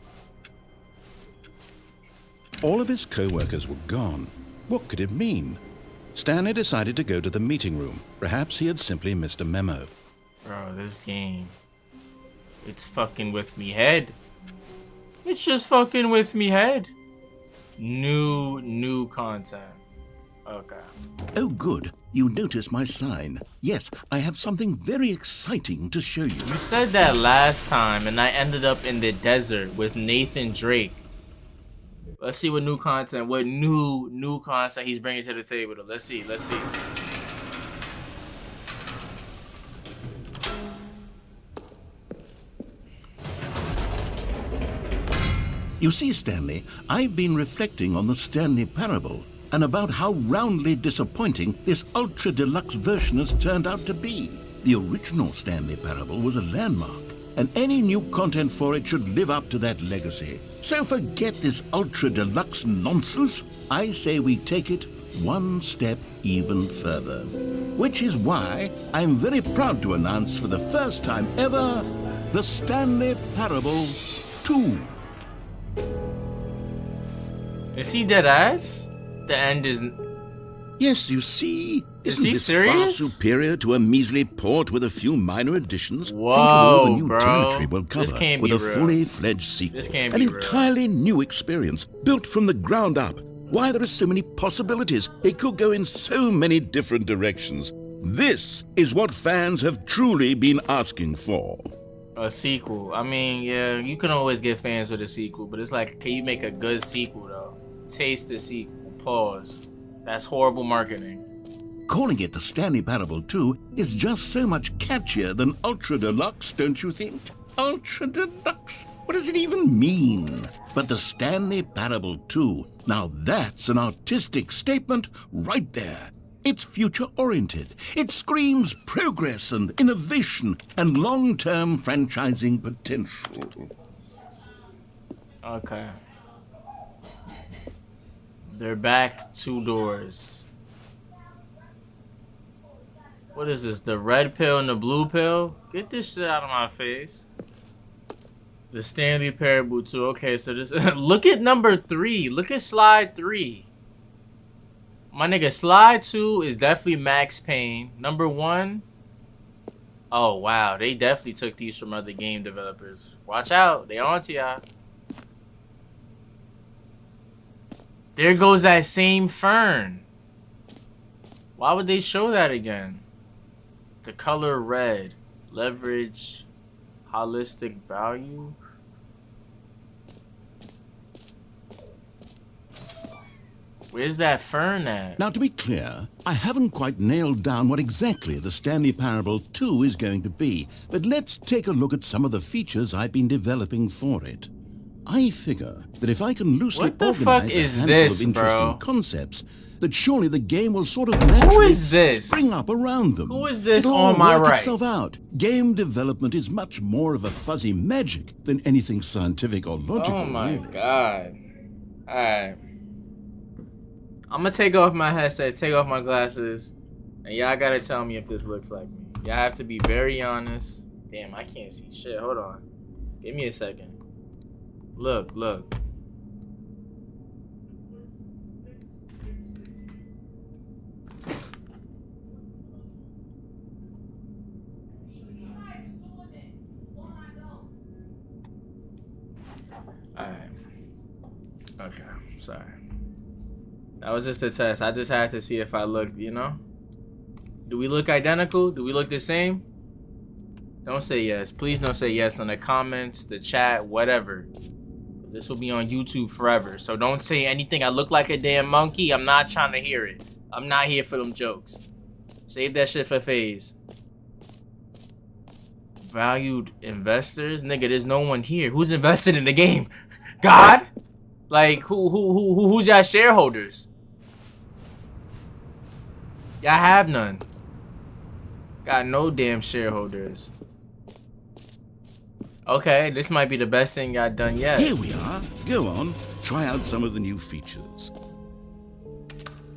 All of his co-workers were gone. What could it mean? Stanley decided to go to the meeting room. Perhaps he had simply missed a memo. Bro, this game. It's fucking with me head. It's just fucking with me head. New content. Okay. Oh, good. You notice my sign. Yes, I have something very exciting to show you. You said that last time, and I ended up in the desert with Nathan Drake. Let's see what new content, new content he's bringing to the table. Let's see. You see, Stanley, I've been reflecting on the Stanley parable and about how roundly disappointing this ultra deluxe version has turned out to be. The original Stanley parable was a landmark, and any new content for it should live up to that legacy. So forget this ultra deluxe nonsense. I say we take it one step even further. Which is why I'm very proud to announce for the first time ever, the Stanley Parable 2. Is he dead ass? The end is... Yes, you see, is he this serious? far superior to a measly port with a few minor additions? Whoa, think of all the new bro. territory we'll cover This can't with be a real. fully fledged sequel. This can't An be real. entirely new experience, built from the ground up. Why, there are so many possibilities. It could go in so many different directions. This is what fans have truly been asking for. A sequel. I mean, yeah, you can always get fans with a sequel, but it's like, can you make a good sequel, though? Taste the sequel. Pause. That's horrible marketing. Calling it the Stanley Parable 2 is just so much catchier than Ultra Deluxe, don't you think? Ultra Deluxe? What does it even mean? But the Stanley Parable 2, now that's an artistic statement right there. It's future-oriented. It screams progress and innovation and long-term franchising potential. Okay. They're back 2 doors. What is this? The red pill and the blue pill? Get this shit out of my face. The Stanley Parable 2. Okay, so this... Look at number 3. Look at slide 3. My nigga, slide 2 is definitely Max Payne. Number 1... Oh, wow. They definitely took these from other game developers. Watch out. They on to y'all. There goes that same fern. Why would they show that again? The color red. Leverage. Holistic value. Where's that fern at? Now, to be clear, I haven't quite nailed down what exactly the Stanley Parable 2 is going to be, but let's take a look at some of the features I've been developing for it. I figure that if I can loosely organize a handful of interesting concepts, that surely the game will sort of naturally spring up around them. Who is this on my right? Itself out. Game development is much more of a fuzzy magic than anything scientific or logical. Oh my god. Alright. I'm gonna take off my headset, take off my glasses, and y'all gotta tell me if this looks like me. Y'all have to be very honest. Damn, I can't see shit. Hold on. Give me a second. Look. Alright. Okay, sorry. That was just a test. I just had to see if I looked, you know? Do we look identical? Do we look the same? Don't say yes. Please don't say yes in the comments, the chat, whatever. This will be on YouTube forever. So don't say anything. I look like a damn monkey. I'm not trying to hear it. I'm not here for them jokes. Save that shit for FaZe. Valued investors? Nigga, there's no one here. Who's invested in the game? God? Like, who's y'all shareholders? Y'all have none. Got no damn shareholders. Okay, this might be the best thing y'all done yet. Here we are. Go on. Try out some of the new features.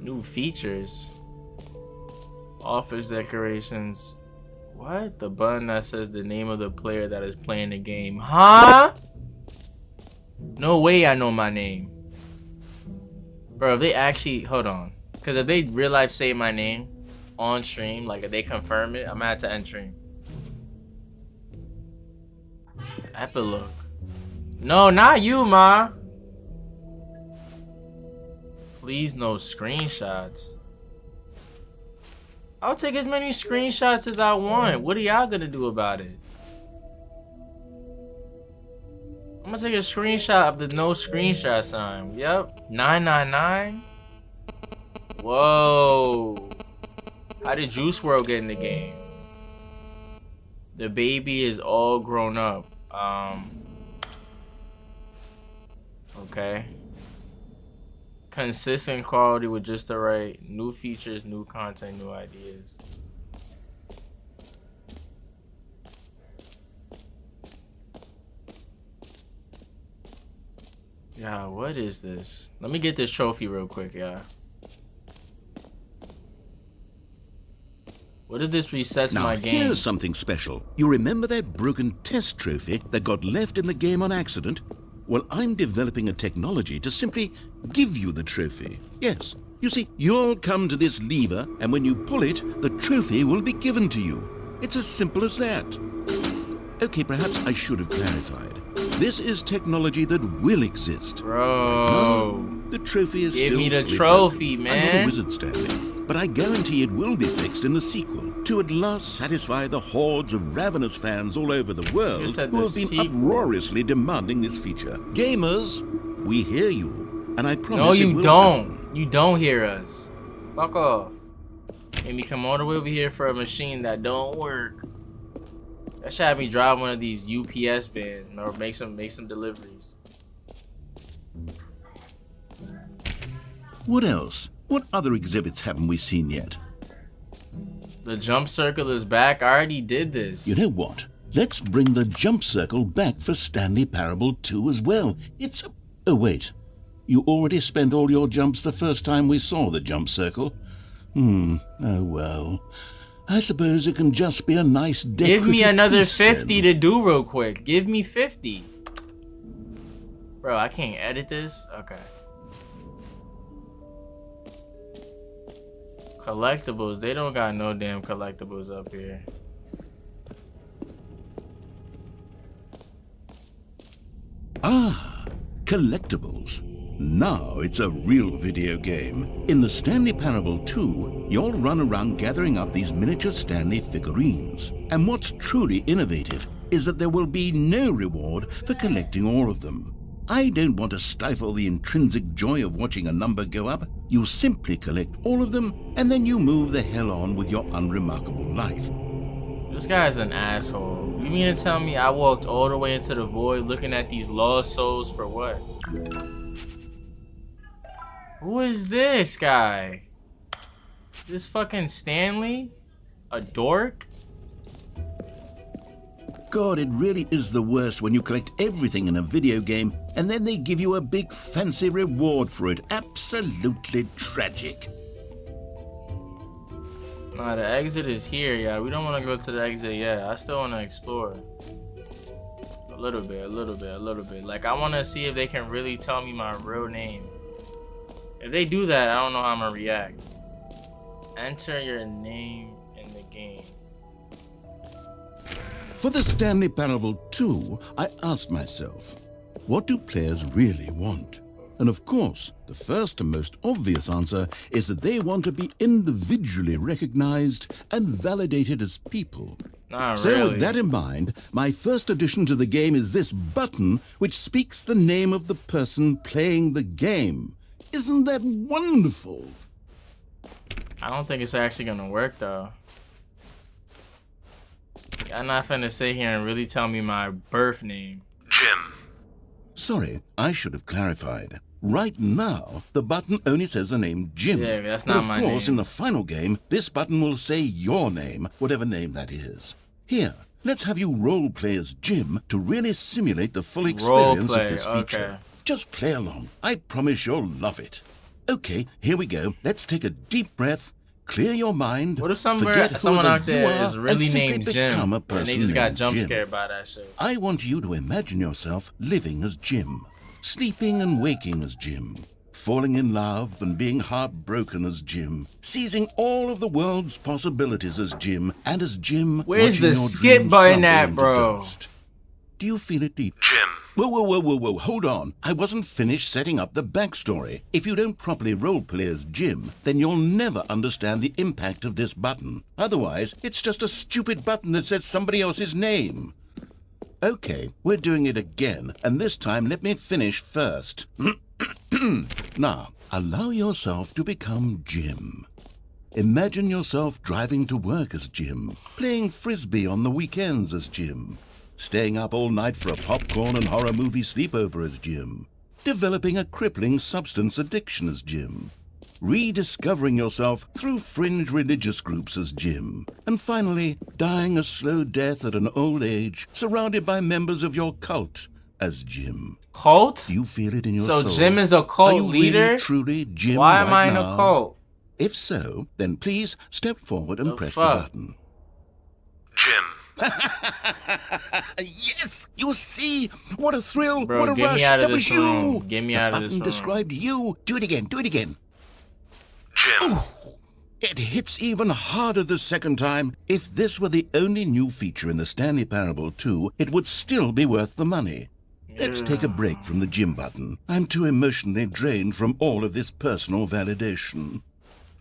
New features? Office decorations. What? The button that says the name of the player that is playing the game. Huh? No way I know my name. Bro, if they actually... Hold on. Because if they real life say my name on stream, like if they confirm it, I'm gonna have to end stream. Epilogue. No, not you, ma. Please no screenshots. I'll take as many screenshots as I want. What are y'all gonna do about it? I'm gonna take a screenshot of the no screenshot sign. Yep. 999. Whoa. How did Juice WRLD get in the game? The baby is all grown up. Okay. Consistent quality with just the right new features, new content, new ideas. Yeah, what is this? Let me get this trophy real quick, yeah. What if this resets my game? Here's something special. You remember that broken test trophy that got left in the game on accident? Well, I'm developing a technology to simply give you the trophy. Yes. You see, you'll come to this lever, and when you pull it, the trophy will be given to you. It's as simple as that. Okay, perhaps I should have clarified. This is technology that will exist. Bro. No, the trophy is Give still me the trophy, man. I'm not a wizard, Stanley, but I guarantee it will be fixed in the sequel to at last satisfy the hordes of ravenous fans all over the world who have been uproariously demanding this feature. Gamers, we hear you, and I promise no, you it will don't. happen. You don't hear us. Fuck off. Made me come all the way over here for a machine that don't work. That should have me drive one of these UPS vans, or make some deliveries. What else? What other exhibits haven't we seen yet? The jump circle is back. I already did this. You know what? Let's bring the jump circle back for Stanley Parable 2 as well. It's a... Oh, wait. You already spent all your jumps the first time we saw the jump circle. Oh, well. I suppose it can just be a nice decorative Give me another piece, 50 then. to do real quick. Give me 50. Bro, I can't edit this? Okay. Collectibles. They don't got no damn collectibles up here. Ah, collectibles. Now it's a real video game. In the Stanley Parable 2, you'll run around gathering up these miniature Stanley figurines. And what's truly innovative is that there will be no reward for collecting all of them. I don't want to stifle the intrinsic joy of watching a number go up. You simply collect all of them, and then you move the hell on with your unremarkable life. This guy's an asshole. You mean to tell me I walked all the way into the void looking at these lost souls for what? Who is this guy? This fucking Stanley? A dork? God, it really is the worst when you collect everything in a video game and then they give you a big fancy reward for it. Absolutely tragic. Nah, the exit is here, yeah. We don't want to go to the exit yet. I still want to explore. A little bit. Like, I want to see if they can really tell me my real name. If they do that, I don't know how I'm going to react. Enter your name in the game. For the Stanley Parable 2, I asked myself, what do players really want? And of course, the first and most obvious answer is that they want to be individually recognized and validated as people. So with that in mind, my first addition to the game is this button which speaks the name of the person playing the game. Isn't that wonderful? I don't think it's actually gonna work though. I'm not finna sit here and really tell me my birth name. Jim. Sorry, I should have clarified. Right now, the button only says the name Jim. Yeah, that's not my name. Of course, in the final game, this button will say your name, whatever name that is. Here, let's have you roleplay as Jim to really simulate the full experience of this feature. Okay. Just play along. I promise you'll love it. Okay, here we go. Let's take a deep breath. Clear your mind. What if someone out there is really named Jim and they just got jump scared by that shit? I want you to imagine yourself living as Jim, sleeping and waking as Jim, falling in love and being heartbroken as Jim, seizing all of the world's possibilities as Jim, and as Jim. Where's the skip button at, bro? Do you feel it deep? Jim. Whoa, hold on. I wasn't finished setting up the backstory. If you don't properly roleplay as Jim, then you'll never understand the impact of this button. Otherwise, it's just a stupid button that says somebody else's name. Okay, we're doing it again, and this time let me finish first. Now, allow yourself to become Jim. Imagine yourself driving to work as Jim, playing frisbee on the weekends as Jim, staying up all night for a popcorn and horror movie sleepover as Jim, developing a crippling substance addiction as Jim, rediscovering yourself through fringe religious groups as Jim, and finally dying a slow death at an old age surrounded by members of your cult as Jim. Cult? Do you feel it in your soul? So Jim is a cult leader? Really, truly Jim? Why am I in a cult? If so, then please step forward and press the button. Jim. Yes, you see, what a thrill, bro, what a rush. That was you. Get me out of this room. The button described you. Do it again. Jim. Ooh, it hits even harder the second time. If this were the only new feature in the Stanley Parable 2, it would still be worth the money. Let's take a break from the Jim button. I'm too emotionally drained from all of this personal validation.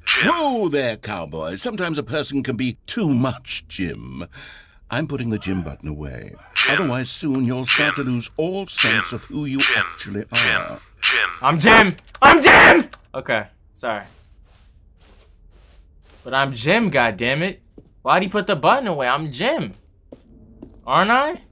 Jim. Whoa there, cowboy. Sometimes a person can be too much Jim. I'm putting the Jim button away. Otherwise, soon you'll start to lose all sense of who you actually are. I'm Jim! I'm Jim! Okay, sorry. But I'm Jim, goddammit. Why'd he put the button away? I'm Jim. Aren't I?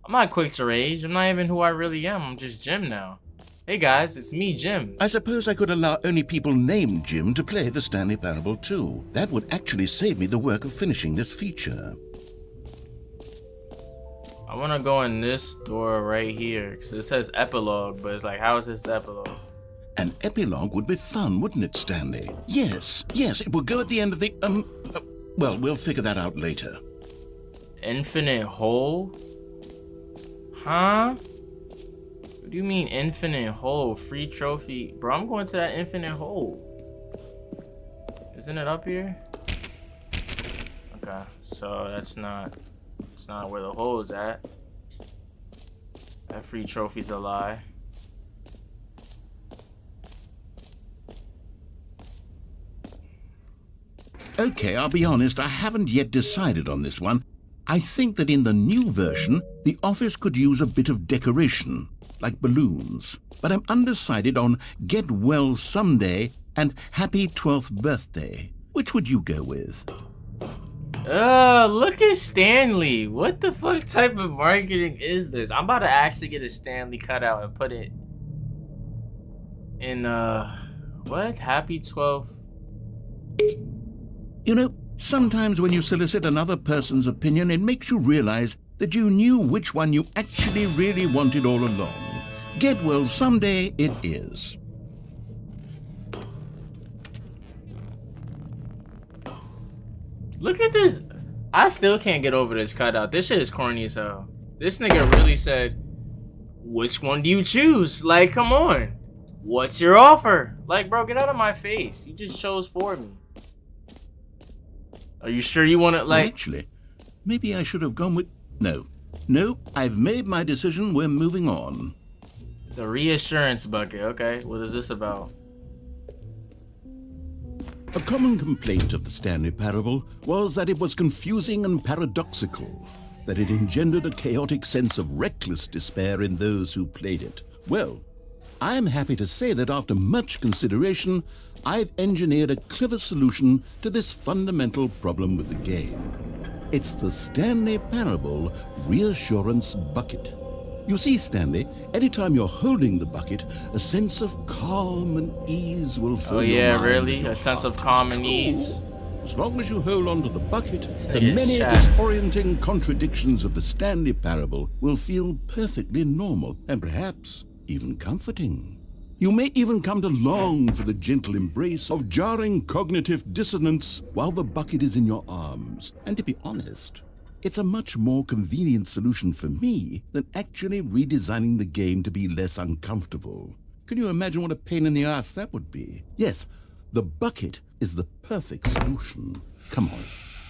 I'm not quicktoorage. I'm not even who I really am. I'm just Jim now. Hey guys, it's me, Jim. I suppose I could allow only people named Jim to play the Stanley Parable 2. That would actually save me the work of finishing this feature. I want to go in this door right here, because it says epilogue, but it's like, how is this the epilogue? An epilogue would be fun, wouldn't it, Stanley? Yes, it would go at the end of the, well, we'll figure that out later. Infinite hole? Huh? What do you mean infinite hole? Free trophy? Bro, I'm going to that infinite hole. Isn't it up here? Okay, so that's not where the hole is at. That free trophy's a lie. Okay, I'll be honest, I haven't yet decided on this one. I think that in the new version, the office could use a bit of decoration. like balloons, but I'm undecided on get well someday and happy 12th birthday. Which would you go with? Look at Stanley. What the fuck type of marketing is this? I'm about to actually get a Stanley cutout and put it in, what? Happy 12th? You know, sometimes when you solicit another person's opinion, it makes you realize that you knew which one you actually really wanted all along. Get well someday it is. Look at this. I still can't get over this cutout. This shit is corny as hell. This nigga really said, which one do you choose? Like, come on. What's your offer? Like, bro, get out of my face. You just chose for me. Are you sure you want to, like... Actually, maybe I should have gone with... No, I've made my decision. We're moving on. The reassurance bucket. Okay, what is this about? A common complaint of the Stanley Parable was that it was confusing and paradoxical, that it engendered a chaotic sense of reckless despair in those who played it. Well, I'm happy to say that after much consideration, I've engineered a clever solution to this fundamental problem with the game. It's the Stanley Parable Reassurance Bucket. You see, Stanley, anytime you're holding the bucket, a sense of calm and ease will fill your mind. Oh yeah, really? A sense of calm and ease? As long as you hold on to the bucket, the many disorienting contradictions of the Stanley Parable will feel perfectly normal and perhaps even comforting. You may even come to long for the gentle embrace of jarring cognitive dissonance while the bucket is in your arms. And to be honest, it's a much more convenient solution for me than actually redesigning the game to be less uncomfortable. Can you imagine what a pain in the ass that would be? Yes, the bucket is the perfect solution. Come on,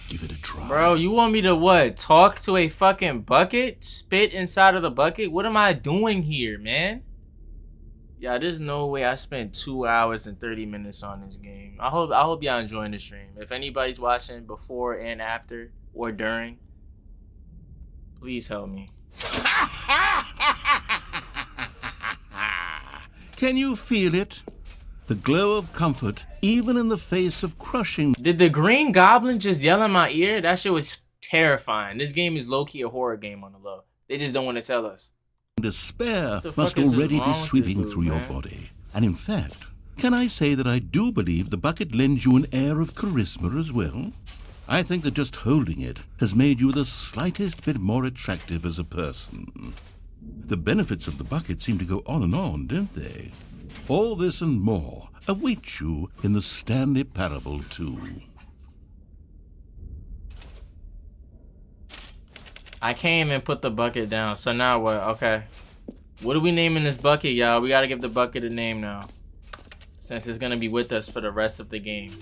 give it a try. Bro, you want me to what? Talk to a fucking bucket? Spit inside of the bucket? What am I doing here, man? Yeah, there's no way I spent 2 hours and 30 minutes on this game. I hope y'all enjoying the stream. If anybody's watching before and after or during, please help me. Can you feel it? The glow of comfort, even in the face of crushing... Did the Green Goblin just yell in my ear? That shit was terrifying. This game is low-key a horror game on the low. They just don't want to tell us. Despair must already be sweeping through your body. And in fact, can I say that I do believe the bucket lends you an air of charisma as well? I think that just holding it has made you the slightest bit more attractive as a person. The benefits of the bucket seem to go on and on, don't they? All this and more await you in the Stanley Parable 2. I came and put the bucket down, so now what? Okay. What are we naming this bucket, y'all? We gotta give the bucket a name now, since it's gonna be with us for the rest of the game.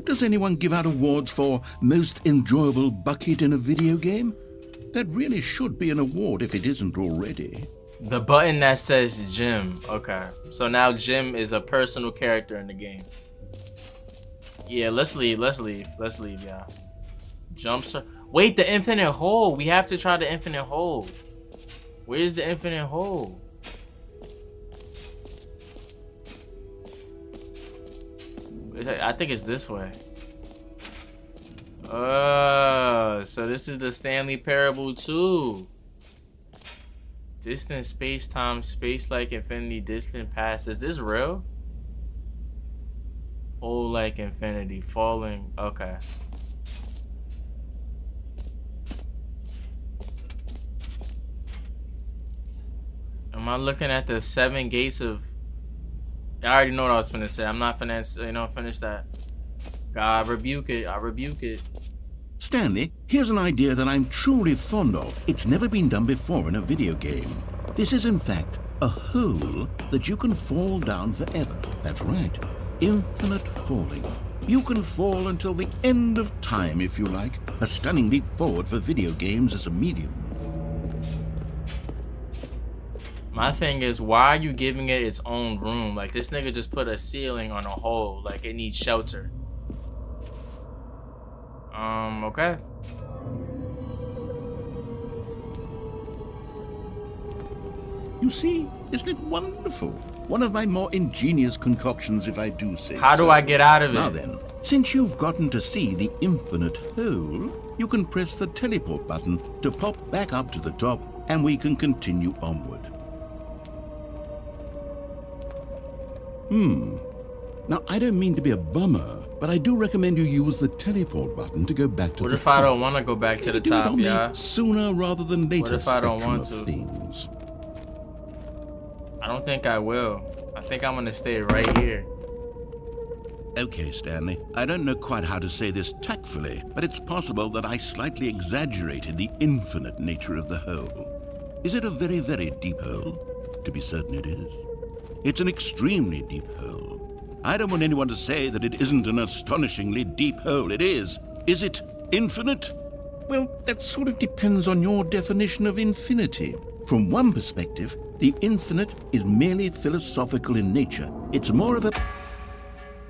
Does anyone give out awards for most enjoyable bucket in a video game? That really should be an award if it isn't already. The button that says Jim. Okay. So now Jim is a personal character in the game. Yeah, let's leave, y'all. Jumps. Wait, the infinite hole. We have to try the infinite hole. Where's the infinite hole? I think it's this way. So this is the Stanley Parable 2. Distant space-time, space-like infinity, distant past. Is this real? Hole like infinity, falling. Okay. Am I looking at the 7 gates of... I already know what I was finna say. I'm not finna, finish that. God, I rebuke it. Stanley, here's an idea that I'm truly fond of. It's never been done before in a video game. This is, in fact, a hole that you can fall down forever. That's right. Infinite falling. You can fall until the end of time, if you like. A stunning leap forward for video games as a medium. My thing is, why are you giving it its own room? Like, this nigga just put a ceiling on a hole. Like, it needs shelter. Okay. You see, isn't it wonderful? One of my more ingenious concoctions, if I do say so. How do I get out of it? Now then, since you've gotten to see the infinite hole, you can press the teleport button to pop back up to the top, and we can continue onward. Now, I don't mean to be a bummer, but I do recommend you use the teleport button to go back to the top. What if I don't want to go back to the top, yeah? Sooner rather than later. What if I don't want to? Things. I don't think I will. I think I'm gonna stay right here. Okay, Stanley. I don't know quite how to say this tactfully, but it's possible that I slightly exaggerated the infinite nature of the hole. Is it a very, very deep hole? To be certain it is. It's an extremely deep hole. I don't want anyone to say that it isn't an astonishingly deep hole. It is. Is it infinite? Well, that sort of depends on your definition of infinity. From one perspective, the infinite is merely philosophical in nature. It's more of a...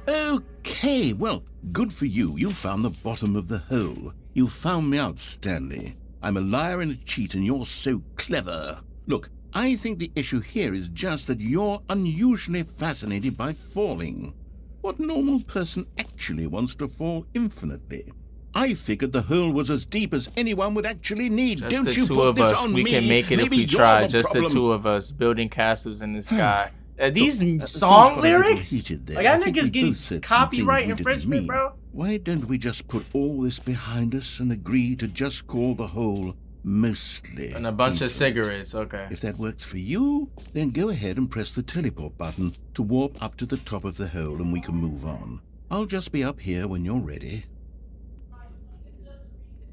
Okay, well, good for you. You found the bottom of the hole. You found me out, Stanley. I'm a liar and a cheat, and you're so clever. Look, I think the issue here is just that you're unusually fascinated by falling. What normal person actually wants to fall infinitely? I figured the hole was as deep as anyone would actually need. Just Don't the you two put of this us. on We me. can make it Maybe if we you're try. the Just problem. the two of us building castles in the sky. Are these song lyrics? Like that niggas getting copyright infringement, bro. Why don't we just put all this behind us and agree to just call the hole mostly And a bunch of infinite? cigarettes, okay. If that works for you, then go ahead and press the teleport button to warp up to the top of the hole and we can move on. I'll just be up here when you're ready.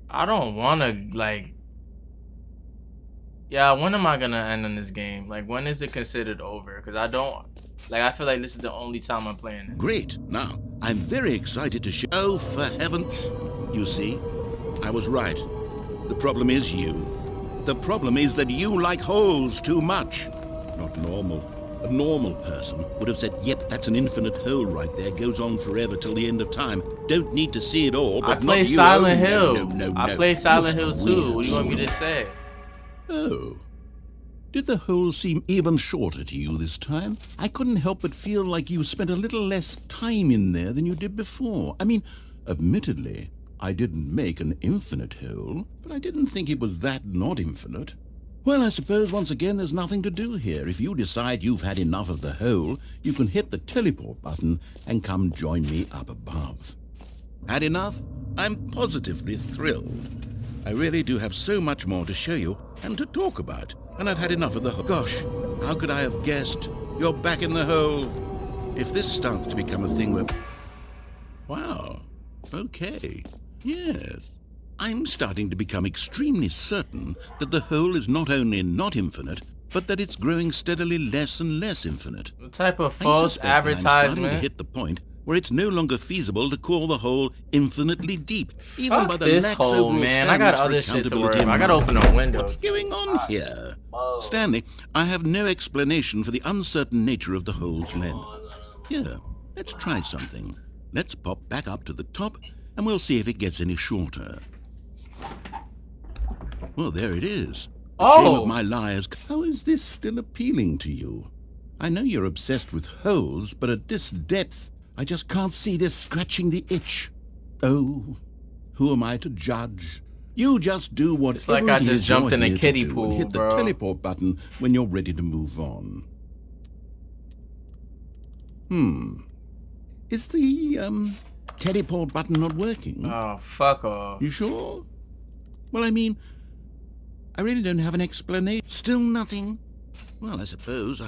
I don't want to, like... Yeah, when am I gonna end in this game? Like, when is it considered over? Because I don't... Like, I feel like this is the only time I'm playing this. Great. Now, I'm very excited to show... Oh, for heaven's... You see, I was right. The problem is you. The problem is that you like holes too much. Not normal. A normal person would have said, yep, that's an infinite hole right there. Goes on forever till the end of time. Don't need to see it all, but I play not you. Silent Oh, Hill. no. I play Silent You're Hill a too. weird What do you want me sort to say? Oh. Did the hole seem even shorter to you this time? I couldn't help but feel like you spent a little less time in there than you did before. I mean, admittedly, I didn't make an infinite hole, but I didn't think it was that not infinite. Well, I suppose once again there's nothing to do here. If you decide you've had enough of the hole, you can hit the teleport button and come join me up above. Had enough? I'm positively thrilled. I really do have so much more to show you and to talk about, and I've had enough of the hole. Gosh, how could I have guessed? You're back in the hole. If this starts to become a thing where... Wow, okay, yes. I'm starting to become extremely certain that the hole is not only not infinite, but that it's growing steadily less and less infinite. What type of I false suspect that I'm starting to advertisement? hit the point where it's no longer feasible to call the hole infinitely deep, even Fuck by the this lax hole, overall man. I got standards for other shit to worry accountability about. I and gotta open monitoring. a window. What's going on here? Stanley, I have no explanation for the uncertain nature of the hole's length. Here, let's try something. Let's pop back up to the top, and we'll see if it gets any shorter. Well, there it is. The shame of my lies. How is this still appealing to you? I know you're obsessed with holes, but at this depth, I just can't see this scratching the itch. Oh, who am I to judge? You just do whatever It's like I it just is jumped you're in a here to kiddie do, pool, and hit the bro. teleport button when you're ready to move on. Is the, teleport button not working? Oh, fuck off. You sure? Well, I mean, I really don't have an explanation. Still nothing? Well, I suppose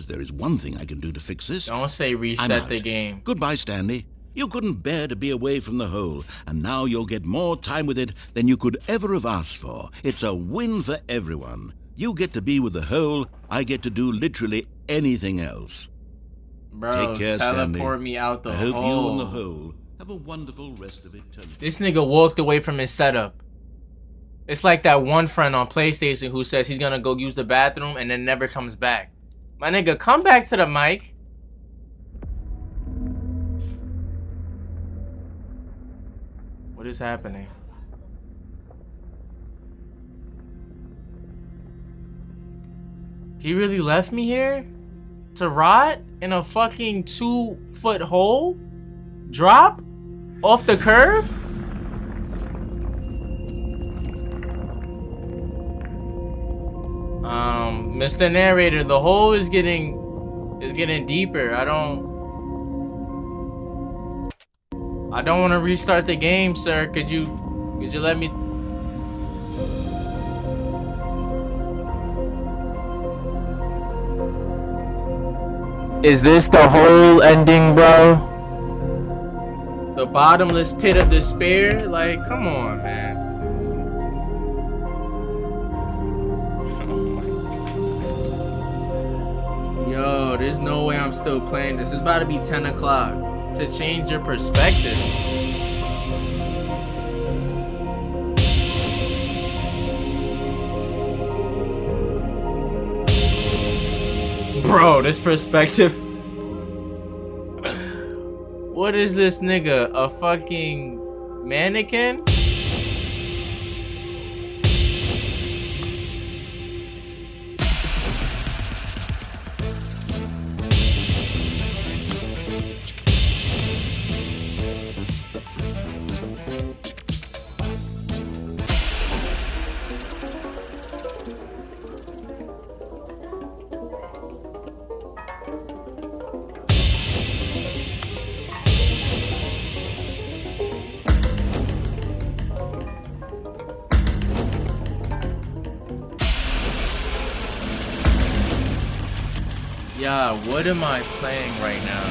there is one thing I can do to fix this. Don't say I'm reset the out. game. Goodbye, Stanley. You couldn't bear to be away from the hole, and now you'll get more time with it than you could ever have asked for. It's a win for everyone. You get to be with the hole, I get to do literally anything else. Bro, Take care, teleport Stanley. me out the I hope hole. you and the hole have a wonderful rest of eternity. This nigga walked away from his setup. It's like that one friend on PlayStation who says he's gonna go use the bathroom and then never comes back. My nigga, come back to the mic. What is happening? He really left me here to rot in a fucking 2-foot hole? Drop off the curb? Mr. Narrator, the hole is getting deeper. I don't want to restart the game, sir. Could you let me? Is this the whole ending, bro? The bottomless pit of despair? Like, come on, man. Yo, there's no way I'm still playing this. It's about to be 10 o'clock. To change your perspective. Bro, this perspective. What is this nigga? A fucking mannequin? Yeah, what am I playing right now?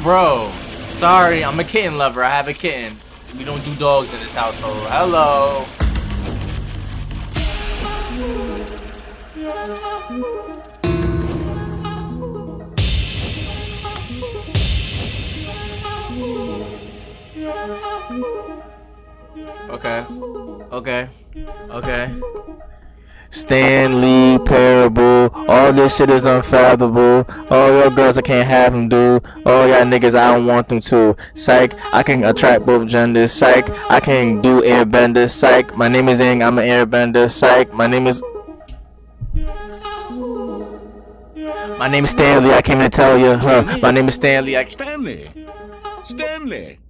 Bro, sorry, I'm a kitten lover. I have a kitten. We don't do dogs in this household. Hello. Okay. Stanley parable. All this shit is unfathomable. All your girls I can't have them do. All y'all niggas I don't want them to. Psych, I can attract both genders. Psych, I can do airbender. Psych, my name is Ing, I'm an airbender. Psych, my name is Stanley. I came to tell you. My name is Stanley. Stanley!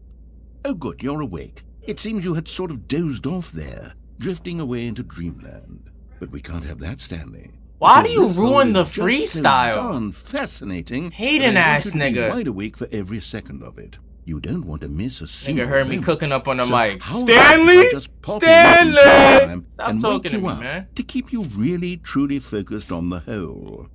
Oh good, you're awake. It seems you had sort of dozed off there, drifting away into dreamland. But we can't have that, Stanley. Why do you ruin the freestyle? So darn fascinating. Hating ass nigga. Wide awake for every second of it. You don't want to miss a single nigga heard me moment. cooking up on the mic. Stanley! Stop talking to me, man. To keep you really, truly focused on the whole.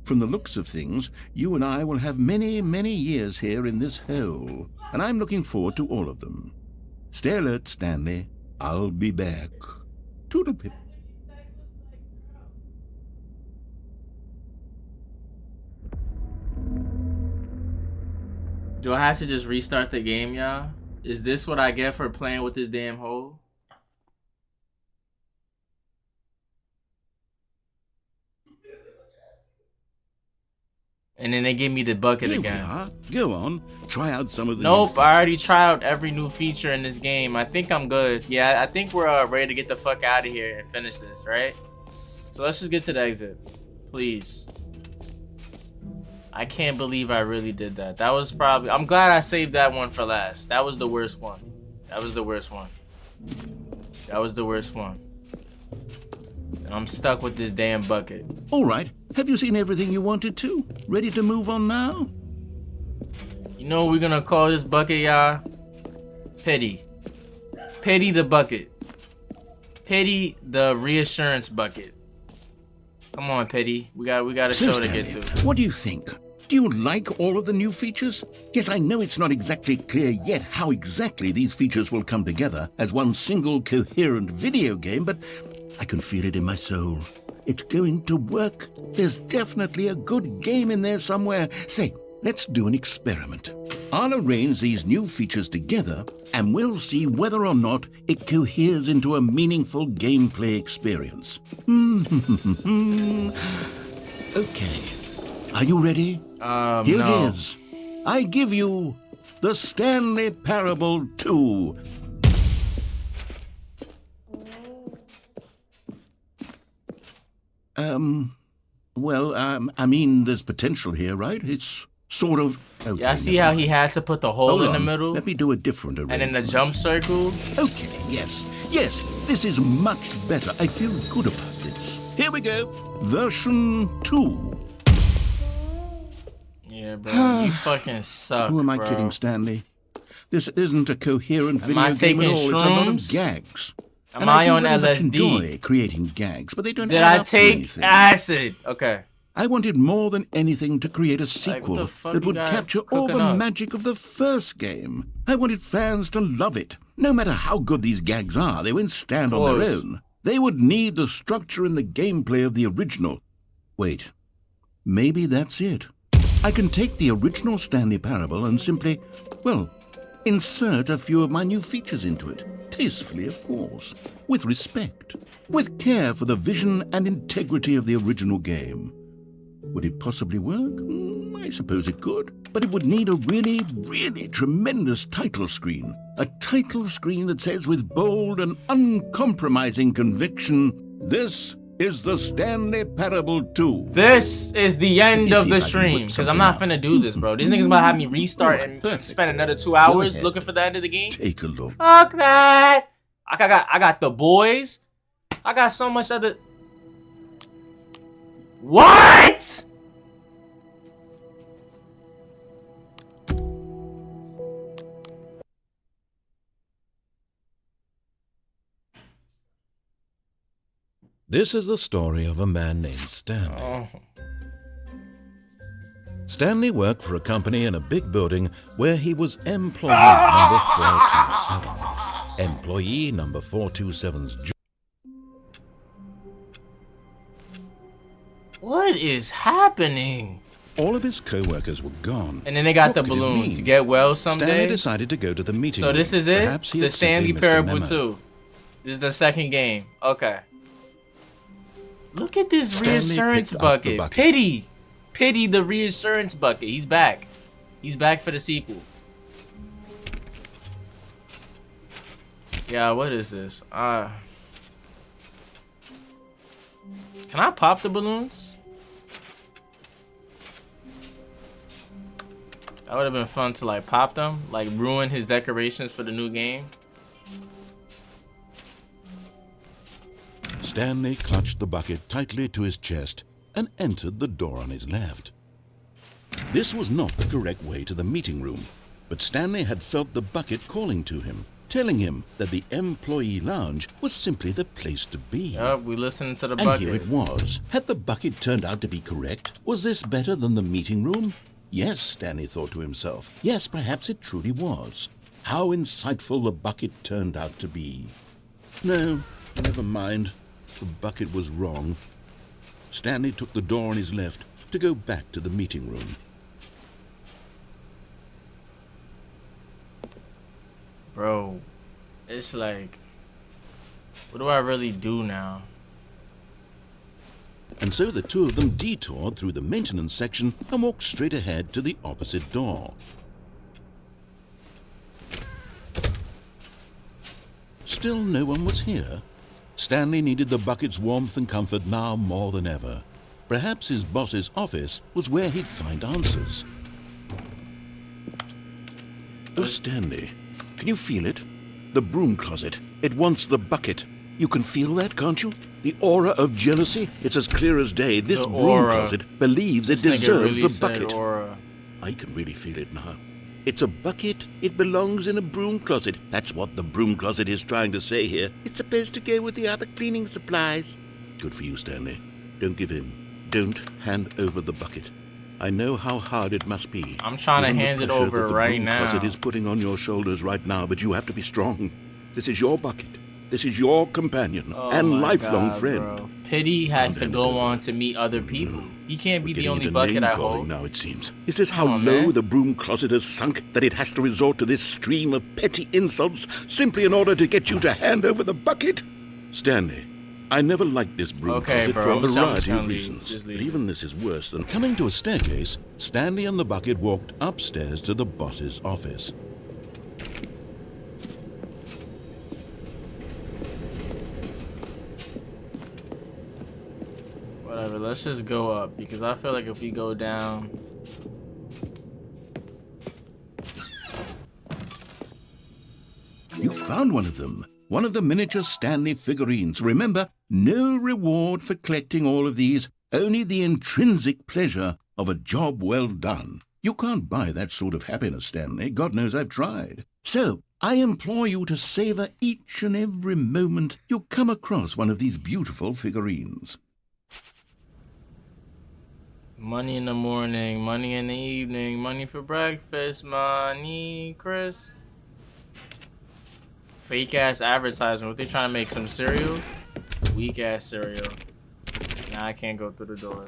From the looks of things, you and I will have many, many years here in this hole. And I'm looking forward to all of them. Stay alert, Stanley. I'll be back. Toodle-pip. Do I have to just restart the game, y'all? Is this what I get for playing with this damn hole? And then they give me the bucket Here again. we are. Go on, try out some of the Nope, I already tried out every new feature in this game. I think I'm good. Yeah, I think we're ready to get the fuck out of here and finish this, right? So let's just get to the exit, please. I can't believe I really did that. That was probably... I'm glad I saved that one for last. That was the worst one. That was the worst one. That was the worst one. And I'm stuck with this damn bucket. All right. Have you seen everything you wanted to? Ready to move on now? You know what we're gonna call this bucket, y'all? Pity. Pity the bucket. Pity the reassurance bucket. Come on, Pity. We got a show to get to. What do you think? Do you like all of the new features? Yes, I know it's not exactly clear yet how exactly these features will come together as one single coherent video game, but I can feel it in my soul. It's going to work. There's definitely a good game in there somewhere. Say, let's do an experiment. I'll arrange these new features together, and we'll see whether or not it coheres into a meaningful gameplay experience. Okay. Are you ready? Here no. it is. I give you the Stanley Parable 2. Well, I mean, there's potential here, right? It's sort of... Okay, yeah, I see how he had to put the hole in the middle. Let me do a different arrangement. And in the jump circle. Okay, yes, this is much better. I feel good about this. Here we go. Version 2. Yeah, bro, you fucking suck, Who am I bro. kidding, Stanley? This isn't a coherent Am video I game at all. taking It's a lot of shrooms? gags. Am I on very much LSD? enjoy creating gags, but they don't Did add I up to take anything. acid? Okay. I wanted more than anything to create a sequel the fuck that you would got capture all the cooking up? magic of the first game. I wanted fans to love it. No matter how good these gags are, they wouldn't stand on their own. They would need the structure and the gameplay of the original. Wait, maybe that's it. I can take the original Stanley Parable and simply, well, insert a few of my new features into it. Tastefully, of course. With respect. With care for the vision and integrity of the original game. Would it possibly work? I suppose it could. But it would need a really, really tremendous title screen. A title screen that says with bold and uncompromising conviction, "This is the Stanley Parable 2. This is the end of the stream, because I'm not finna do this, bro. These niggas about to have me restart and spend another 2 hours looking for the end of the game. Take a look. Fuck that. I got the boys. I got so much other... What? This is the story of a man named Stanley. Oh. Stanley worked for a company in a big building where he was employee number 427. Employee number 427's job. What is happening? All of his co-workers were gone. And then they got What the could it balloons. mean? Get well someday. Stanley decided to go to the meeting So room. this is it? Perhaps he The had simply Stanley missed a Parable memo. 2. This is the second game. Okay. Look at this Stanley reassurance picked up the bucket. bucket. Pity the reassurance bucket. He's back. He's back for the sequel. Yeah, what is this? Can I pop the balloons? That would have been fun to like pop them, like ruin his decorations for the new game. Stanley clutched the bucket tightly to his chest and entered the door on his left. This was not the correct way to the meeting room, but Stanley had felt the bucket calling to him, telling him that the employee lounge was simply the place to be. Yup, we listened to the And bucket. here it was. Had the bucket turned out to be correct? Was this better than the meeting room? Yes, Stanley thought to himself. Yes, perhaps it truly was. How insightful the bucket turned out to be. No, never mind. The bucket was wrong. Stanley took the door on his left to go back to the meeting room. Bro, it's like, what do I really do now? And so the two of them detoured through the maintenance section and walked straight ahead to the opposite door. Still no one was here. Stanley needed the bucket's warmth and comfort now more than ever. Perhaps his boss's office was where he'd find answers. Oh, Stanley, can you feel it? The broom closet. It wants the bucket. You can feel that, can't you? The aura of jealousy. It's as clear as day. This The broom aura. closet believes it This nigga deserves really the said bucket. aura. I can really feel it now. It's a bucket. It belongs in a broom closet. That's what the broom closet is trying to say here. It's supposed to go with the other cleaning supplies. Good for you, Stanley. Don't give in. Don't hand over the bucket. I know how hard it must be. I'm trying to Given the hand it pressure over that the right broom now. closet is putting on your shoulders right now, but you have to be strong. This is your bucket. This is your companion Oh and my lifelong God, friend. bro. Pity has to Hand it go over. on to meet other people. He can't be We're the getting only into bucket I name-calling hold. now, it seems. Is this how Come on, low man. the broom closet has sunk that it has to resort to this stream of petty insults simply in order to get you to hand over the bucket? Stanley, I never liked this broom Okay, closet bro, for a I'm just variety gonna of leave. reasons. Just But leave. even this is worse than... Coming to a staircase, Stanley and the bucket walked upstairs to the boss's office. let's just go up because I feel like if we go down. You found one of them. One of the miniature Stanley figurines. Remember, no reward for collecting all of these, only the intrinsic pleasure of a job well done. You can't buy that sort of happiness, Stanley. God knows I've tried. So, I implore you to savor each and every moment you come across one of these beautiful figurines. Money in the morning, money in the evening, money for breakfast, money crisp. Fake ass advertisement. What they trying to make some cereal? Weak ass cereal. Now I can't go through the door.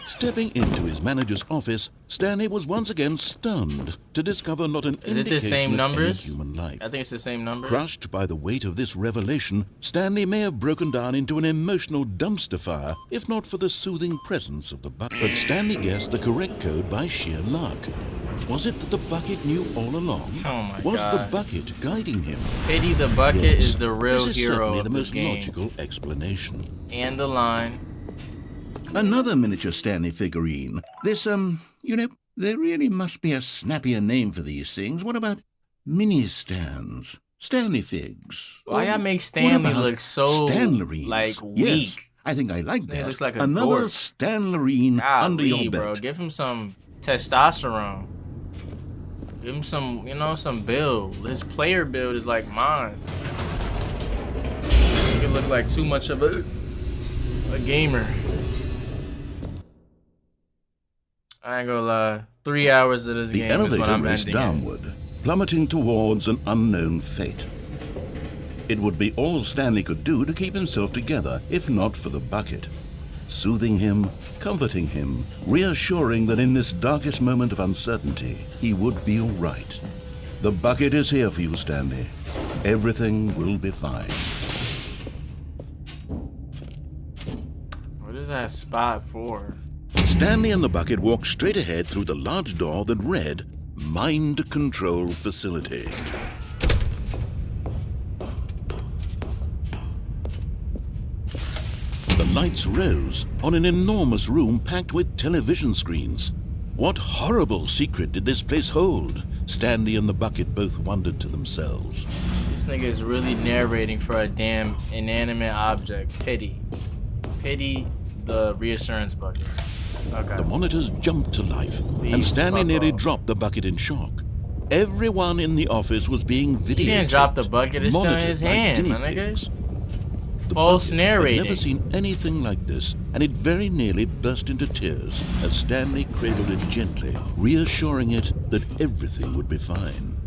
Stepping into his manager's office, Stanley was once again stunned to discover not an Is it the same indication of any numbers? human life. I think it's the same numbers. Crushed by the weight of this revelation, Stanley may have broken down into an emotional dumpster fire if not for the soothing presence of the bucket. But Stanley guessed the correct code by sheer luck. Was it that the bucket knew all along? Oh my Was God. the bucket guiding him? Pity the bucket Yes, is the real this is hero certainly of the this most game. logical explanation. And the line. Another miniature Stanley figurine. This, you know, there really must be a snappier name for these things. What about mini-stands? Stanley figs? Why y'all make What Stanley about look so, Stanlerines? like, Yes, weak? I think I like Stanley that. looks like a Another dork. Stanlerine under Golly, your bro. belt. Give him some testosterone. Give him some, you know, some build. His player build is like mine. Make it look like too much of a gamer. I ain't gonna lie. 3 hours of this The game is when elevator I'm raced ending it. downward, plummeting towards an unknown fate. It would be all Stanley could do to keep himself together, if not for the bucket. Soothing him, comforting him, reassuring that in this darkest moment of uncertainty, he would be all right. The bucket is here for you, Stanley. Everything will be fine. What is that spot for? Stanley and the bucket walked straight ahead through the large door that read, Mind Control Facility. The lights rose on an enormous room packed with television screens. What horrible secret did this place hold? Stanley and the bucket both wondered to themselves. This nigga is really narrating for a damn inanimate object. Pity. Pity the reassurance bucket. Okay. The monitors jumped to life, and Please Stanley fuck nearly off. dropped the bucket in shock. Everyone in the office was being videotaped. He didn't drop the bucket, it's still in monitored his like hand, guinea my nigga. pigs. The False bucket had narrating. never seen anything like this, and it very nearly burst into tears as Stanley cradled it gently, reassuring it that everything would be fine.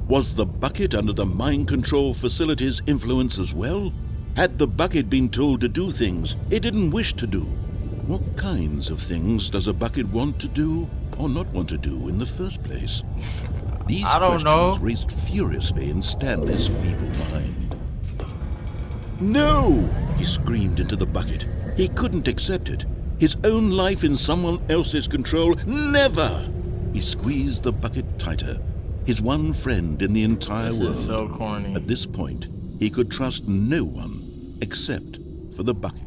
Was the bucket under the mind control facility's influence as well? Had the bucket been told to do things it didn't wish to do? What kinds of things does a bucket want to do or not want to do in the first place? These I don't questions know. raced furiously in Stanley's feeble mind. No! He screamed into the bucket. He couldn't accept it. His own life in someone else's control. Never! He squeezed the bucket tighter. His one friend in the entire This world. is so corny. At this point, he could trust no one except for the bucket.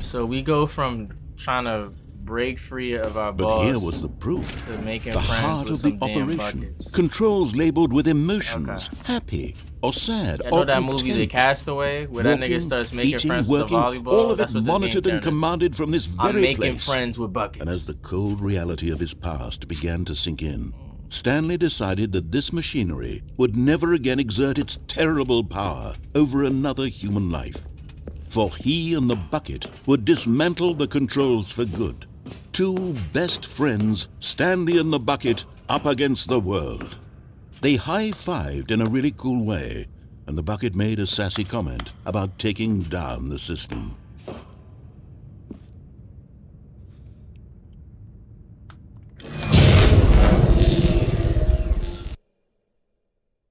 So we go from trying to break free of our But boss here was the proof. to making The friends heart with of the some damn operation. buckets. Controls labeled with emotions. Okay. Happy or sad I know or that movie, The content. Castaway, where that Walking, nigga starts making eating, friends working, with the volleyball. all of That's it what this game monitored and turned into. commanded from this very I'm making place. friends with And as buckets. the cold reality of his past began to sink in, Stanley decided that this machinery would never again exert its terrible power over another human life. For he and the bucket would dismantle the controls for good. Two best friends, Stanley and the bucket, up against the world. They high-fived in a really cool way, and the bucket made a sassy comment about taking down the system.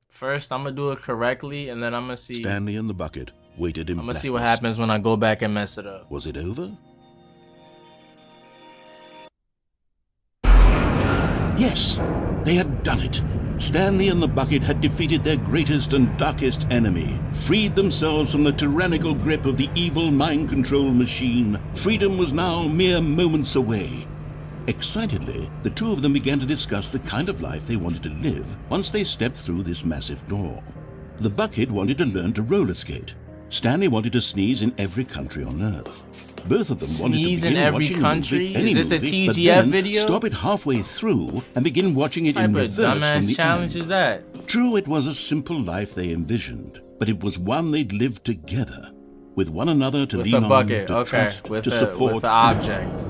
First, I'm gonna do it correctly, and then I'm gonna see. Stanley and the bucket waited in I'm gonna see what blackness. happens when I go back and mess it up. Was it over? Yes! They had done it. Stanley and the bucket had defeated their greatest and darkest enemy, freed themselves from the tyrannical grip of the evil mind control machine. Freedom was now mere moments away. Excitedly, the two of them began to discuss the kind of life they wanted to live once they stepped through this massive door. The bucket wanted to learn to roller skate. Stanley wanted to sneeze in every country on Earth. Both of them wanted to Sneeze in begin every watching country? any Is this a movie, but TGF then video? stop it halfway through and begin watching it in What type of reverse from dumbass the challenge end. is that? True, it was a simple life they envisioned, but it was one they'd lived together, with one another to With lean a bucket, on, to okay. trust, With to support. with the object.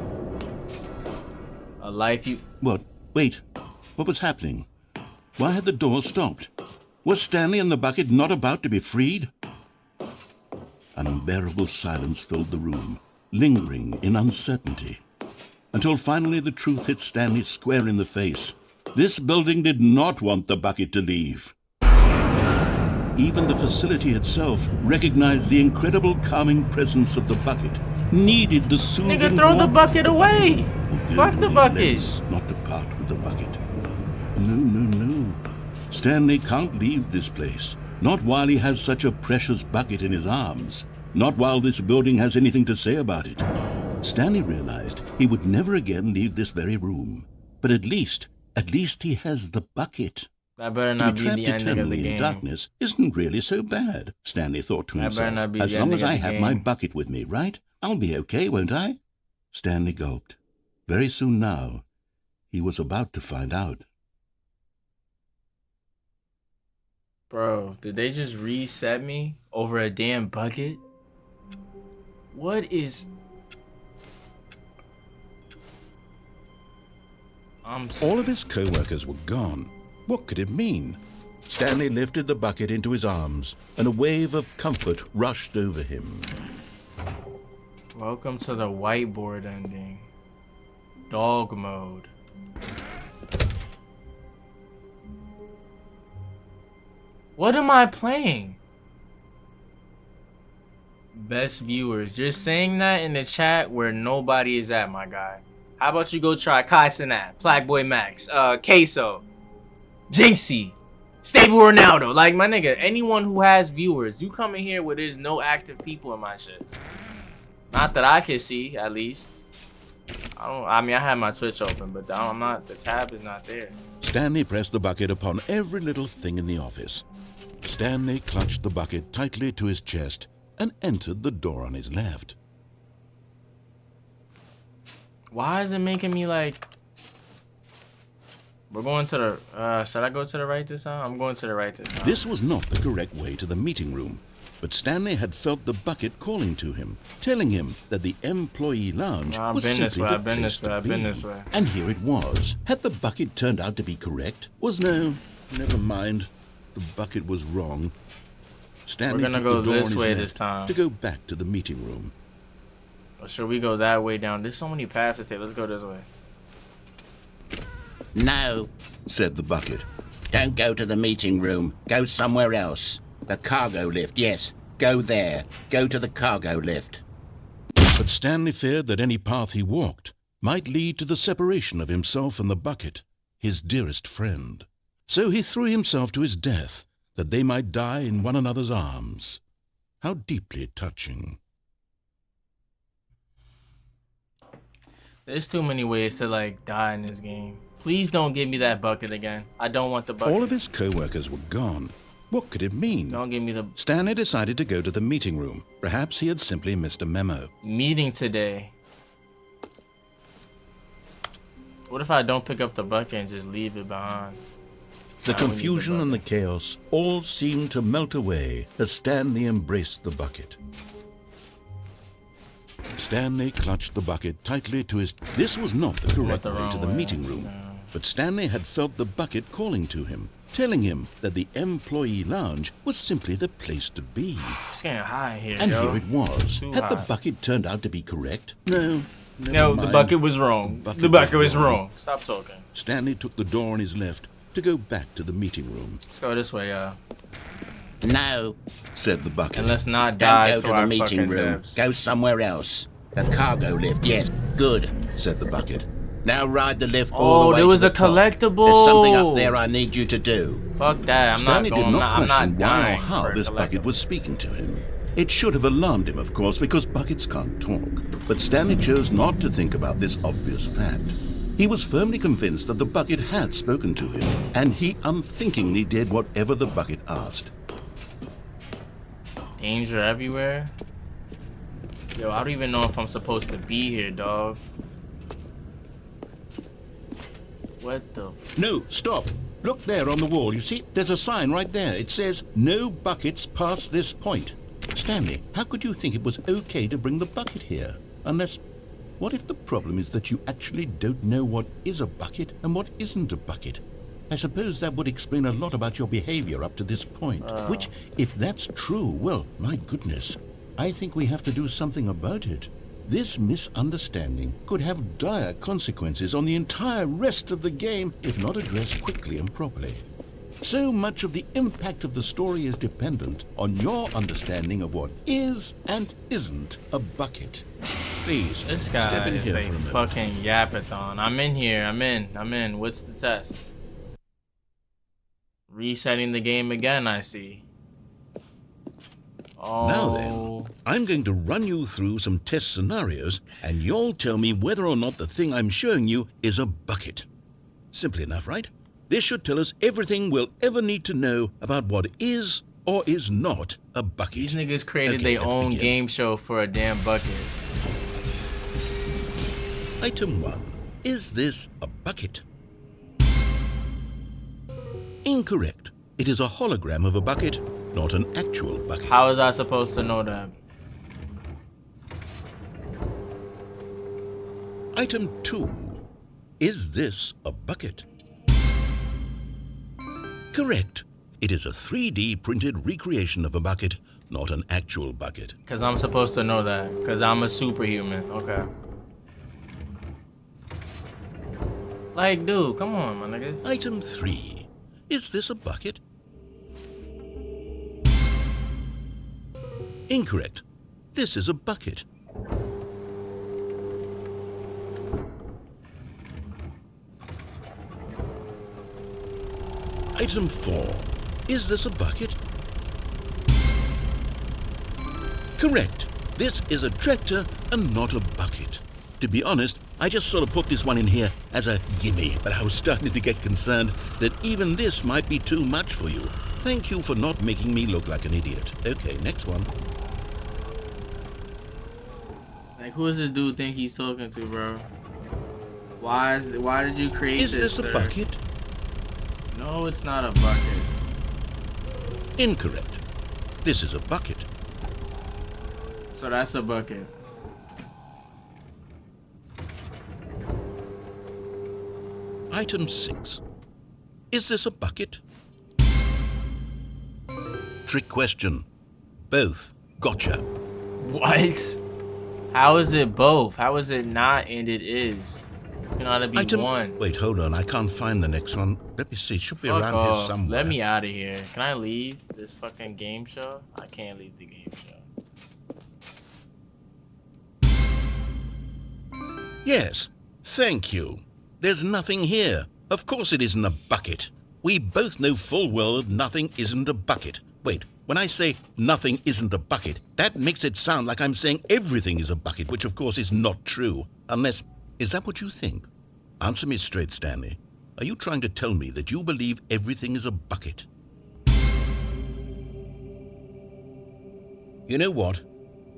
A life you... What? Wait. What was happening? Why had the door stopped? Was Stanley and the bucket not about to be freed? An unbearable silence filled the room, lingering in uncertainty, until finally the truth hit Stanley square in the face. This building did not want the bucket to leave. Even the facility itself recognized the incredible calming presence of the bucket, needed the soothing Nigga, throw the warmth bucket away! of Fuck the elderly bucket! legs not to part with the bucket. No. Stanley can't leave this place. Not while he has such a precious bucket in his arms. Not while this building has anything to say about it. Stanley realized he would never again leave this very room. But at least he has the bucket. That better To not be be trapped the ending of eternally the in game. darkness isn't really so bad, Stanley thought to That better himself. not be As the long ending as I of the have my game. bucket with me, right? I'll be okay, won't I? Stanley gulped. Very soon now, he was about to find out. Bro, did they just reset me over a damn bucket? What is... All of his co-workers were gone. What could it mean? Stanley lifted the bucket into his arms, and a wave of comfort rushed over him. Welcome to the whiteboard ending. Dog mode. What am I playing? Best viewers. You're saying that in the chat where nobody is at, my guy. How about you go try Kai Cenat, Blackboy Max, Queso, Jinxie, Stable Ronaldo. Like, my nigga, anyone who has viewers, you come in here where there's no active people in my shit. Not that I can see, at least. I mean, I have my Twitch open, but the tab is not there. Stanley pressed the bucket upon every little thing in the office. Stanley clutched the bucket tightly to his chest and entered the door on his left. Why is it making me like... We're going to the... should I go to the right this time? I'm going to the right this time. This was not the correct way to the meeting room, but Stanley had felt the bucket calling to him, telling him that the employee lounge was simply the place to be. And here it was. Had the bucket turned out to be correct? No, never mind. The bucket was wrong. Stanley We're gonna took go the door this on his way left this time. to go back to the meeting room. Or should we go that way down? There's so many paths to take. Let's go this way. No, said the bucket. don't go to the meeting room. Go somewhere else. The cargo lift, yes. Go there. Go to the cargo lift. But Stanley feared that any path he walked might lead to the separation of himself and the bucket, his dearest friend. So he threw himself to his death, that they might die in one another's arms. How deeply touching. There's too many ways to, like, die in this game. Please don't give me that bucket again. I don't want the bucket. All of his co-workers were gone. What could it mean? Don't give me the... Stanley decided to go to the meeting room. Perhaps he had simply missed a memo. Meeting today. What if I don't pick up the bucket and just leave it behind? The confusion and the chaos all seemed to melt away as Stanley embraced the bucket. Stanley clutched the bucket tightly to his... This was not the correct way to the meeting room, but Stanley had felt the bucket calling to him, telling him that the employee lounge was simply the place to be. It's getting high here, And yo. here it was. Too Had the high. bucket turned out to be correct? No, never No, mind. the bucket was wrong. The bucket was wrong. Stop talking. Stanley took the door on his left to go back to the meeting room. Let's go this way, y'all. No, said the bucket. And let's not don't die go to to our the meeting fucking room. devs. Go somewhere else. The cargo lift, yes. Good. said the bucket. Now ride the lift all the way there was to the a top. collectible. There's something up there I need you to do. Fuck that. I'm Stanley not did going. not I'm question not why or dying how for a this bucket collectible. was speaking to him. It should have alarmed him, of course, because buckets can't talk. But Stanley chose not to think about this obvious fact. He was firmly convinced that the bucket had spoken to him, and he unthinkingly did whatever the bucket asked. Danger everywhere. Yo, I don't even know if I'm supposed to be here, dog. What the No, stop. Look there on the wall. You see, there's a sign right there. It says, no buckets past this point. Stanley, how could you think it was okay to bring the bucket here? Unless, what if the problem is that you actually don't know what is a bucket and what isn't a bucket? I suppose that would explain a lot about your behavior up to this point. Which, if that's true, well, my goodness, I think we have to do something about it. This misunderstanding could have dire consequences on the entire rest of the game if not addressed quickly and properly. So much of the impact of the story is dependent on your understanding of what is and isn't a bucket. Please, This step guy in is here a for a moment. fucking yapathon. I'm in here. I'm in. What's the test? Resetting the game again, I see. Oh. Now then, I'm going to run you through some test scenarios, and you'll tell me whether or not the thing I'm showing you is a bucket. Simple enough, right? This should tell us everything we'll ever need to know about what is or is not a bucket. These niggas created Okay, their let's own begin. game show for a damn bucket. Item 1. Is this a bucket? Incorrect. It is a hologram of a bucket, not an actual bucket. How is I supposed to know that? Item 2. Is this a bucket? Correct. It is a 3D printed recreation of a bucket, not an actual bucket. Because I'm supposed to know that. Because I'm a superhuman. Okay. Like, dude, come on, my nigga. Item 3. Is this a bucket? Incorrect. This is a bucket. Item 4. Is this a bucket? Correct. This is a tractor and not a bucket. To be honest, I just sort of put this one in here as a gimme, but I was starting to get concerned that even this might be too much for you. Thank you for not making me look like an idiot. Okay, next one. Like, who does this dude think he's talking to, bro? Why did you create Is this a sir? bucket? No, it's not a bucket. Incorrect. This is a bucket. So that's a bucket. Item 6. Is this a bucket? Trick question. Both. Gotcha. What? How is it both? How is it not and it is? It can only be Item... one. Wait, hold on. I can't find the next one. Let me see. It should be Fuck around off. here somewhere. Let me out of here. Can I leave this fucking game show? I can't leave the game show. Yes. Thank you. There's nothing here. Of course it isn't a bucket. We both know full well that nothing isn't a bucket. Wait, when I say nothing isn't a bucket, that makes it sound like I'm saying everything is a bucket, which of course is not true. Unless, is that what you think? Answer me straight, Stanley. Are you trying to tell me that you believe everything is a bucket? You know what?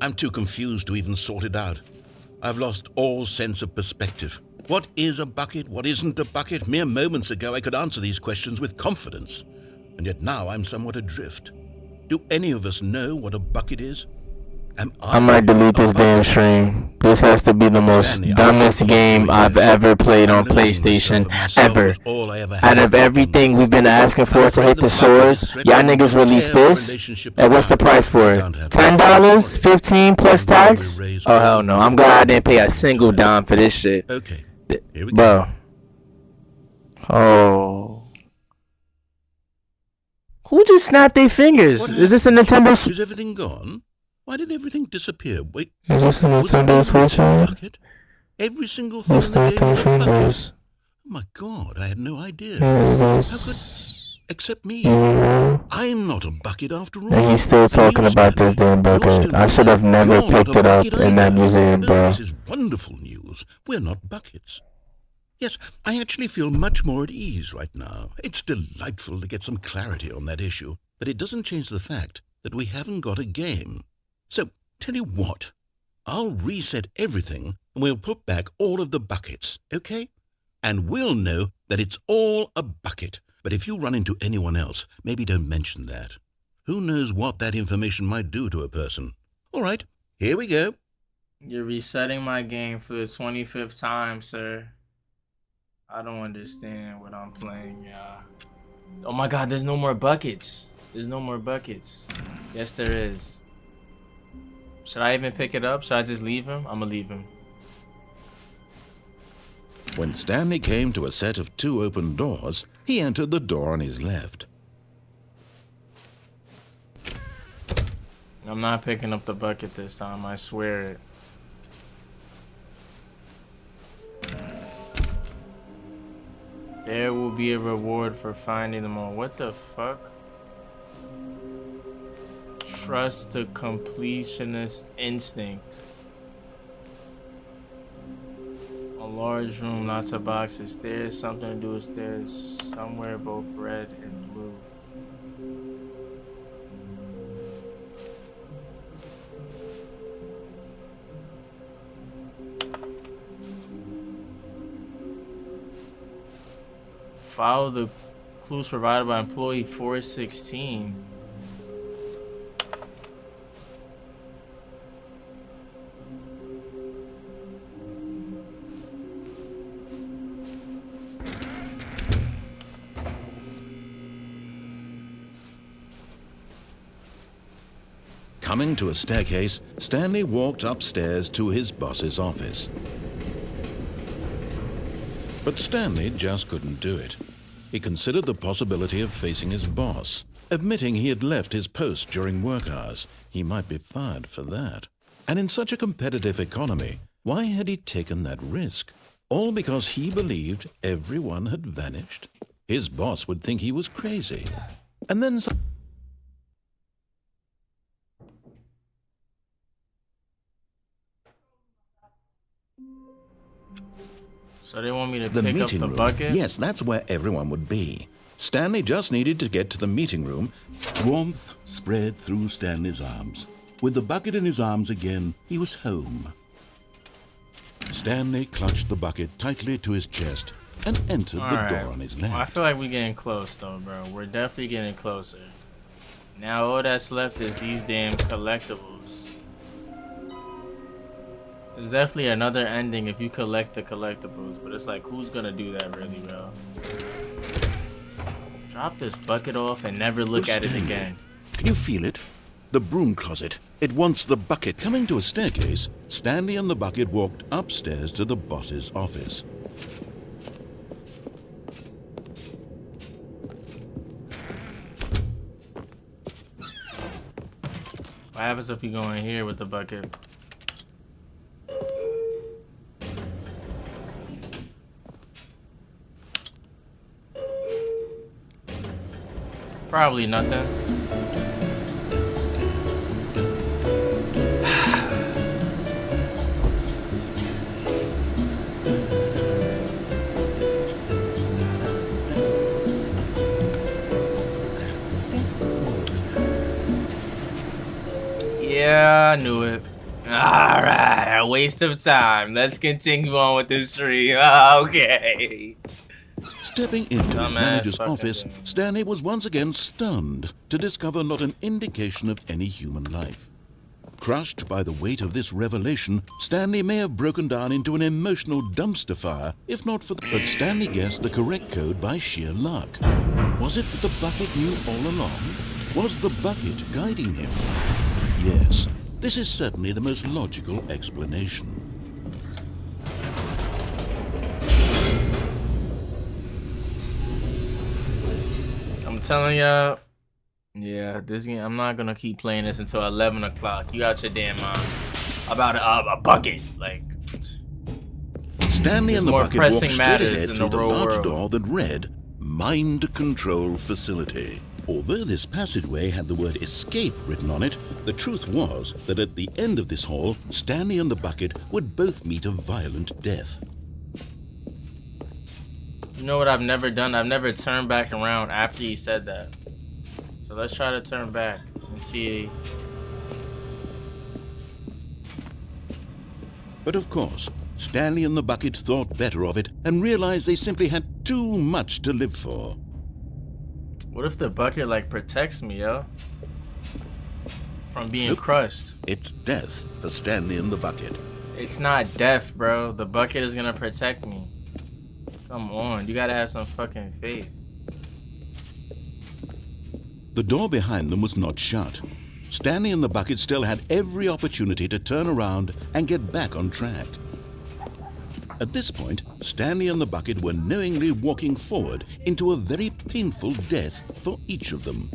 I'm too confused to even sort it out. I've lost all sense of perspective. What is a bucket? What isn't a bucket? Mere moments ago I could answer these questions with confidence. And yet now I'm somewhat adrift. Do any of us know what a bucket is? I might delete this damn stream. This has to be the most dumbest game I've ever played on PlayStation, ever. Out of everything we've been asking for to hit the source, y'all niggas released this? And what's the price for it? $10? $15 plus tax? Oh hell no, I'm glad I didn't pay a single dime for this shit. Okay, here we go. Bro. Oh. Who just snapped their fingers? Is this a Nintendo Is everything gone? Why did everything disappear? Wait. Is this a was it Nintendo Switch? a bucket? Every single thing in the game is a bucket. Oh my God, I had no idea. How could... Except me. I'm not a bucket after all. And he's still talking about this damn bucket. I should have never picked it up in that museum, bro. This is wonderful news. We're not buckets. Yes, I actually feel much more at ease right now. It's delightful to get some clarity on that issue, but it doesn't change the fact that we haven't got a game. So, tell you what, I'll reset everything and we'll put back all of the buckets, okay? And we'll know that it's all a bucket. But if you run into anyone else, maybe don't mention that. Who knows what that information might do to a person. All right, here we go. You're resetting my game for the 25th time, sir. I don't understand what I'm playing, y'all. Oh my God, there's no more buckets. There's no more buckets. Yes, there is. Should I even pick it up? Should I just leave him? I'm gonna leave him. When Stanley came to a set of 2 open doors, he entered the door on his left. I'm not picking up the bucket this time, I swear it. There will be a reward for finding them all. What the fuck? Trust the completionist instinct. A large room, lots of boxes. Stairs, something to do with stairs. Somewhere both red and blue. Follow the clues provided by employee 416. Coming to a staircase, Stanley walked upstairs to his boss's office. But Stanley just couldn't do it. He considered the possibility of facing his boss. Admitting he had left his post during work hours, he might be fired for that. And in such a competitive economy, why had he taken that risk? All because he believed everyone had vanished? His boss would think he was crazy. And then So they want me to pick up the bucket? Yes, that's where everyone would be. Stanley just needed to get to the meeting room. Warmth spread through Stanley's arms. With the bucket in his arms again, he was home. Stanley clutched the bucket tightly to his chest and entered the door on his left. Well, I feel like we're getting close, though, bro. We're definitely getting closer. Now all that's left is these damn collectibles. There's definitely another ending if you collect the collectibles, but it's like, who's gonna do that really, bro? Drop this bucket off and never look at it again. Can you feel it? The broom closet. It wants the bucket. Coming to a staircase, Stanley and the bucket walked upstairs to the boss's office. What happens if you go in here with the bucket? Probably nothing. Yeah, I knew it. Alright, a waste of time. Let's continue on with this stream. Okay. Stepping into his manager's office, Stanley was once again stunned to discover not an indication of any human life. Crushed by the weight of this revelation, Stanley may have broken down into an emotional dumpster fire, if not for the... But Stanley guessed the correct code by sheer luck. Was it that the bucket knew all along? Was the bucket guiding him? Yes, this is certainly the most logical explanation. I'm telling y'all, yeah, this game, I'm not gonna keep playing this until 11 o'clock. You out your damn mind about a bucket. Like, Stanley and the more bucket walked pressing straight matters ahead in through the the real large world. door that read Mind Control Facility. Although this passageway had the word escape written on it, the truth was that at the end of this hall, Stanley and the bucket would both meet a violent death. You know what I've never done? I've never turned back around after he said that. So let's try to turn back and see. But of course, Stanley and the bucket thought better of it and realized they simply had too much to live for. What if the bucket like protects me, yo? From being crushed. It's death for Stanley and the bucket. It's not death, bro. The bucket is gonna protect me. Come on, you gotta have some fucking faith. The door behind them was not shut. Stanley and the bucket still had every opportunity to turn around and get back on track. At this point, Stanley and the bucket were knowingly walking forward into a very painful death for each of them.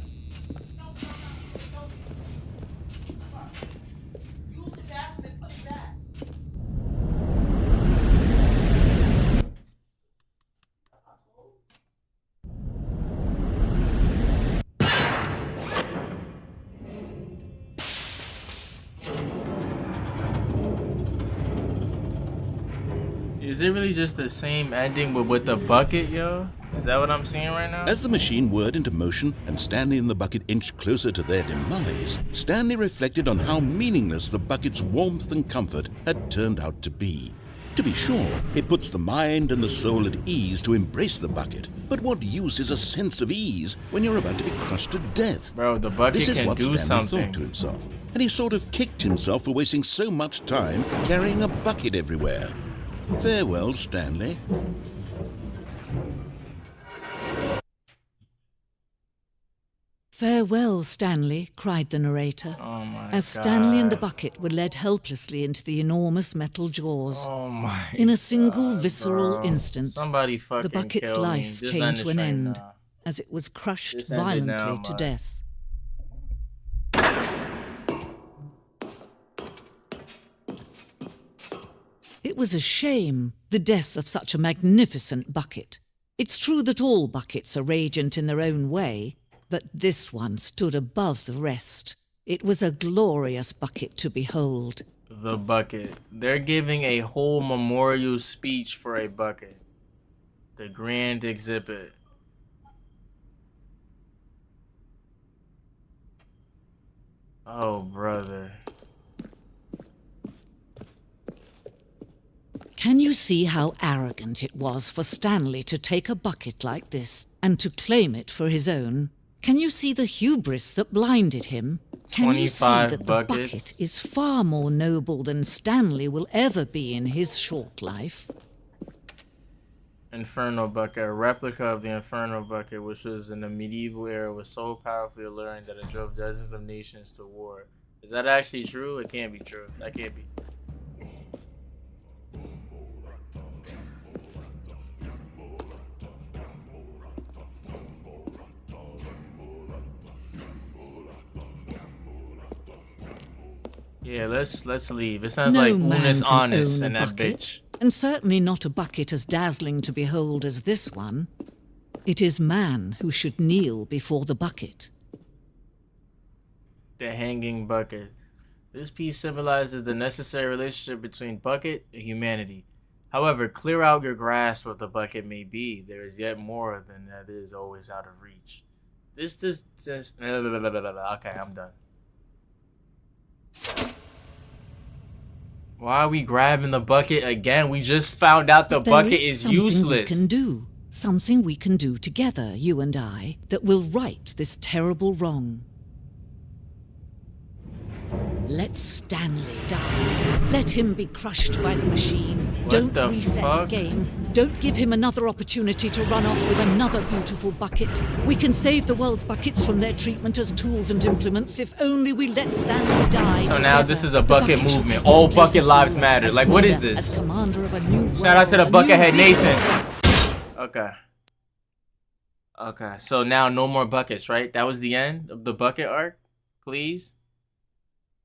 Is it really just the same ending but with the bucket, yo? Is that what I'm seeing right now? As the machine whirred into motion and Stanley and the bucket inched closer to their demise, Stanley reflected on how meaningless the bucket's warmth and comfort had turned out to be. To be sure, it puts the mind and the soul at ease to embrace the bucket, but what use is a sense of ease when you're about to be crushed to death? Bro, the bucket This is can what do Stanley something. thought to himself, and he sort of kicked himself for wasting so much time carrying a bucket everywhere. Farewell, Stanley. Farewell, Stanley, cried the narrator, Oh my as God. Stanley and the bucket were led helplessly into the enormous metal jaws. Oh my In a single God, visceral bro. instant, Somebody fucking the bucket's kill me. life Just came end to this an right end now. as it was crushed Just end it violently now, to man. death. It was a shame, the death of such a magnificent bucket. It's true that all buckets are radiant in their own way, but this one stood above the rest. It was a glorious bucket to behold. The bucket. They're giving a whole memorial speech for a bucket. The grand exhibit. Oh, brother. Can you see how arrogant it was for Stanley to take a bucket like this and to claim it for his own? Can you see the hubris that blinded him? Can you see 25 that the buckets. bucket is far more noble than Stanley will ever be in his short life? Inferno bucket, a replica of the Inferno bucket, which was in the medieval era, was so powerfully alluring that it drove dozens of nations to war. Is that actually true? It can't be true. That can't be. Yeah, let's leave. It sounds No like man Unis can Honest own a and that bucket, bitch. and certainly not a bucket as dazzling to behold as this one. It is man who should kneel before the bucket. The hanging bucket. This piece symbolizes the necessary relationship between bucket and humanity. However, clear out your grasp of the bucket may be. There is yet more than that is always out of reach. This okay, I'm done. Why are we grabbing the bucket again? We just found out the But there bucket is something useless. We can do. Something we can do together, you and I, that will right this terrible wrong. Let Stanley die. Let him be crushed by the machine. What Don't the reset fuck? the game. Don't give him another opportunity to run off with another beautiful bucket. We can save the world's buckets from their treatment as tools and implements if only we let Stanley die. So now together. this is a The bucket shall movement. take his All place bucket as lives ruler, matter. as Like, what is leader, this? as commander of a new Shout out to the world, a new Buckethead vision. Nation. Okay. Okay, so now no more buckets, right? That was the end of the bucket arc? Please?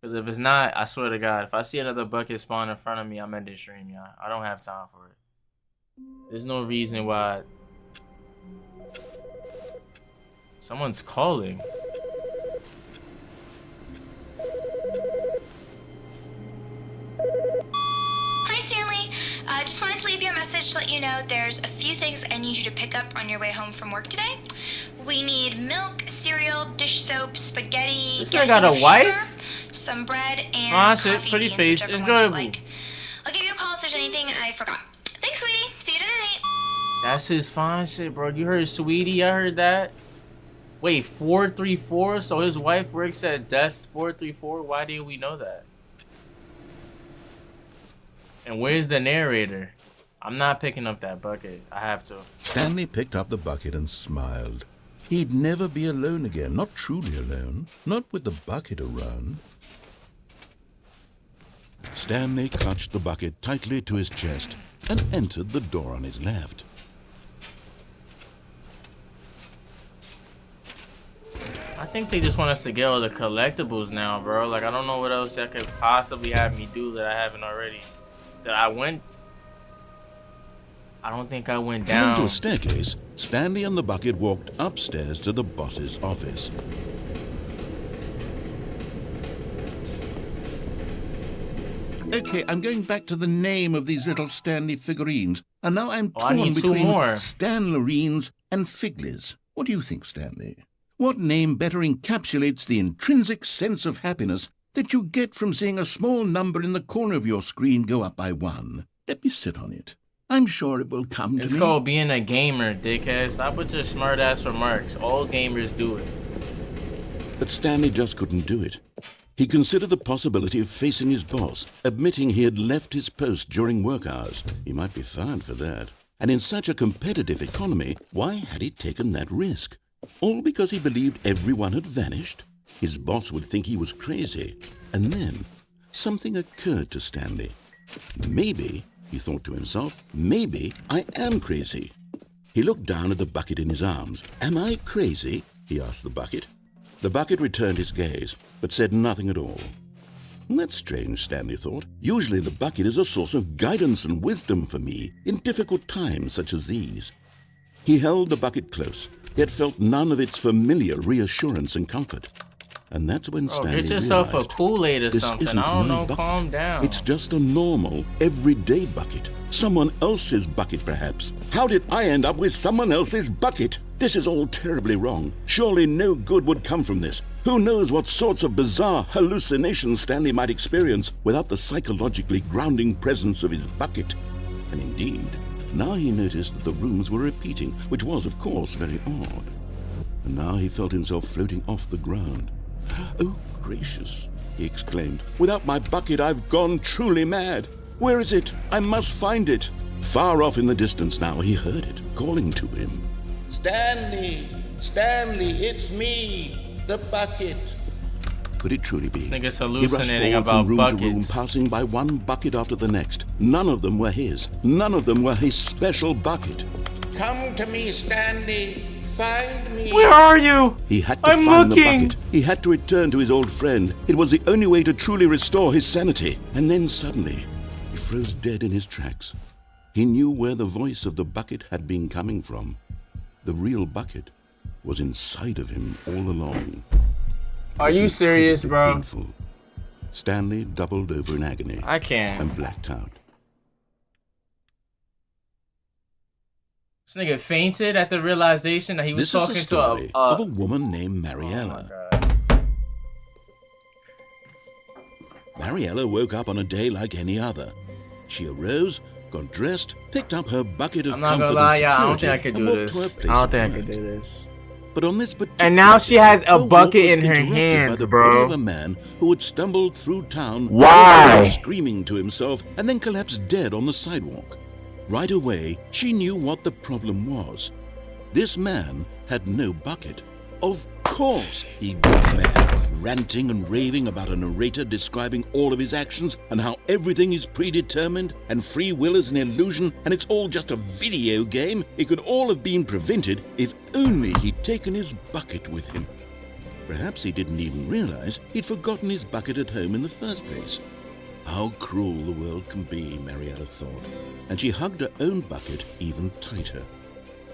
Because if it's not, I swear to God, if I see another bucket spawn in front of me, I'm ending stream, y'all. I don't have time for it. There's no reason why. Someone's calling. Hi, Stanley. Just wanted to leave you a message to let you know there's a few things I need you to pick up on your way home from work today. We need milk, cereal, dish soap, spaghetti. This guy got a wife? Some bread and fine coffee shit, pretty beans, face, whichever ones enjoyable. you like. I'll give you a call if there's anything I forgot. Thanks, sweetie. See you tonight. That's his fine shit, bro. You heard Sweetie? I heard that. Wait, 434? So his wife works at desk 434? Why didn't we know that? And where's the narrator? I'm not picking up that bucket. I have to. Stanley picked up the bucket and smiled. He'd never be alone again, not truly alone, not with the bucket around. Stanley clutched the bucket tightly to his chest and entered the door on his left. I think they just want us to get all the collectibles now, bro. Like, I don't know what else that could possibly have me do that I haven't already. I don't think I went down. Coming to a staircase, Stanley and the bucket walked upstairs to the boss's office. Okay, I'm going back to the name of these little Stanley figurines, and now I'm torn between Stanlerines and Figlies. What do you think, Stanley? What name better encapsulates the intrinsic sense of happiness that you get from seeing a small number in the corner of your screen go up by 1? Let me sit on it. I'm sure it will come to me. It's called being a gamer, dickhead. Stop with your smart-ass remarks. All gamers do it. But Stanley just couldn't do it. He considered the possibility of facing his boss, admitting he had left his post during work hours. He might be fined for that. And in such a competitive economy, why had he taken that risk? All because he believed everyone had vanished? His boss would think he was crazy. And then something occurred to Stanley. Maybe, he thought to himself, maybe I am crazy. He looked down at the bucket in his arms. Am I crazy? He asked the bucket. The bucket returned his gaze, but said nothing at all. That's strange, Stanley thought. Usually the bucket is a source of guidance and wisdom for me in difficult times such as these. He held the bucket close, yet felt none of its familiar reassurance and comfort. And that's when Stanley get yourself realized, a Kool-Aid or this something. isn't I don't my know. bucket. Calm down. It's just a normal, everyday bucket. Someone else's bucket, perhaps. How did I end up with someone else's bucket? This is all terribly wrong. Surely no good would come from this. Who knows what sorts of bizarre hallucinations Stanley might experience without the psychologically grounding presence of his bucket. And indeed, now he noticed that the rooms were repeating, which was, of course, very odd. And now he felt himself floating off the ground. Oh, gracious, he exclaimed. Without my bucket, I've gone truly mad. Where is it? I must find it. Far off in the distance now, he heard it, calling to him. Stanley! Stanley, it's me, the bucket. Could it truly be? This nigga's He hallucinating rushed forward about from room buckets. to room, passing by one bucket after the next. None of them were his. None of them were his special bucket. Come to me, Stanley. Find me. Where are you? He had to I'm find looking. the bucket. He had to return to his old friend. It was the only way to truly restore his sanity. And then suddenly, he froze dead in his tracks. He knew where the voice of the bucket had been coming from. The real bucket was inside of him all along. Are you serious, bro? Painful. Stanley doubled over in agony. I can't. And blacked out. This nigga fainted at the realization that he was This talking is a story to of a woman named Mariella. Oh my God. Mariella woke up on a day like any other. She arose, got dressed, picked up her bucket of I'm not comfort gonna lie, and y'all. I don't think I security, could and do walked to her this. place I don't of think I could work. do this. But on this particular And now she has a her walk bucket was in her interrupted by hands, the bro. body of a man who had stumbled through town, Why? screaming to himself, and then collapsed dead on the sidewalk. Right away, she knew what the problem was. This man had no bucket. Of course, he got mad, ranting and raving about a narrator describing all of his actions and how everything is predetermined and free will is an illusion and it's all just a video game. It could all have been prevented if only he'd taken his bucket with him. Perhaps he didn't even realize he'd forgotten his bucket at home in the first place. How cruel the world can be, Mariella thought, and she hugged her own bucket even tighter.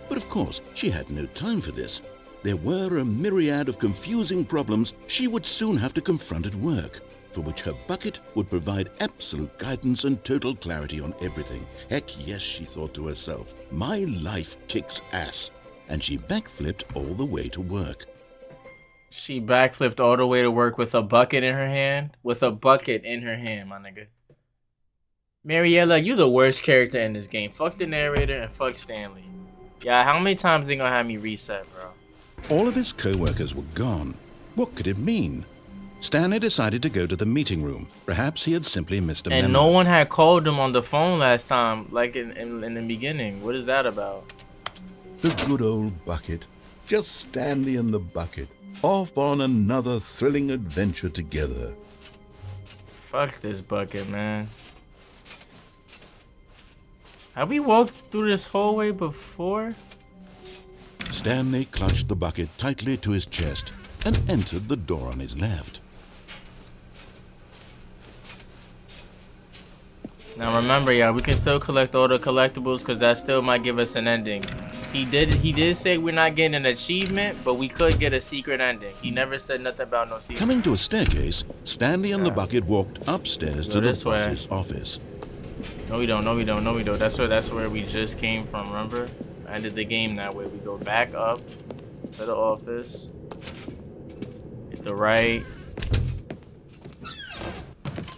But of course, she had no time for this. There were a myriad of confusing problems she would soon have to confront at work, for which her bucket would provide absolute guidance and total clarity on everything. Heck yes, she thought to herself, my life kicks ass. And she backflipped all the way to work. She backflipped all the way to work with a bucket in her hand? With a bucket in her hand, my nigga. Mariella, you the worst character in this game. Fuck the narrator and fuck Stanley. Yeah, how many times they gonna have me reset, bro? All of his co-workers were gone. What could it mean? Stanley decided to go to the meeting room. Perhaps he had simply missed a memo. And no one had called him on the phone last time, like in the beginning. What is that about? The good old bucket. Just Stanley and the bucket. Off on another thrilling adventure together. Fuck this bucket, man. Have we walked through this hallway before? Stanley clutched the bucket tightly to his chest and entered the door on his left. Now remember, y'all, we can still collect all the collectibles because that still might give us an ending. He did say we're not getting an achievement, but we could get a secret ending. He never said nothing about no secret. Coming to a staircase, Stanley and the bucket walked upstairs to the boss's office. No, we don't. No, we don't. No, we don't. That's where we just came from. Remember? I ended the game that way. We go back up to the office. Hit the right.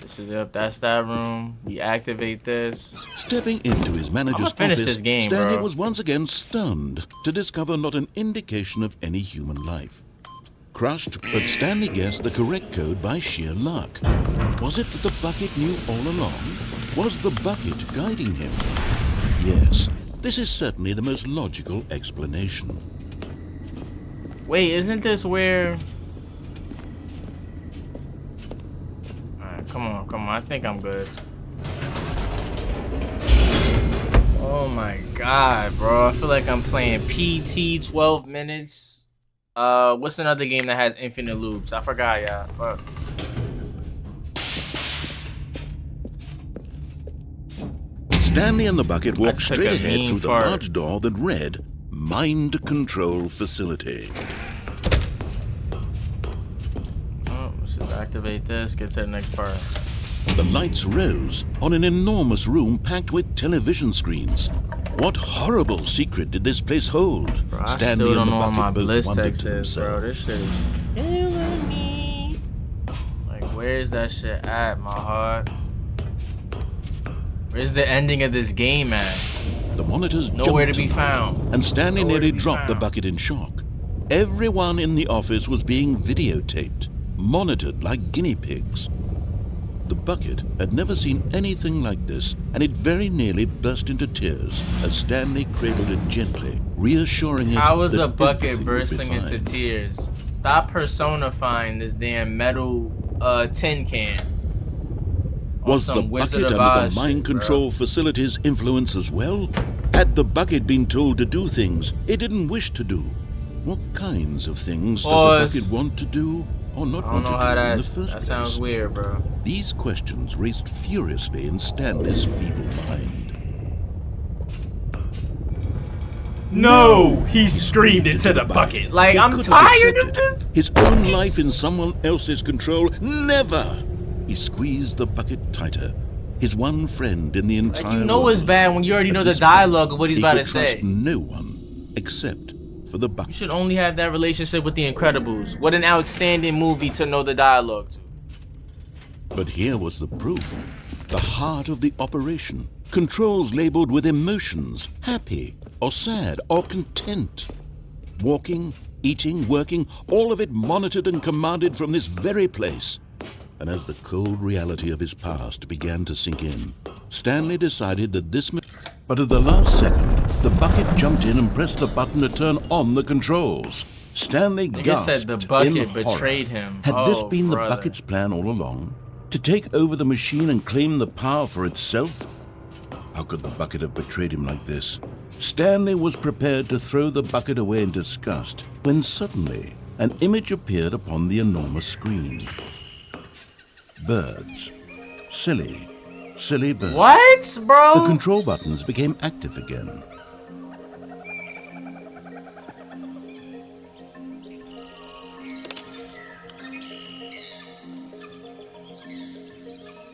This is it. That's that room. We activate this. Stepping into his manager's office, this game, Stanley bro. was once again stunned to discover not an indication of any human life. Crushed, but Stanley guessed the correct code by sheer luck. Was it that the bucket knew all along? Was the bucket guiding him? Yes, this is certainly the most logical explanation. Wait, isn't this where... Come on. I think I'm good. Oh my god, bro. I feel like I'm playing PT 12 minutes. What's another game that has infinite loops? I forgot, y'all. Fuck. Stanley and the bucket walked straight ahead through the large door that read, Mind Control Facility. Activate this, get to the next part. The lights rose on an enormous room packed with television screens. What horrible secret did this place hold? Bro, I still don't know what my ballistics is, bro. This shit is killing me. Like, where's that shit at, my heart? Where's the ending of this game at? The monitors nowhere to jumped be found. And Stanley nearly dropped the bucket in shock. Everyone in the office was being videotaped, monitored like guinea pigs. The bucket had never seen anything like this, and it very nearly burst into tears as Stanley cradled it gently, reassuring it How was that a bucket everything would be bursting into fine. tears? Stop personifying this damn metal tin can. Was the bucket under the mind control facility's influence as well? Had the bucket been told to do things it didn't wish to do? What kinds of things does a bucket want to do or not want to do in the first place? That sounds weird, bro. These questions raced furiously in Stanley's feeble mind. No! He screamed into the bucket. Like, I'm tired of this. His own life in someone else's control? Never! He squeezed the bucket tighter. His one friend in the entire world. You know it's bad when you already know the dialogue of what he's about to say. He could trust no one except for the bucket. You should only have that relationship with The Incredibles. What an outstanding movie to know the dialogue to. But here was the proof. The heart of the operation. Controls labeled with emotions, happy or sad or content. Walking, eating, working, all of it monitored and commanded from this very place. And as the cold reality of his past began to sink in, Stanley decided that this... But at the last second, the bucket jumped in and pressed the button to turn on the controls. Stanley gasped said the bucket in betrayed horror. him. Had this been brother. the bucket's plan all along? To take over the machine and claim the power for itself? How could the bucket have betrayed him like this? Stanley was prepared to throw the bucket away in disgust when suddenly an image appeared upon the enormous screen. Birds. Silly birds. What, bro? The control buttons became active again.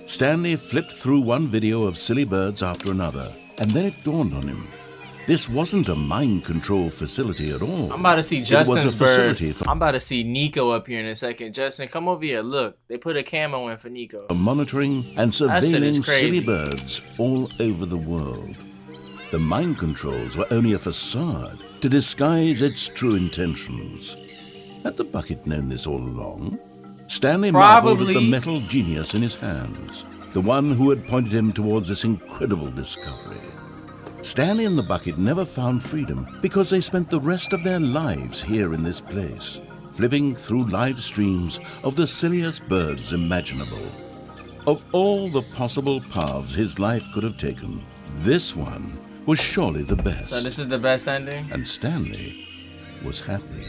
Stanley flipped through one video of silly birds after another, and then it dawned on him. This wasn't a mind control facility at all. I'm about to see Justin's bird. I'm about to see Nico up here in a second. Justin, come over here. Look, they put a camo in for Nico. Monitoring and surveilling silly birds all over the world. The mind controls were only a facade to disguise its true intentions. Had the bucket known this all along? Stanley marveled at the metal genius in his hands, the one who had pointed him towards this incredible discovery. Stanley and the bucket never found freedom because they spent the rest of their lives here in this place, flipping through live streams of the silliest birds imaginable. Of all the possible paths his life could have taken, this one was surely the best. So this is the best ending? And Stanley was happy.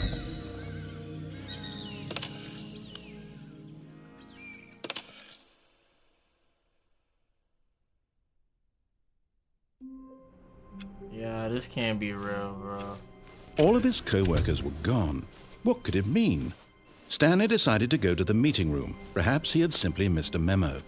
Yeah, this can't be real, bro. All of his co-workers were gone. What could it mean? Stanley decided to go to the meeting room. Perhaps he had simply missed a memo.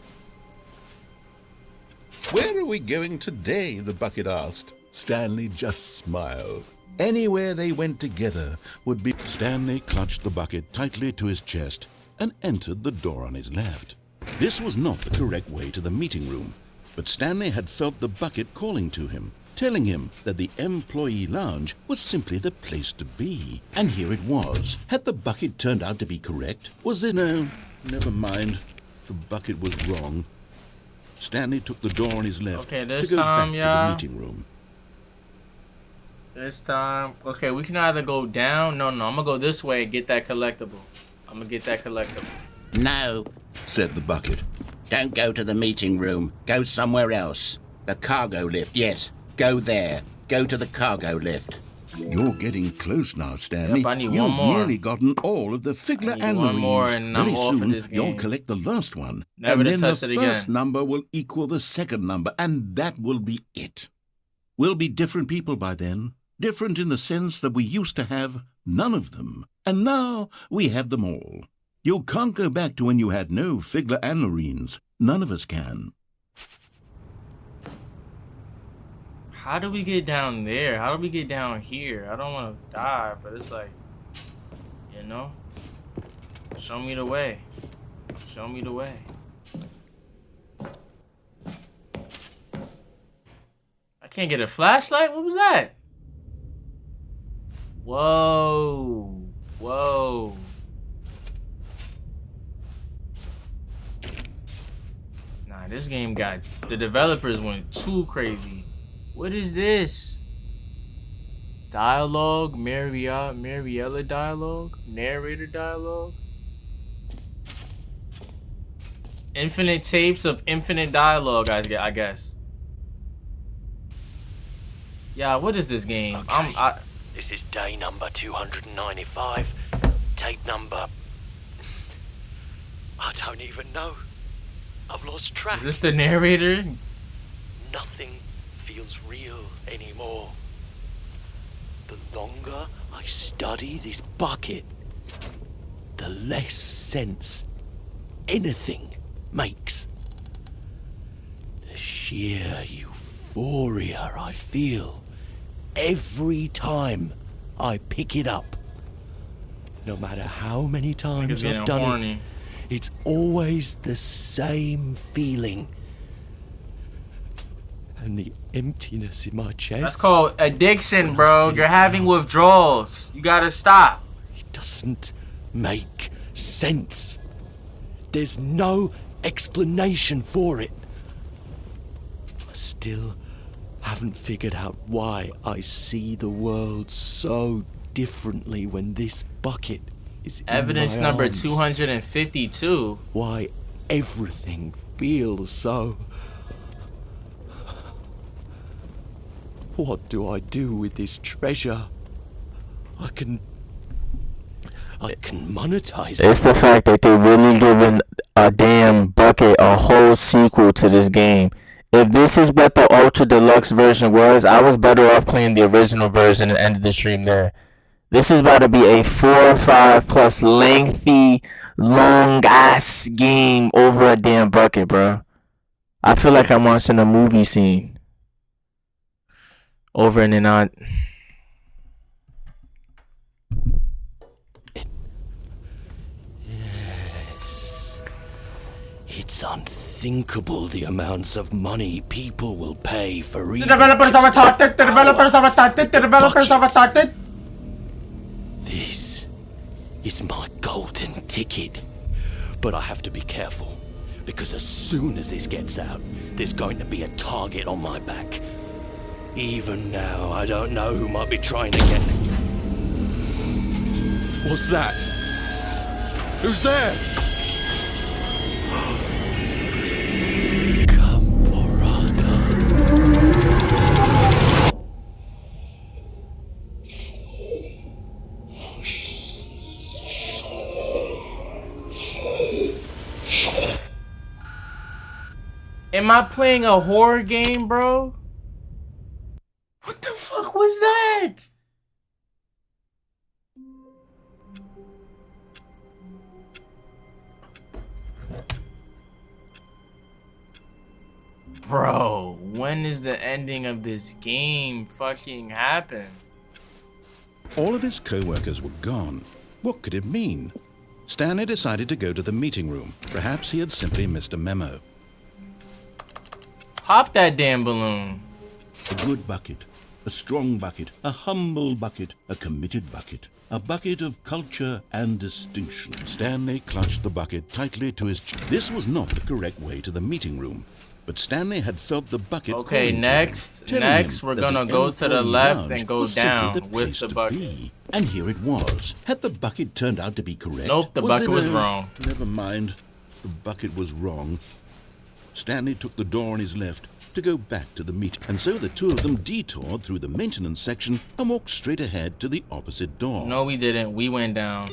"Where are we going today?" the bucket asked. Stanley just smiled. Anywhere they went together would be... Stanley clutched the bucket tightly to his chest and entered the door on his left. This was not the correct way to the meeting room, but Stanley had felt the bucket calling to him, telling him that the employee lounge was simply the place to be. And here it was. Had the bucket turned out to be correct? Was it? No, never mind. The bucket was wrong. Stanley took the door on his left to go back to the meeting room. This time, okay, we can either go down. No, I'm gonna go this way and get that collectible. I'm gonna get that collectible. "No," said the bucket. "don't go to the meeting room. Go somewhere else. The cargo lift, yes. Go there. Go to the cargo lift." You're getting close now, Stanley. Yep, I need You've one more. nearly gotten all of the Figler and one more Marines. and I'm Very off of soon, this game. you'll collect the last one. Never to and touch then it the again. first number will equal the second number, and that will be it. We'll be different people by then. Different in the sense that we used to have none of them. And now we have them all. You can't go back to when you had no Figler and Marines. None of us can. How do we get down there? How do we get down here? I don't want to die, but it's like, you know, show me the way. Show me the way. I can't get a flashlight? What was that? Whoa. Whoa. Nah, this game got... The developers went too crazy. What is this? Dialogue? Mariella dialogue? Narrator dialogue? Infinite tapes of infinite dialogue, I guess. Yeah, what is this game? Okay. This is day number 295. Tape number... I don't even know. I've lost track. Is this the narrator? Nothing feels real anymore. The longer I study this bucket, the less sense anything makes. The sheer euphoria I feel every time I pick it up. No matter how many times I've done it, it's always the same feeling. And the emptiness in my chest. That's called addiction, bro. You're having withdrawals. You gotta stop. It doesn't make sense. There's no explanation for it. I still haven't figured out why I see the world so differently when this bucket is Evidence in my number arms. 252. Why everything feels so... What do I do with this treasure? I can I can monetize It's the fact that they're really giving a damn bucket a whole sequel to this game. If this is what the Ultra Deluxe version was, I was better off playing the original version and ended the stream there. This is about to be a 4 or 5 plus lengthy, long ass game over a damn bucket, bro. I feel like I'm watching a movie scene. Over and on. Yes. It's unthinkable the amounts of money people will pay for The developers have started. The developers have started. The developers have started. This is my golden ticket. But I have to be careful, because as soon as this gets out, there's going to be a target on my back. Even now, I don't know who might be trying to get me. What's that? Who's there? Am I playing a horror game, bro? What the fuck was that? Bro, when is the ending of this game fucking happen? All of his co-workers were gone. What could it mean? Stanley decided to go to the meeting room. Perhaps he had simply missed a memo. Pop that damn balloon. A good bucket, a strong bucket, a humble bucket, a committed bucket, a bucket of culture and distinction. Stanley clutched the bucket tightly to his chest. This was not the correct way to the meeting room, but Stanley had felt the bucket. Okay, next we're gonna go to the left and go down with the bucket. And here it was. Had the bucket turned out to be correct? Nope, the bucket was wrong. Never mind. The bucket was wrong. Stanley took the door on his left to go back to the meeting, and so the two of them detoured through the maintenance section and walked straight ahead to the opposite door. No, we didn't. We went down.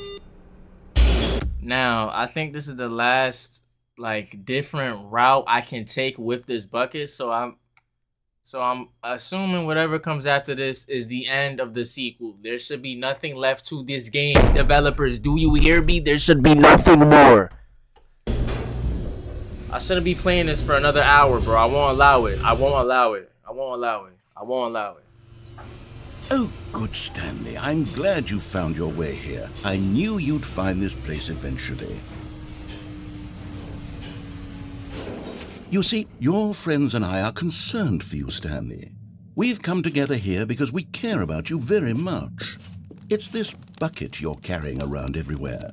Now, I think this is the last, like, different route I can take with this bucket, so I'm assuming whatever comes after this is the end of the sequel. There should be nothing left to this game. Developers, do you hear me? There should be nothing more. I shouldn't be playing this for another hour, bro. I won't allow it. I won't allow it. I won't allow it. I won't allow it. Oh, good, Stanley. I'm glad you found your way here. I knew you'd find this place eventually. You see, your friends and I are concerned for you, Stanley. We've come together here because we care about you very much. It's this bucket you're carrying around everywhere.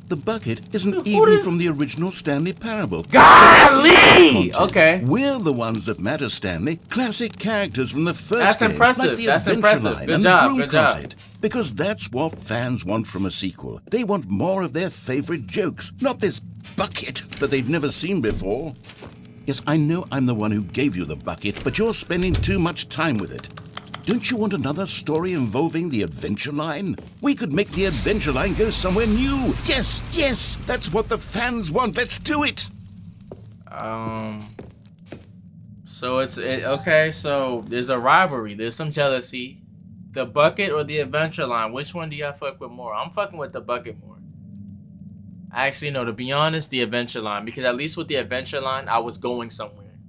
The bucket isn't even from the original Stanley Parable. Golly! Okay. We're the ones that matter, Stanley. Classic characters from the first That's game, impressive. like the That's Adventure impressive. Line Good and job. the Broom Good job. Closet. Because that's what fans want from a sequel. They want more of their favorite jokes, not this bucket that they've never seen before. Yes, I know I'm the one who gave you the bucket, but you're spending too much time with it. Don't you want another story involving the Adventure Line? We could make the Adventure Line go somewhere new. Yes, yes, that's what the fans want. Let's do it. So okay. So there's a rivalry. There's some jealousy. The bucket or the Adventure Line? Which one do y'all fuck with more? I'm fucking with the bucket more. Actually, no. To be honest, the Adventure Line, because at least with the Adventure Line, I was going somewhere.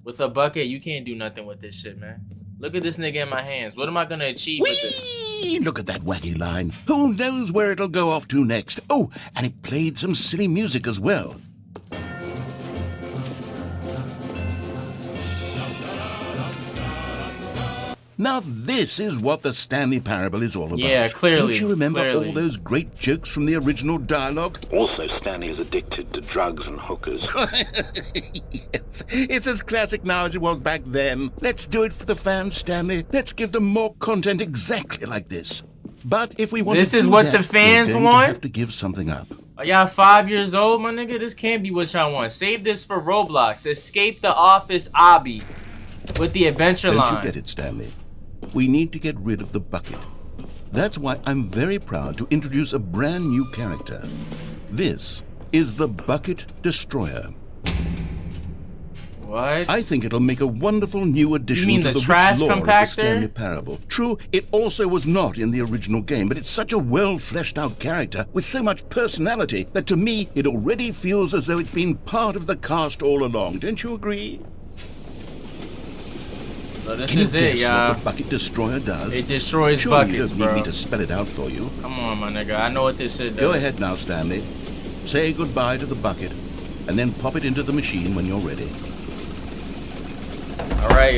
With a bucket, you can't do nothing with this shit, man. Look at this nigga in my hands. What am I gonna achieve with this? Look at that wacky line. Who knows where it'll go off to next? Oh, and it played some silly music as well. Now this is what the Stanley Parable is all about. Yeah, clearly. Don't you remember clearly. all those great jokes from the original dialogue? Also, Stanley is addicted to drugs and hookers. Yes, it's as classic now as it was back then. Let's do it for the fans, Stanley. Let's give them more content exactly like this. But if we want This to is do what that, the fans we're going want? to have to give something up. Are y'all 5 years old, my nigga? This can't be what y'all want. Save this for Roblox. Escape the office obby with the Adventure Line. Don't you get it, Stanley? We need to get rid of the bucket. That's why I'm very proud to introduce a brand new character. This is the Bucket Destroyer. What? I think it'll make a wonderful new addition to the trash rich lore of the compactor? Stanley Parable. True, it also was not in the original game, but it's such a well-fleshed-out character with so much personality that to me it already feels as though it's been part of the cast all along. Don't you agree? So this Can is you it, guess y'all. what the Bucket Destroyer does? It destroys Surely buckets, you don't bro. need me to spell it out for you. Come on, my nigga. I know what this shit does. Go ahead now, Stanley. Say goodbye to the bucket, and then pop it into the machine when you're ready. Alright,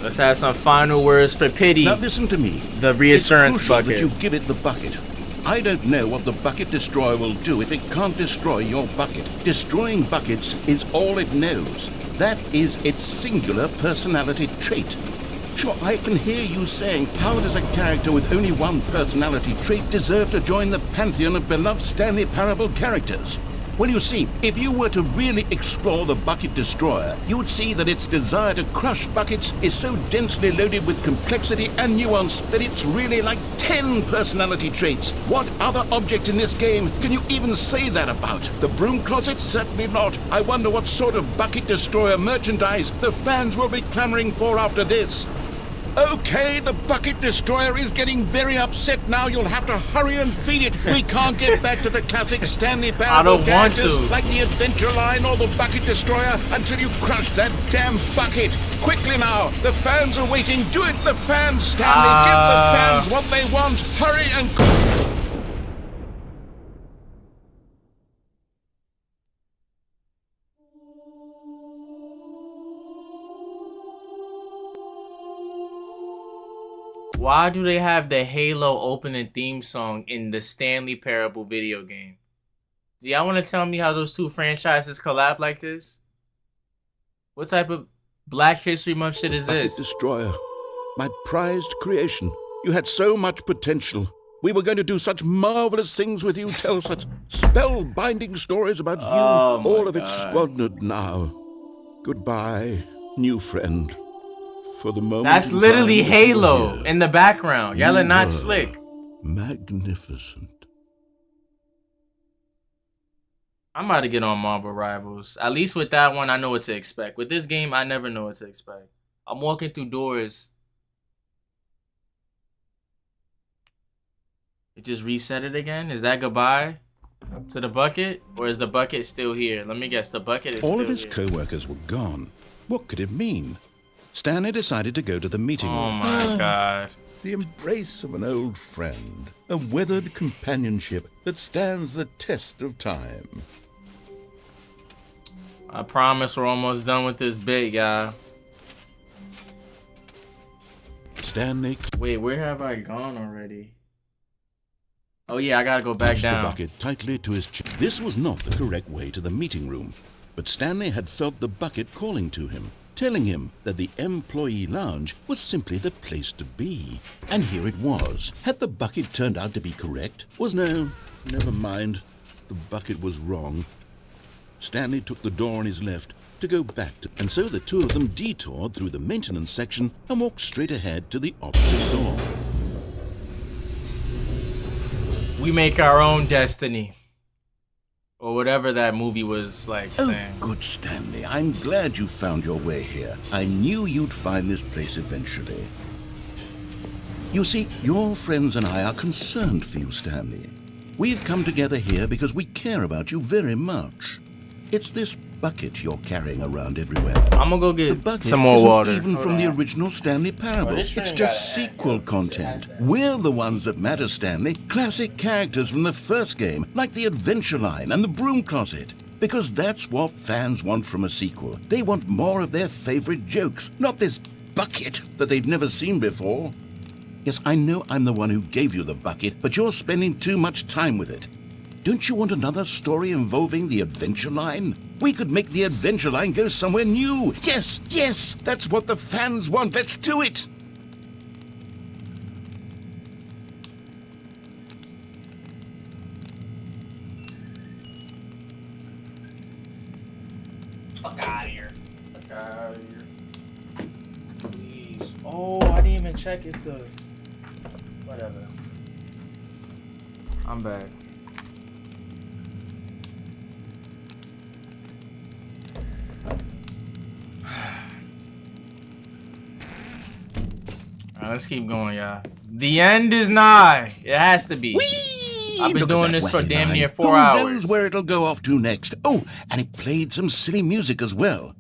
let's have some final words for pity. Now listen to me. The reassurance it's crucial bucket. that you give it the bucket. I don't know what the Bucket Destroyer will do if it can't destroy your bucket. Destroying buckets is all it knows. That is its singular personality trait. Sure, I can hear you saying, how does a character with only one personality trait deserve to join the pantheon of beloved Stanley Parable characters? Well, you see, if you were to really explore the Bucket Destroyer, you would see that its desire to crush buckets is so densely loaded with complexity and nuance that it's really like 10 personality traits. What other object in this game can you even say that about? The broom closet? Certainly not. I wonder what sort of Bucket Destroyer merchandise the fans will be clamoring for after this. Okay, the Bucket Destroyer is getting very upset now. You'll have to hurry and feed it. We can't get back to the classic Stanley Parable I don't want characters to. like the Adventure Line or the Bucket Destroyer until you crush that damn bucket. Quickly now, the fans are waiting. Do it, the fans, Stanley. Give the fans what they want. Hurry and... Why do they have the Halo opening theme song in the Stanley Parable video game? Do y'all want to tell me how those two franchises collab like this? What type of Black History Month shit is this? Bucket Destroyer, my prized creation. You had so much potential. We were going to do such marvelous things with you, tell such spellbinding stories about you. All of it squandered now. Goodbye, new friend. For the moment, that's literally Halo in the background. Y'all are not slick. Magnificent. I'm about to get on Marvel Rivals. At least with that one, I know what to expect. With this game, I never know what to expect. I'm walking through doors. It just reset it again? Is that goodbye to the bucket? Or is the bucket still here? Let me guess, the bucket is still here. All of his co-workers were gone. What could it mean? Stanley decided to go to the meeting room. Oh my God. The embrace of an old friend. A weathered companionship that stands the test of time. I promise we're almost done with this bit, y'all. Stanley... Wait, where have I gone already? Oh yeah, I gotta go back down. The bucket tightly to his chest. This was not the correct way to the meeting room, but Stanley had felt the bucket calling to him, telling him that the employee lounge was simply the place to be. And here it was. Had the bucket turned out to be correct? No, never mind. The bucket was wrong. Stanley took the door on his left to go back to, and so the two of them detoured through the maintenance section and walked straight ahead to the opposite door. We make our own destiny. Or whatever that movie was like saying. Oh, good Stanley. I'm glad you found your way here. I knew you'd find this place eventually. You see, your friends and I are concerned for you, Stanley. We've come together here because we care about you very much. It's this bucket you're carrying around everywhere. I'm gonna go get some more water. Even from the original Stanley Parable. It's just sequel content. We're the ones that matter, Stanley. Classic characters from the first game, like the Adventure Line and the Broom Closet. Because that's what fans want from a sequel. They want more of their favorite jokes, not this bucket that they've never seen before. Yes, I know I'm the one who gave you the bucket, but you're spending too much time with it. Don't you want another story involving the Adventure Line? We could make the Adventure Line go somewhere new. Yes, yes, that's what the fans want. Let's do it. Fuck out of here. Fuck out of here. Please. Oh, I didn't even check if the... Whatever. I'm back. Alright, let's keep going, y'all. The end is nigh. It has to be. Whee! I've been doing this for damn near 4 Who hours. knows where it'll go off to next? Oh, and it played some silly music as well.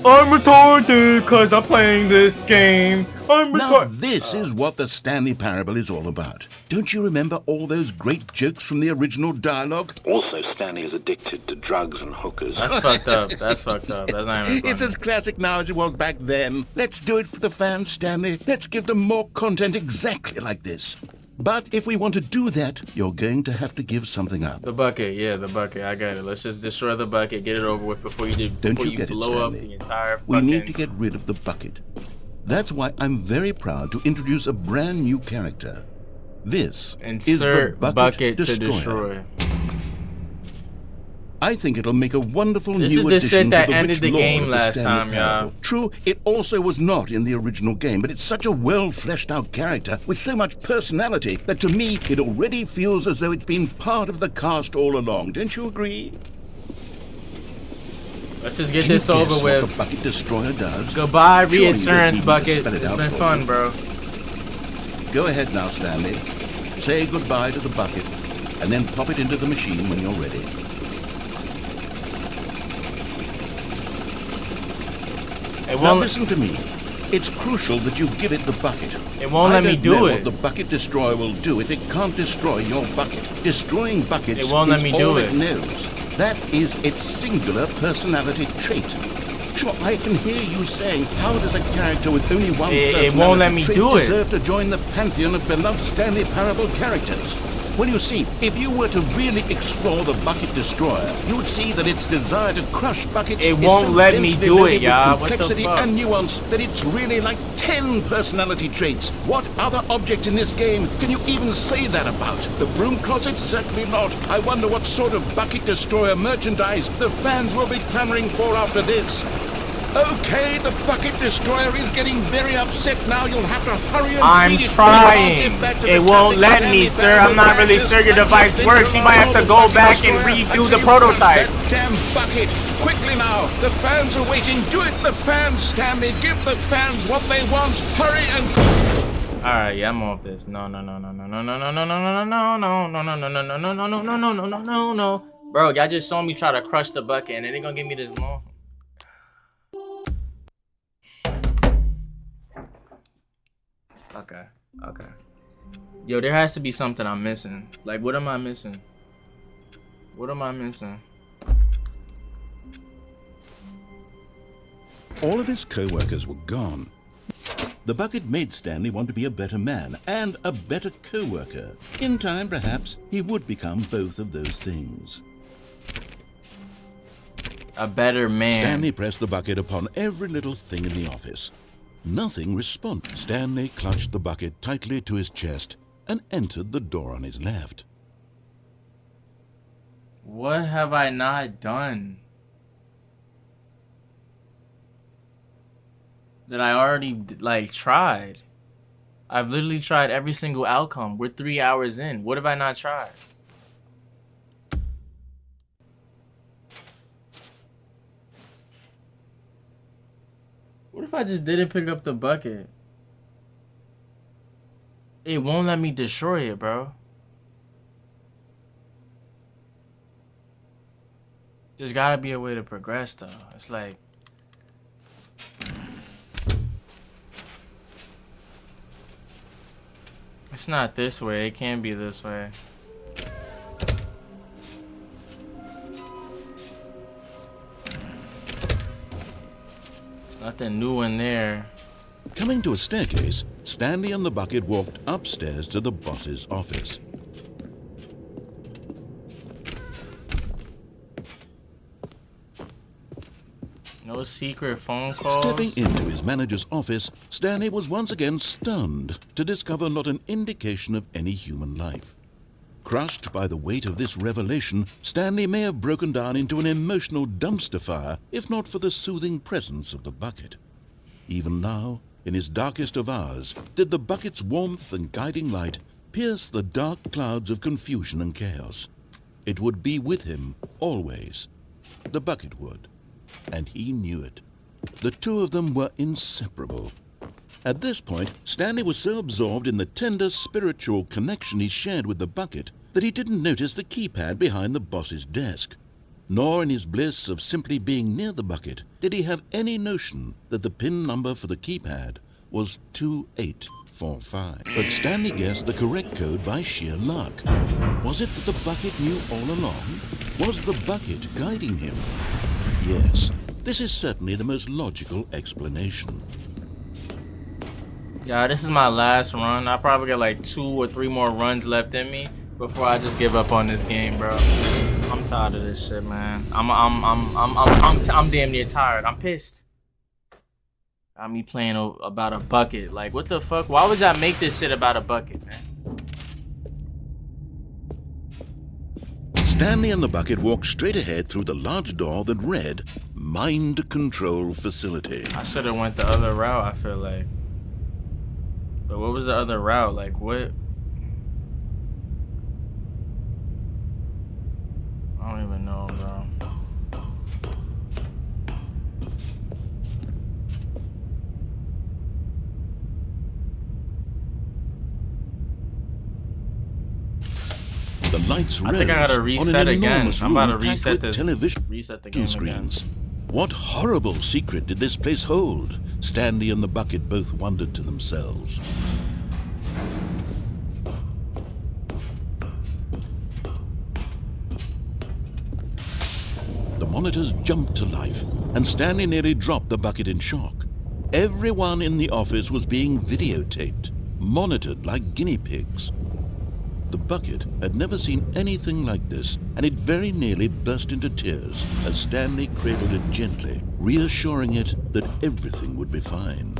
I'm retarded because I'm playing this game. I'm Now, retarded. this is what the Stanley Parable is all about. Don't you remember all those great jokes from the original dialogue? Also, Stanley is addicted to drugs and hookers. That's fucked up. That's fucked up. That's not even funny. It's as classic now as it was back then. Let's do it for the fans, Stanley. Let's give them more content exactly like this. But if we want to do that, you're going to have to give something up. The bucket, yeah, the bucket. I got it. Let's just destroy the bucket, get it over with before you blow up the entire fucking... We need to get rid of the bucket. That's why I'm very proud to introduce a brand new character. This is the Bucket Destroyer. to destroy. I think it'll make a wonderful This new is the addition shit that to the ended rich the lore game of the last Stanley time, Parable. y'all. True, it also was not in the original game, but it's such a well-fleshed-out character with so much personality that to me it already feels as though it's been part of the cast all along. Don't you agree? Let's just get this over with. What the Bucket Destroyer does? Goodbye, Surely you don't reassurance need to bucket. spell it It's out been for fun, me. bro. Go ahead now, Stanley. Say goodbye to the bucket, and then pop it into the machine when you're ready. Now listen to me. It's crucial that you give it the bucket. It won't let me do know it. What the Bucket Destroyer will do if it can't destroy your bucket. Destroying buckets It won't let me do all it. knows. That is its singular personality trait. Sure, I can hear you saying, how does a character with only one personality it won't let me trait do it. deserve to join the pantheon of beloved Stanley Parable characters? Well, you see, if you were to really explore the Bucket Destroyer, you would see that its desire to crush buckets It is won't so let me densely do it, loaded with y'all. What the complexity fuck? and nuance that it's really like 10 personality traits. What other object in this game can you even say that about? The broom closet? Certainly not. I wonder what sort of Bucket Destroyer merchandise the fans will be clamoring for after this. Okay, the Bucket Destroyer is getting very upset now. You'll have to hurry and I'm feed it. trying. Get back to the It won't classic let me, Stanley sir. I'm not Parable really practice. sure your device And works. You might have to go Bucket back and Destroyer. redo I the tell you prototype. what, that damn bucket. Quickly now. The fans are waiting. Do it, the fans, Stanley. Give the fans what they want. Hurry and... Alright, yeah, I'm off this. No. Bro, y'all just saw me try to crush the bucket and then they gonna give me this long. Okay. Yo, there has to be something I'm missing. Like, what am I missing? All of his co-workers were gone. The bucket made Stanley want to be a better man and a better co-worker. In time, perhaps, he would become both of those things. A better man. Stanley pressed the bucket upon every little thing in the office. Nothing responded. Stanley clutched the bucket tightly to his chest and entered the door on his left. What have I not done? That I already, like, tried. I've literally tried every single outcome. We're 3 hours in. What have I not tried? What if I just didn't pick up the bucket? It won't let me destroy it, bro. There's gotta be a way to progress, though. It's like... It's not this way. It can't be this way. There's nothing new in there. Coming to a staircase, Stanley and the bucket walked upstairs to the boss's office. No secret phone calls. Stepping into his manager's office, Stanley was once again stunned to discover not an indication of any human life. Crushed by the weight of this revelation, Stanley may have broken down into an emotional dumpster fire if not for the soothing presence of the bucket. Even now, in his darkest of hours, did the bucket's warmth and guiding light pierce the dark clouds of confusion and chaos. It would be with him always. The bucket would, and he knew it. The two of them were inseparable. At this point, Stanley was so absorbed in the tender spiritual connection he shared with the bucket that he didn't notice the keypad behind the boss's desk. Nor in his bliss of simply being near the bucket did he have any notion that the PIN number for the keypad was 2845. But Stanley guessed the correct code by sheer luck. Was it that the bucket knew all along? Was the bucket guiding him? Yes, this is certainly the most logical explanation. Yeah, this is my last run. I probably got like 2 or 3 more runs left in me before I just give up on this game, bro. I'm tired of this shit, man. I'm damn near tired. I'm pissed. Got me playing about a bucket. Like, what the fuck? Why would y'all make this shit about a bucket, man? Stanley and the bucket walked straight ahead through the large door that read, Mind Control Facility. I should have went the other route, I feel like. But what was the other route? Like, what? I don't even know, bro. The lights rose. I think I gotta reset again. I'm about to reset this. Reset the game screens. Again. What horrible secret did this place hold? Stanley and the bucket both wondered to themselves. The monitors jumped to life, and Stanley nearly dropped the bucket in shock. Everyone in the office was being videotaped, monitored like guinea pigs. The bucket had never seen anything like this, and it very nearly burst into tears as Stanley cradled it gently, reassuring it that everything would be fine.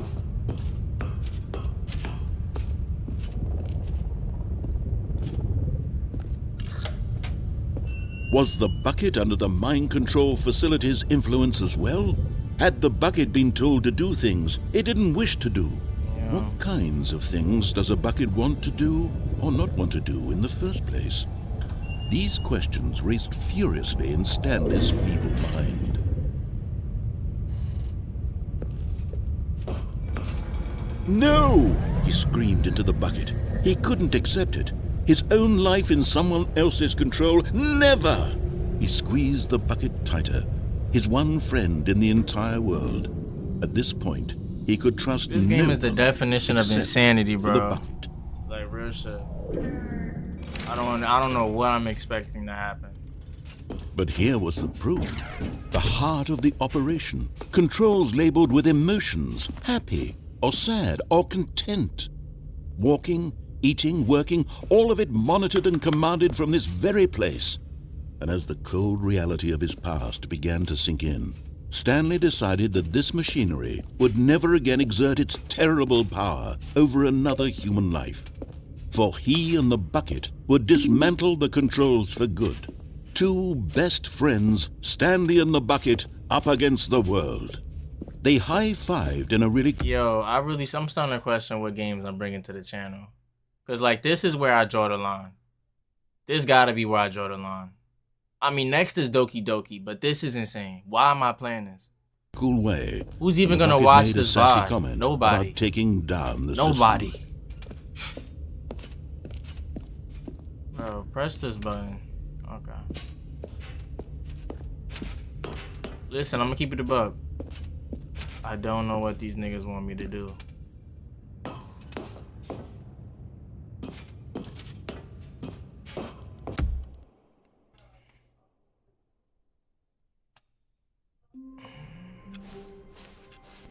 Was the bucket under the mind control facility's influence as well? Had the bucket been told to do things it didn't wish to do? Yeah. What kinds of things does a bucket want to do or not want to do in the first place? These questions raced furiously in Stanley's feeble mind. No! He screamed into the bucket. He couldn't accept it. His own life in someone else's control, never! He squeezed the bucket tighter, his one friend in the entire world. At this point, he could trust this game no is the definition of insanity, bro. The bucket. Like real shit. I don't know what I'm expecting to happen. But here was the proof. The heart of the operation. Controls labeled with emotions, happy or sad or content. Walking, eating, working, all of it monitored and commanded from this very place. And as the cold reality of his past began to sink in, Stanley decided that this machinery would never again exert its terrible power over another human life. For he and the bucket would dismantle the controls for good. Two best friends, Stanley and the bucket, up against the world. They high-fived in a really... Yo, I'm starting to question what games I'm bringing to the channel. Because, like, this is where I draw the line. This gotta be where I draw the line. I mean, next is Doki Doki, but this is insane. Why am I playing this? Cool way. Who's even gonna watch this VOD? Nobody. About taking down the Nobody. system. Bro, press this button. Okay. Listen, I'm gonna keep it a buck. I don't know what these niggas want me to do.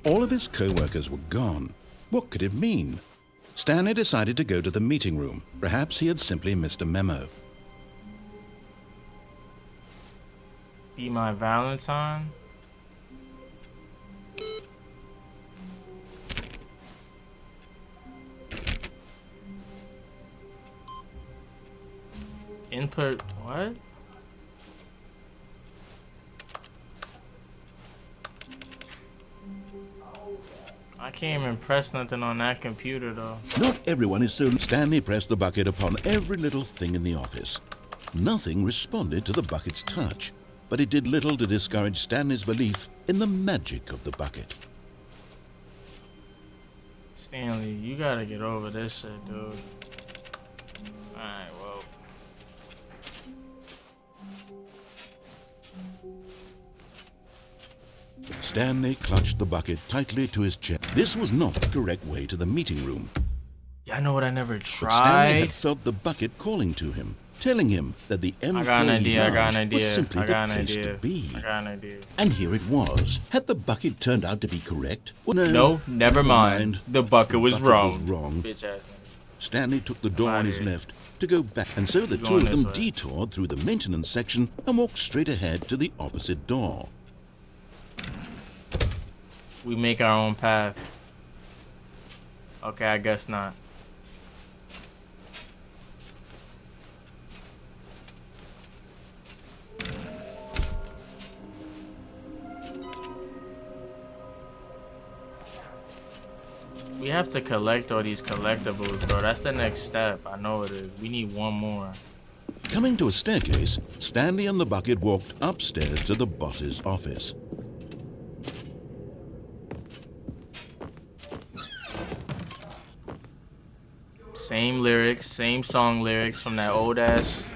All of his co-workers were gone. What could it mean? Stanley decided to go to the meeting room. Perhaps he had simply missed a memo. Be my Valentine? Input, what? I I can't even press nothing on that computer though. Not everyone is so... Stanley pressed the bucket upon every little thing in the office. Nothing responded to the bucket's touch, but it did little to discourage Stanley's belief in the magic of the bucket. Stanley, you gotta get over this shit, dude. Alright, well. Stanley clutched the bucket tightly to his chest. This was not the correct way to the meeting room. Yeah, I know what I never tried. But Stanley had felt the bucket calling to him, telling him that the employee lounge was simply the place to be. I got an idea. And here it was. Had the bucket turned out to be correct? Well, no, never mind. The bucket was wrong. Bitch ass nigga. Stanley took the door on his left to go back, and so the two of them detoured through the maintenance section and walked straight ahead to the opposite door. We make our own path. Okay, I guess not. We have to collect all these collectibles, bro. That's the next step. I know it is. We need one more. Coming to a staircase, Stanley and the bucket walked upstairs to the boss's office. Same lyrics, same song lyrics from that old ass.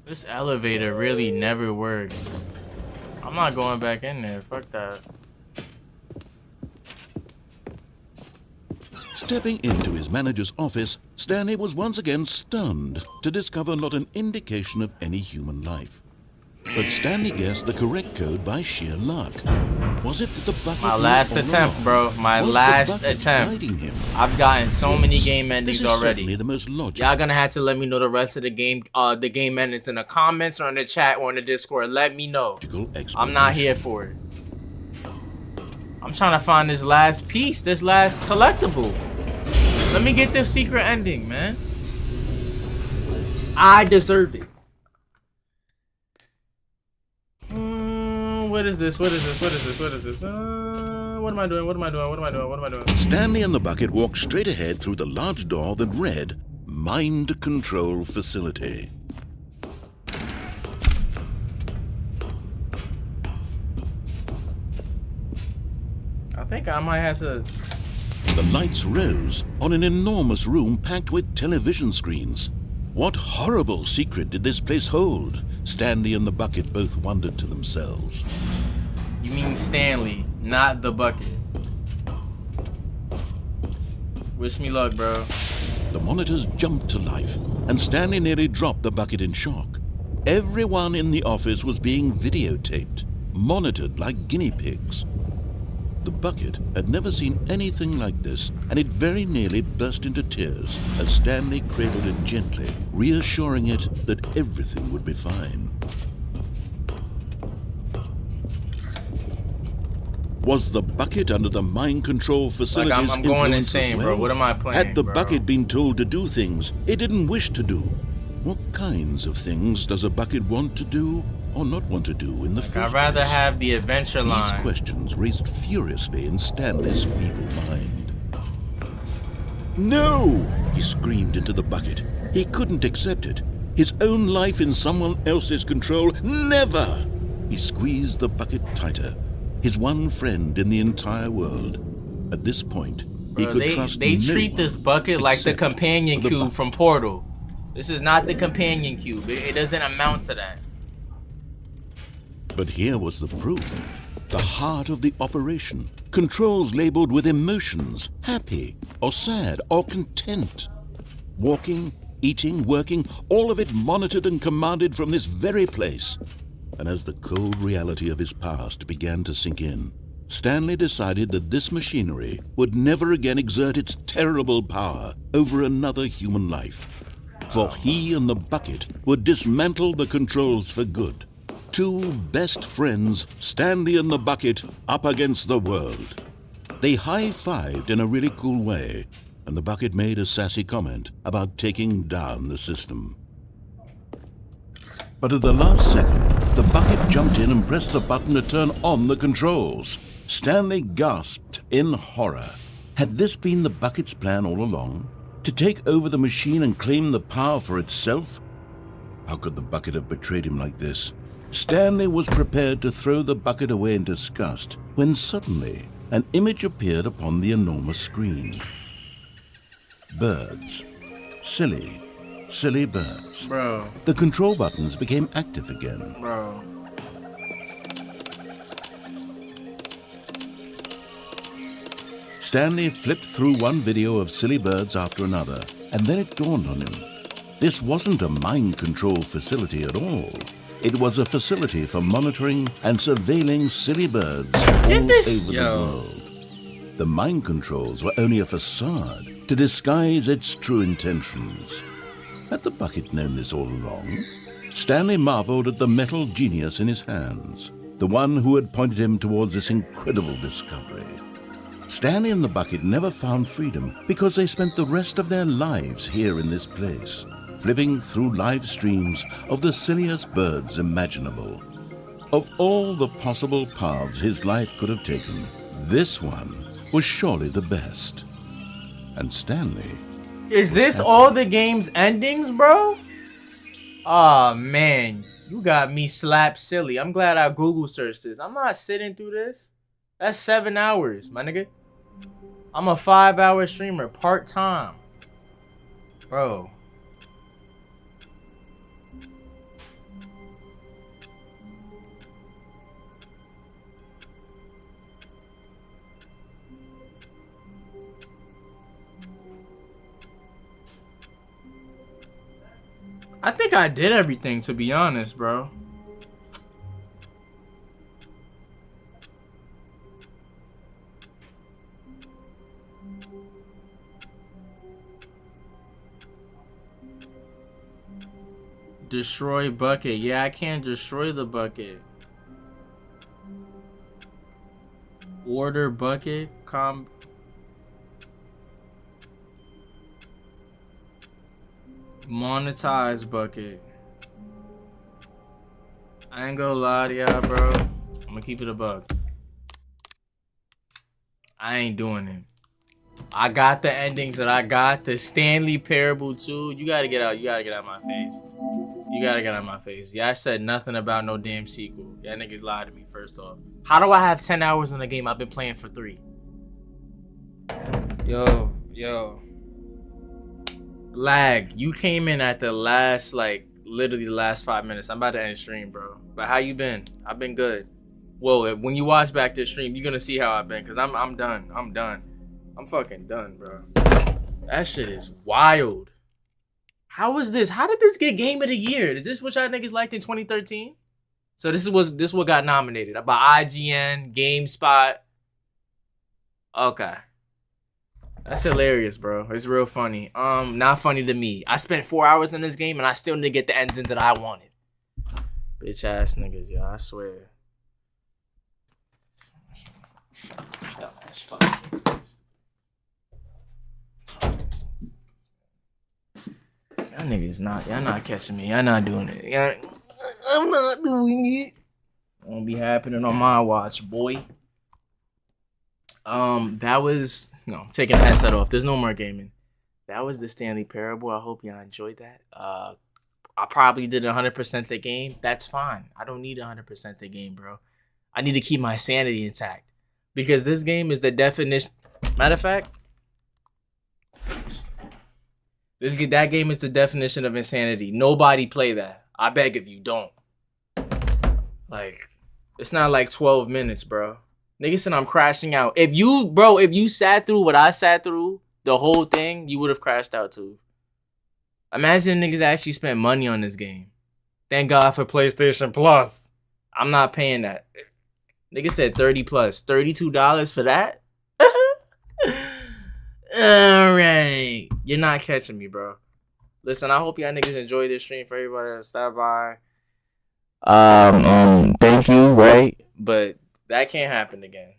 This elevator really never works. I'm not going back in there. Fuck that. Stepping into his manager's office, Stanley was once again stunned to discover not an indication of any human life. But Stanley guessed the correct code by sheer luck. Was it that the bucket... My last attempt, bro. My last attempt. I've gotten so many game endings already. Y'all gonna have to let me know the rest of the game endings in the comments or in the chat or in the Discord. Let me know. I'm not here for it. I'm trying to find this last piece, this last collectible. Let me get this secret ending, man. I deserve it. What is this? What is this? What is this? What is this? What am I doing? What am I doing? What am I doing? What am I doing? Stanley and the bucket walked straight ahead through the large door that read, Mind Control Facility. I think I might have to... The lights rose on an enormous room packed with television screens. What horrible secret did this place hold? Stanley and the bucket both wondered to themselves. You mean Stanley, not the bucket. Wish me luck, bro. The monitors jumped to life, and Stanley nearly dropped the bucket in shock. Everyone in the office was being videotaped, monitored like guinea pigs. The bucket had never seen anything like this, and it very nearly burst into tears as Stanley cradled it gently, reassuring it that everything would be fine. Was the bucket under the mind control facilities? Like I'm going insane, bro. What am I playing, Had the bucket been told to do things it didn't wish to do? What kinds of things does a bucket want to do or not want to do in the first place? I'd rather have the adventure line. These questions raised furiously in Stanley's feeble mind. No! He screamed into the bucket. He couldn't accept it. His own life in someone else's control. Never! He squeezed the bucket tighter. His one friend in the entire world. At this point, he could trust They no treat this bucket like the companion the cube from Portal. This is not the companion cube. It doesn't amount to that. But here was the proof. The heart of the operation. Controls labeled with emotions, happy or sad or content. Walking, eating, working, all of it monitored and commanded from this very place. And as the cold reality of his past began to sink in, Stanley decided that this machinery would never again exert its terrible power over another human life. For he and the bucket would dismantle the controls for good. Two best friends, Stanley and the bucket, up against the world. They high-fived in a really cool way, and the bucket made a sassy comment about taking down the system. But at the last second, the bucket jumped in and pressed the button to turn on the controls. Stanley gasped in horror. Had this been the bucket's plan all along? To take over the machine and claim the power for itself? How could the bucket have betrayed him like this? Stanley was prepared to throw the bucket away in disgust when suddenly an image appeared upon the enormous screen. Birds. Silly birds. Bro. The control buttons became active again. Bro. Stanley flipped through one video of silly birds after another, and then it dawned on him. This wasn't a mind control facility at all. It was a facility for monitoring and surveilling silly birds all over the world. The mind controls were only a facade to disguise its true intentions. Had the bucket known this all along? Stanley marveled at the metal genius in his hands, the one who had pointed him towards this incredible discovery. Stanley and the bucket never found freedom because they spent the rest of their lives here in this place, flipping through live streams of the silliest birds imaginable. Of all the possible paths his life could have taken, this one was surely the best. And Stanley... Is this all the game's endings, bro? Aw, man. You got me slapped silly. I'm glad I Google searched this. I'm not sitting through this. That's 7 hours, my nigga. I'm a 5-hour streamer, part-time. Bro. I think I did everything, to be honest, bro. Destroy bucket. Yeah, I can't destroy the bucket. Order bucket. Monetize bucket. I ain't gonna lie to y'all, bro. I'm gonna keep it a buck. I ain't doing it. I got the endings that I got. The Stanley Parable 2. You gotta get out. You gotta get out of my face. You gotta get out of my face. Yeah, I said nothing about no damn sequel. Y'all niggas lied to me, first off. How do I have 10 hours in the game? I've been playing for 3. Yo. Lag. You came in at the last, like, literally the last 5 minutes. I'm about to end stream, bro. But how you been? I've been good. Well, when you watch back this stream, you're gonna see how I've been. Because I'm done. I'm done. I'm fucking done, bro. That shit is wild. How was this? How did this get Game of the Year? Is this what y'all niggas liked in 2013? So this what got nominated by IGN, GameSpot. Okay. That's hilarious, bro. It's real funny. Not funny to me. I spent 4 hours in this game and I still didn't get the ending that I wanted. Bitch ass niggas, yo. I swear. That's fucking. Y'all niggas y'all not catching me. Y'all not doing it. I'm not doing it. Won't be happening on my watch, boy. That was... No, I'm taking the headset off. There's no more gaming. That was the Stanley Parable. I hope y'all enjoyed that. I probably did 100% the game. That's fine. I don't need 100% the game, bro. I need to keep my sanity intact. Because this game is the definition... Matter of fact... That game is the definition of insanity. Nobody play that. I beg of you, don't. Like, it's not like 12 minutes, bro. Nigga said I'm crashing out. If you sat through what I sat through, the whole thing, you would have crashed out too. Imagine niggas actually spent money on this game. Thank God for PlayStation Plus. I'm not paying that. Nigga said 30 plus. $32 for that? Alright. You're not catching me, bro. Listen, I hope y'all niggas enjoy this stream. For everybody that stopped by. Thank you, right? But that can't happen again.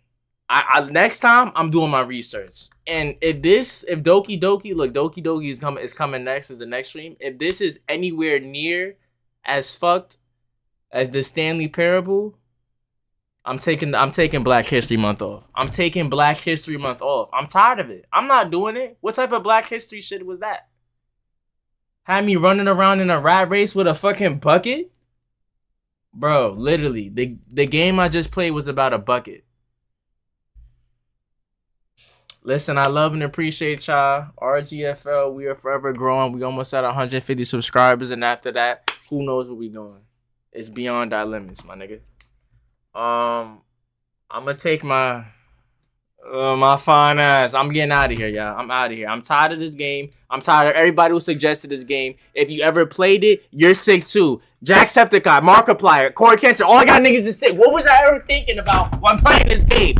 Next time I'm doing my research. And if Doki Doki is coming next, is the next stream. If this is anywhere near as fucked as the Stanley Parable, I'm taking Black History Month off. I'm taking Black History Month off. I'm tired of it. I'm not doing it. What type of Black History shit was that? Had me running around in a rat race with a fucking bucket? Bro, literally, the game I just played was about a bucket. Listen, I love and appreciate y'all. RGFL, we are forever growing. We almost at 150 subscribers, and after that, who knows where we going? It's beyond our limits, my nigga. I'm gonna take my fine ass. I'm getting out of here, y'all. I'm out of here. I'm tired of this game. I'm tired of everybody who suggested this game. If you ever played it, you're sick too. Jacksepticeye, Markiplier, Corey Kensher, all I got niggas is sick. What was I ever thinking about when playing this game?